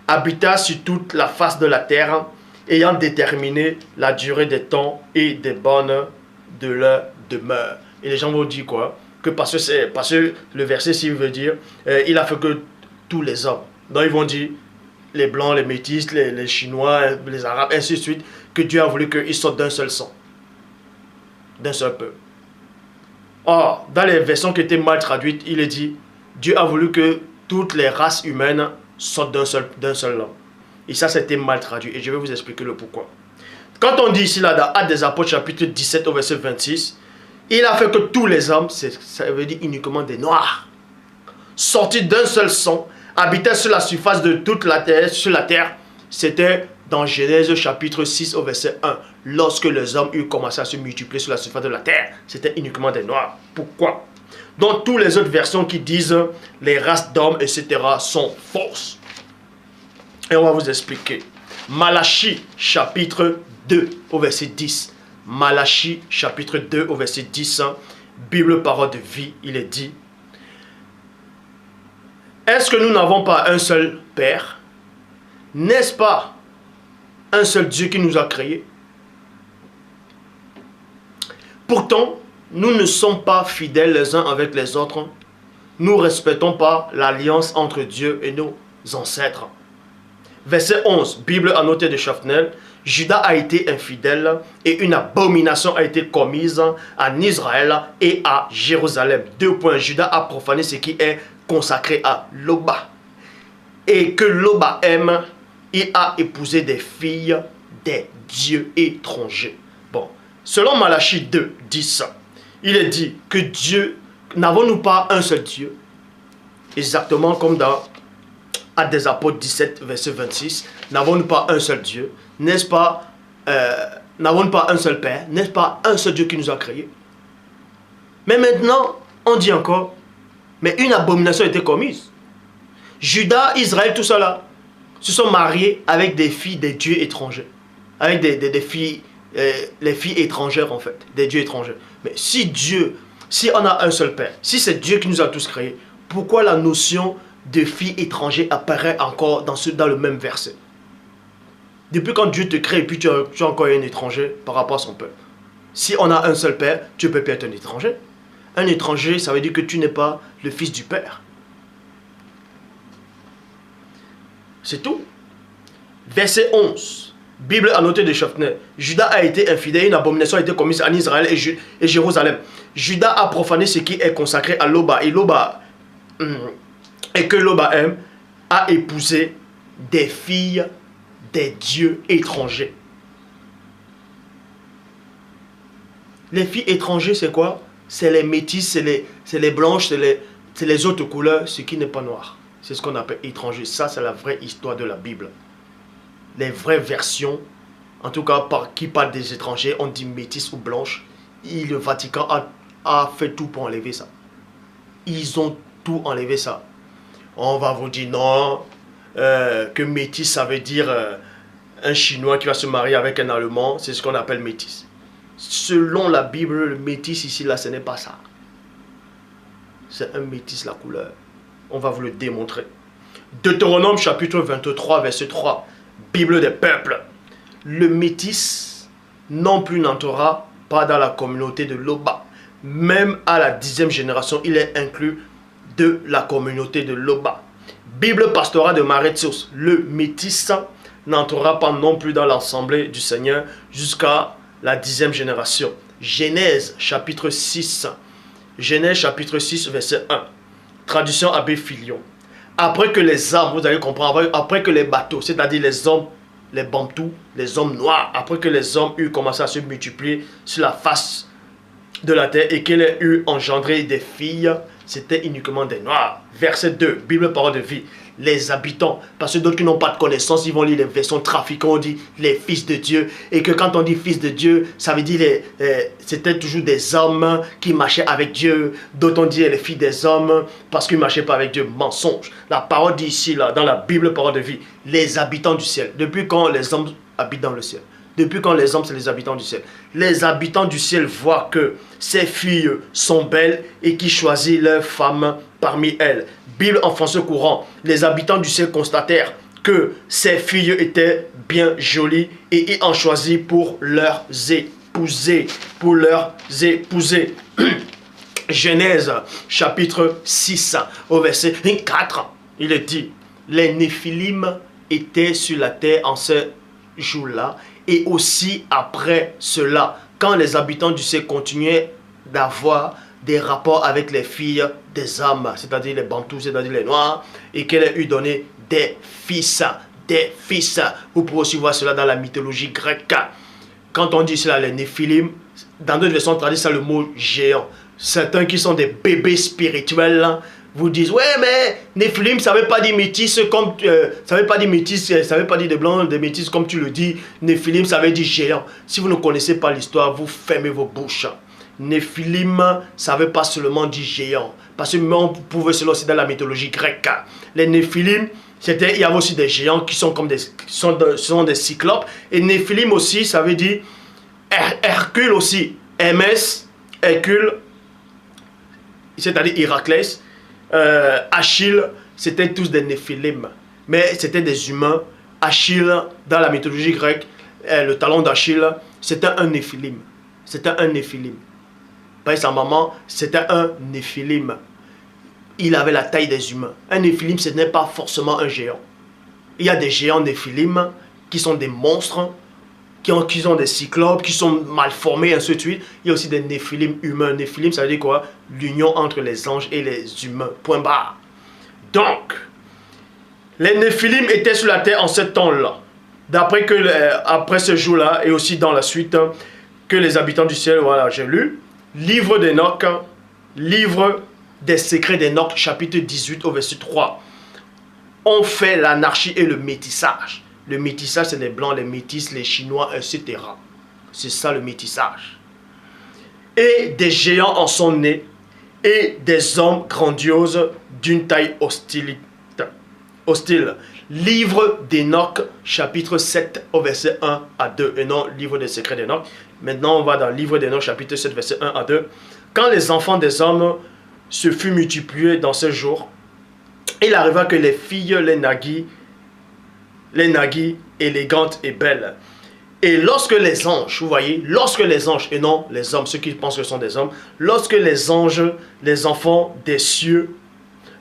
habitassent sur toute la face de la terre, ayant déterminé la durée des temps et des bornes de leur demeure. Et les gens vont dire quoi? Que parce que le verset ci veut dire, il a fait que tous les hommes. Donc ils vont dire, les blancs, les métis, les chinois, les arabes, ainsi de suite, que Dieu a voulu qu'ils sortent d'un seul sang, d'un seul peuple. Or, dans les versions qui étaient mal traduites, il est dit, Dieu a voulu que toutes les races humaines sortent d'un seul homme. Et ça, c'était mal traduit. Et je vais vous expliquer le pourquoi. Quand on dit ici, là, dans Actes des Apôtres, chapitre 17, au verset 26, il a fait que tous les hommes, ça veut dire uniquement des noirs, sortis d'un seul sang, habitaient sur la surface de toute la terre, c'était dans Genèse chapitre 6 au verset 1. Lorsque les hommes eurent commencé à se multiplier sur la surface de la terre, c'était uniquement des noirs. Pourquoi? Donc, toutes les autres versions qui disent les races d'hommes, etc., sont fausses. Et on va vous expliquer. Malachie, chapitre 2, au verset 10. Malachie, chapitre 2, au verset 10. Bible, parole de vie, il est dit. Est-ce que nous n'avons pas un seul Père? N'est-ce pas un seul Dieu qui nous a créés? Pourtant, nous ne sommes pas fidèles les uns avec les autres. Nous ne respectons pas l'alliance entre Dieu et nos ancêtres. Verset 11, Bible annotée de Schaffner. Judas a été infidèle et une abomination a été commise en Israël et à Jérusalem. 2 points. Judas a profané ce qui est consacré à Loba. Et que Loba aime, il a épousé des filles des dieux étrangers. Bon, selon Malachie 2, 10, il est dit que Dieu, n'avons-nous pas un seul Dieu? Exactement comme dans Actes des Apôtres 17, verset 26, n'avons-nous pas un seul Dieu? N'est-ce pas, n'avons-nous pas un seul Père? N'est-ce pas un seul Dieu qui nous a créés? Mais maintenant, on dit encore, mais une abomination a été commise. Judas, Israël, tout cela se sont mariés avec des filles des dieux étrangers. Avec des filles, les filles étrangères en fait, des dieux étrangers. Mais si Dieu, si on a un seul Père, si c'est Dieu qui nous a tous créés, pourquoi la notion de filles étrangères apparaît encore dans le même verset? Depuis quand Dieu te crée et puis tu as encore un étranger par rapport à son peuple. Si on a un seul Père, tu ne peux pas être un étranger. Un étranger, ça veut dire que tu n'es pas le fils du Père. C'est tout. Verset 11. Bible annotée de Schaffner. Judas a été infidèle, une abomination a été commise en Israël et Jérusalem. Judas a profané ce qui est consacré à Loba. Et que Loba aime, a épousé des filles des dieux étrangers. Les filles étrangères, c'est quoi? C'est les métisses, c'est les blanches, c'est les autres couleurs, ce qui n'est pas noir. C'est ce qu'on appelle étranger. Ça, c'est la vraie histoire de la Bible. Les vraies versions, en tout cas, qui parlent des étrangers, on dit métis ou blanche. Et le Vatican a fait tout pour enlever ça. Ils ont tout enlevé ça. On va vous dire non, que métis, ça veut dire un Chinois qui va se marier avec un Allemand. C'est ce qu'on appelle métis. Selon la Bible, le métis ici, là, ce n'est pas ça. C'est un métis, la couleur. On va vous le démontrer. Deutéronome chapitre 23, verset 3. Bible des peuples. Le métis non plus n'entrera pas dans la communauté de Loba. Même à la 10e génération, il est inclus de la communauté de Loba. Bible pastorale de Marétius. Le métis n'entrera pas non plus dans l'assemblée du Seigneur jusqu'à la 10e génération. Genèse chapitre 6. Genèse chapitre 6, verset 1. Traduction Abbé Filion. Après que les hommes, vous allez comprendre, après que les bateaux, c'est-à-dire les hommes, les bantous, les hommes noirs, après que les hommes eurent commencé à se multiplier sur la face de la terre et qu'ils aient eu engendré des filles, c'était uniquement des noirs. Verset 2, Bible parole de vie. Les habitants, parce que d'autres qui n'ont pas de connaissance, ils vont lire les versions trafiquants, on dit les fils de Dieu, et que quand on dit fils de Dieu, ça veut dire c'était toujours des hommes qui marchaient avec Dieu, d'autres on dit les filles des hommes, parce qu'ils ne marchaient pas avec Dieu, mensonge. La parole dit ici, là, dans la Bible, parole de vie, les habitants du ciel. Depuis quand les hommes habitent dans le ciel? Depuis quand les hommes, c'est les habitants du ciel? Les habitants du ciel voient que ces filles sont belles et qui choisissent leurs femmes parmi elles. Bible en français courant, les habitants du ciel constatèrent que ces filles étaient bien jolies et ils en choisissent pour leurs épouser. Genèse chapitre 6 au verset 4, il est dit, les Néphilim étaient sur la terre en ce jour-là et aussi après cela, quand les habitants du ciel continuaient d'avoir des rapports avec les filles des hommes, c'est-à-dire les bantous, c'est-à-dire les noirs, et qu'elle a eu donné des fils. Vous pouvez aussi voir cela dans la mythologie grecque. Quand on dit cela, les Néphilim, dans d'autres versions traduisent ça le mot géant. Certains qui sont des bébés spirituels vous disent, ouais, mais Néphilim, ça ne veut pas dire métis comme ça veut pas dire métis, ça veut pas dire de blanc, de métis comme tu le dis. Néphilim, ça veut dire géant. Si vous ne connaissez pas l'histoire, vous fermez vos bouches. Néphilim, ça ne veut pas seulement dire géant. Parce que on pouvait cela aussi dans la mythologie grecque. Les Néphilim, il y avait aussi des géants qui sont comme sont des cyclopes. Et Néphilim aussi, ça veut dire Hercule aussi. Hermès, Hercule, c'est-à-dire Héraclès, Achille, c'était tous des Néphilim. Mais c'était des humains. Achille, dans la mythologie grecque, le talon d'Achille, c'était un Néphilim. C'était un Néphilim. Sa maman, c'était un Néphilim. Il avait la taille des humains. Un Néphilim, ce n'est pas forcément un géant. Il y a des géants Néphilim qui sont des monstres, qui ont des cyclopes, qui sont mal formés, ainsi de suite. Il y a aussi des Néphilim humains. Néphilim, ça veut dire quoi? L'union entre les anges et les humains. Point barre. Donc, les Néphilim étaient sur la terre en ce temps-là. D'après que, après ce jour-là, et aussi dans la suite, que les habitants du ciel, voilà, j'ai lu, livre d'Enoch, livre des secrets d'Enoch, chapitre 18 au verset 3. On fait l'anarchie et le métissage. Le métissage, c'est les blancs, les métis, les chinois, etc. C'est ça le métissage. Et des géants en sont nés, et des hommes grandioses d'une taille hostile. Livre d'Enoch, chapitre 7, au verset 1 à 2. Et non, livre des secrets d'Enoch. Maintenant, on va dans le livre d'Enoch, chapitre 7, verset 1 à 2. Quand les enfants des hommes se furent multipliés dans ce jour, il arriva que les filles les naguient élégantes et belles. Et lorsque les anges, vous voyez, lorsque les anges, et non les hommes, ceux qui pensent que ce sont des hommes, lorsque les anges, les enfants des cieux,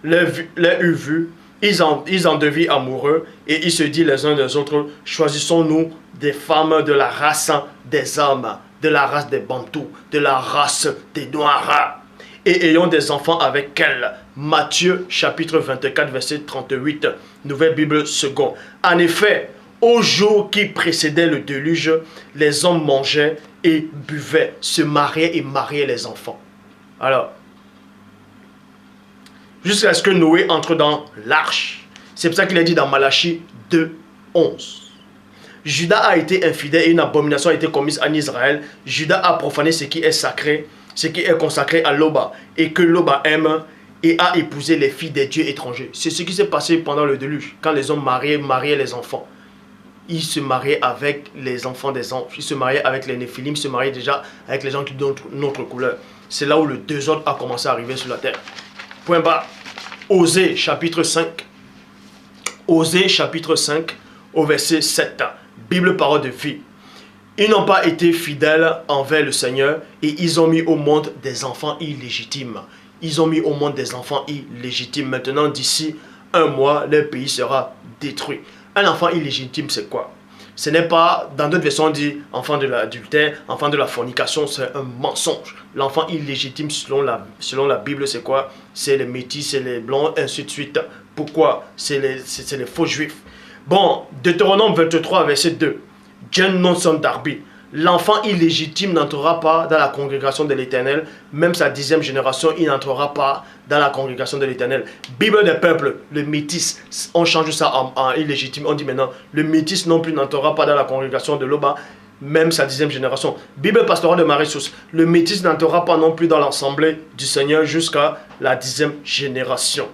les eurent vus, ils en devinrent amoureux et ils se disent les uns des autres, choisissons-nous des femmes de la race des hommes, de la race des Bantous, de la race des Noirs, et ayons des enfants avec elles. Matthieu chapitre 24 verset 38, Nouvelle Bible seconde. En effet, au jour qui précédait le déluge, les hommes mangeaient et buvaient, se mariaient et mariaient les enfants. Alors, jusqu'à ce que Noé entre dans l'arche. C'est pour ça qu'il a dit dans Malachie 2, 11. Judas a été infidèle et une abomination a été commise en Israël. Judas a profané ce qui est sacré, ce qui est consacré à Loba, et que Loba aime, et a épousé les filles des dieux étrangers. C'est ce qui s'est passé pendant le déluge, quand les hommes mariaient les enfants. Ils se mariaient avec les enfants des anges, ils se mariaient avec les Néphilim, ils se mariaient déjà avec les gens qui donnent notre couleur. C'est là où le désordre a commencé à arriver sur la terre. Point bas. Osée chapitre 5. Osée chapitre 5 au verset 7. Bible parole de vie. Ils n'ont pas été fidèles envers le Seigneur et ils ont mis au monde des enfants illégitimes. Ils ont mis au monde des enfants illégitimes. Maintenant, d'ici un mois, leur pays sera détruit. Un enfant illégitime, c'est quoi? Ce n'est pas, dans d'autres versions, on dit enfant de l'adultère, enfant de la fornication, c'est un mensonge. L'enfant illégitime, selon la Bible, c'est quoi? C'est les métis, c'est les blancs, ainsi de suite. Pourquoi? C'est les faux juifs. Bon, Deutéronome 23, verset 2. Jen non son darbi. L'enfant illégitime n'entrera pas dans la congrégation de l'Éternel. Même sa 10e génération, il n'entrera pas dans la congrégation de l'Éternel. Bible des peuples, le métis, on change ça en illégitime. On dit maintenant, le métis non plus n'entrera pas dans la congrégation de l'Oba. Même sa 10e génération. Bible pastorale de Marie-Sousse, le métis n'entrera pas non plus dans l'assemblée du Seigneur jusqu'à la 10e génération.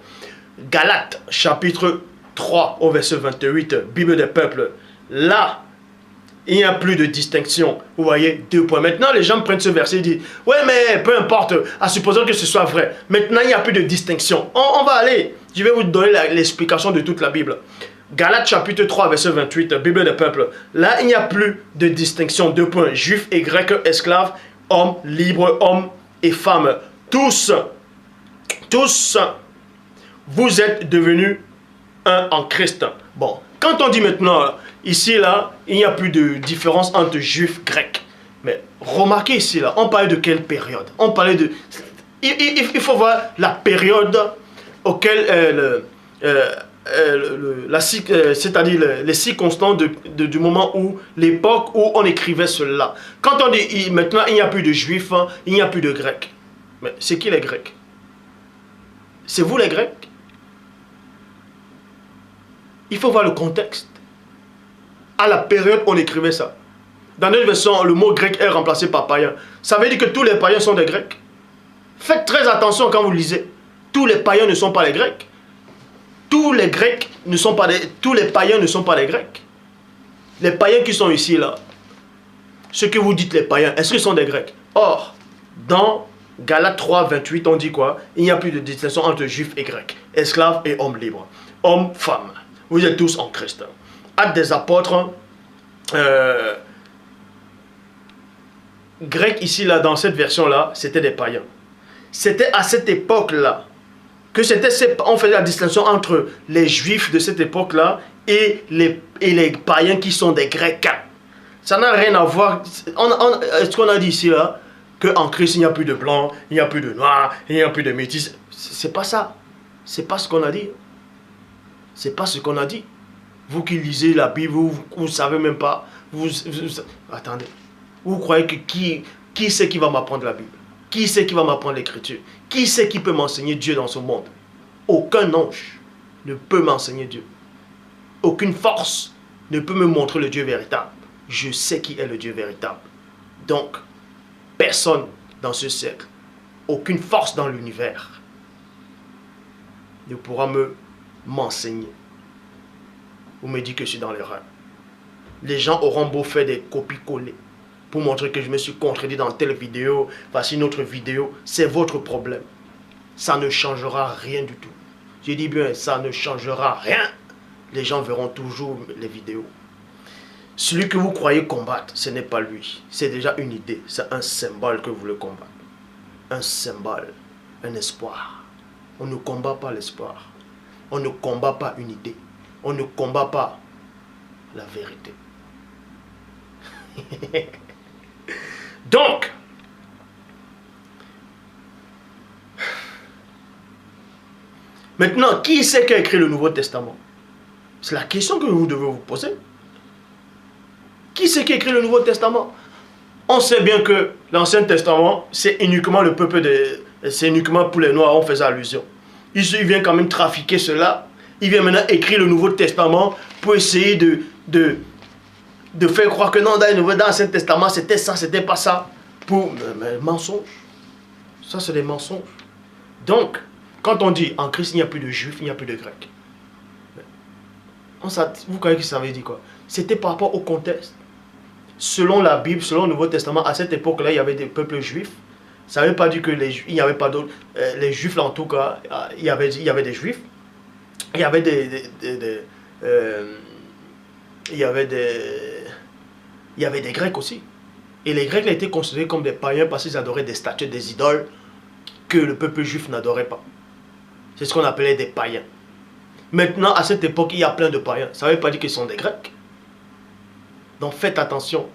Galates, chapitre 3, au verset 28, Bible des peuples. Là, il n'y a plus de distinction. Vous voyez, 2 points. Maintenant, les gens prennent ce verset et disent, ouais, mais peu importe, à supposant que ce soit vrai. Maintenant, il n'y a plus de distinction. On va aller. Je vais vous donner l'explication de toute la Bible. Galates chapitre 3, verset 28, Bible des peuples. Là, il n'y a plus de distinction. 2 points. Juifs et grecs, esclaves, hommes, libres, hommes et femmes. Tous, vous êtes devenus un en Christ. Bon, quand on dit maintenant, ici, là, il n'y a plus de différence entre juifs et grecs. Mais remarquez ici, là, on parlait de quelle période? On parlait de... Il faut voir la période auquel... c'est-à-dire les circonstances du moment où, l'époque où on écrivait cela. Quand on dit maintenant il n'y a plus de juifs, hein, il n'y a plus de grecs. Mais c'est qui les grecs? C'est vous les grecs? Il faut voir le contexte. À la période où on écrivait ça. Dans notre version, le mot grec est remplacé par païen. Ça veut dire que tous les païens sont des grecs. Faites très attention quand vous lisez. Tous les païens ne sont pas les grecs. Tous les grecs ne sont pas tous les païens ne sont pas les grecs. Les païens qui sont ici là, ce que vous dites les païens, est-ce qu'ils sont des grecs? Or, dans Galates 3, 28, on dit quoi? Il n'y a plus de distinction entre juifs et grecs, esclaves et hommes libres, hommes, femmes. Vous êtes tous en Christ. Actes des apôtres, grecs ici là, dans cette version là, c'était des païens. C'était à cette époque là que on faisait la distinction entre les juifs de cette époque-là et les païens qui sont des grecs. Ça n'a rien à voir. Est-ce qu'on a dit ici là qu'en Christ il n'y a plus de blancs, il n'y a plus de noirs, il n'y a plus de métis? C'est pas ça. C'est pas ce qu'on a dit. C'est pas ce qu'on a dit. Vous qui lisez la Bible, vous ne savez même pas. Attendez. Vous croyez que qui c'est qui va m'apprendre la Bible? Qui c'est qui va m'apprendre l'écriture? Qui c'est qui peut m'enseigner Dieu dans ce monde? Aucun ange ne peut m'enseigner Dieu. Aucune force ne peut me montrer le Dieu véritable. Je sais qui est le Dieu véritable. Donc, personne dans ce siècle, aucune force dans l'univers ne pourra m'enseigner ou me dire que je suis dans l'erreur. Les gens auront beau faire des copies-coller pour montrer que je me suis contredit dans telle vidéo, voici une autre vidéo, c'est votre problème. Ça ne changera rien du tout. Je dis bien, ça ne changera rien. Les gens verront toujours les vidéos. Celui que vous croyez combattre, ce n'est pas lui. C'est déjà une idée, c'est un symbole que vous le combattez. Un symbole, un espoir. On ne combat pas l'espoir. On ne combat pas une idée. On ne combat pas la vérité. Donc, maintenant, qui c'est qui a écrit le Nouveau Testament? C'est la question que vous devez vous poser. Qui c'est qui a écrit le Nouveau Testament? On sait bien que l'Ancien Testament, c'est uniquement le peuple c'est uniquement pour les Noirs, on faisait allusion. Il vient quand même trafiquer cela. Il vient maintenant écrire le Nouveau Testament pour essayer de faire croire que non, dans l'Ancien Testament, c'était ça, c'était pas ça. Mais mensonge. Ça, c'est des mensonges. Donc, quand on dit en Christ, il n'y a plus de Juifs, il n'y a plus de Grecs. Vous croyez que ça veut dire quoi? C'était par rapport au contexte. Selon la Bible, selon le Nouveau Testament, à cette époque-là, il y avait des peuples juifs. Ça ne veut pas dire que il n'y avait pas d'autres. Les Juifs, là, en tout cas, il y avait des Juifs. Il y avait des Grecs aussi. Et les Grecs étaient considérés comme des païens parce qu'ils adoraient des statues, des idoles que le peuple juif n'adorait pas. C'est ce qu'on appelait des païens. Maintenant, à cette époque, il y a plein de païens. Ça ne veut pas dire qu'ils sont des Grecs. Donc faites attention.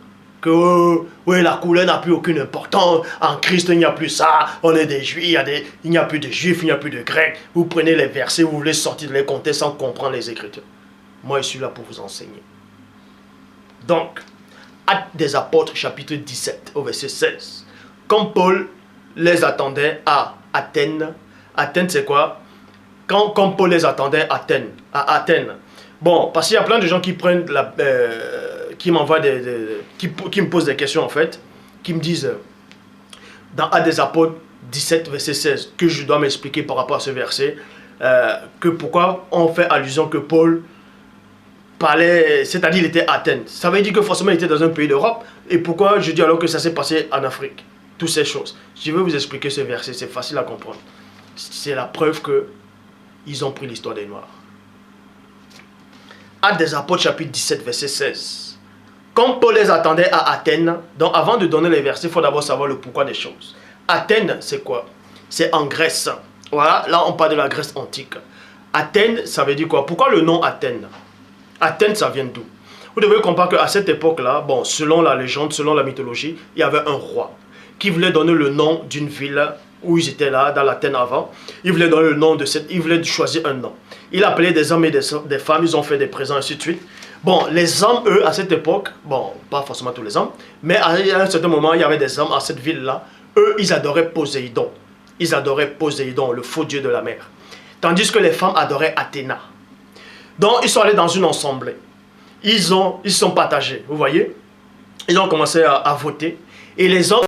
Que oui, la couleur n'a plus aucune importance. En Christ, il n'y a plus ça. On est des Juifs. Il n'y a plus de Juifs, il n'y a plus de Grecs. Vous prenez les versets, vous voulez sortir de les compter sans comprendre les Écritures. Moi, je suis là pour vous enseigner. Donc, Actes des Apôtres, chapitre 17, au verset 16. Comme Paul les attendait à Athènes. Athènes, c'est quoi? Quand Paul les attendait à Athènes. Bon, parce qu'il y a plein de gens qui prennent qui m'envoient qui me posent des questions en fait, qui me disent dans Actes des Apôtres 17 verset 16 que je dois m'expliquer par rapport à ce verset, que pourquoi on fait allusion que Paul parlait, c'est-à-dire il était à Athènes. Ça veut dire que forcément il était dans un pays d'Europe. Et pourquoi je dis alors que ça s'est passé en Afrique? Toutes ces choses. Je vais vous expliquer ce verset, c'est facile à comprendre. C'est la preuve que ils ont pris l'histoire des Noirs. Actes des Apôtres chapitre 17 verset 16. Comme Paul les attendait à Athènes, donc avant de donner les versets, il faut d'abord savoir le pourquoi des choses. Athènes, c'est quoi? C'est en Grèce. Voilà, là on parle de la Grèce antique. Athènes, ça veut dire quoi? Pourquoi le nom Athènes? Athènes, ça vient d'où? Vous devez comprendre qu'à cette époque-là, bon, selon la légende, selon la mythologie, il y avait un roi qui voulait donner le nom d'une ville où ils étaient là, dans l'Athènes avant. Il voulait donner le nom de cette... Il voulait choisir un nom. Il appelait des hommes et des femmes, ils ont fait des présents, ainsi de suite. Bon, les hommes, eux, à cette époque, bon, pas forcément tous les hommes, mais à un certain moment, il y avait des hommes à cette ville-là. Eux, ils adoraient Poséidon. Ils adoraient Poséidon, le faux dieu de la mer. Tandis que les femmes adoraient Athéna. Donc, ils sont allés dans une assemblée. Ils sont partagés, vous voyez. Ils ont commencé à voter. Et les hommes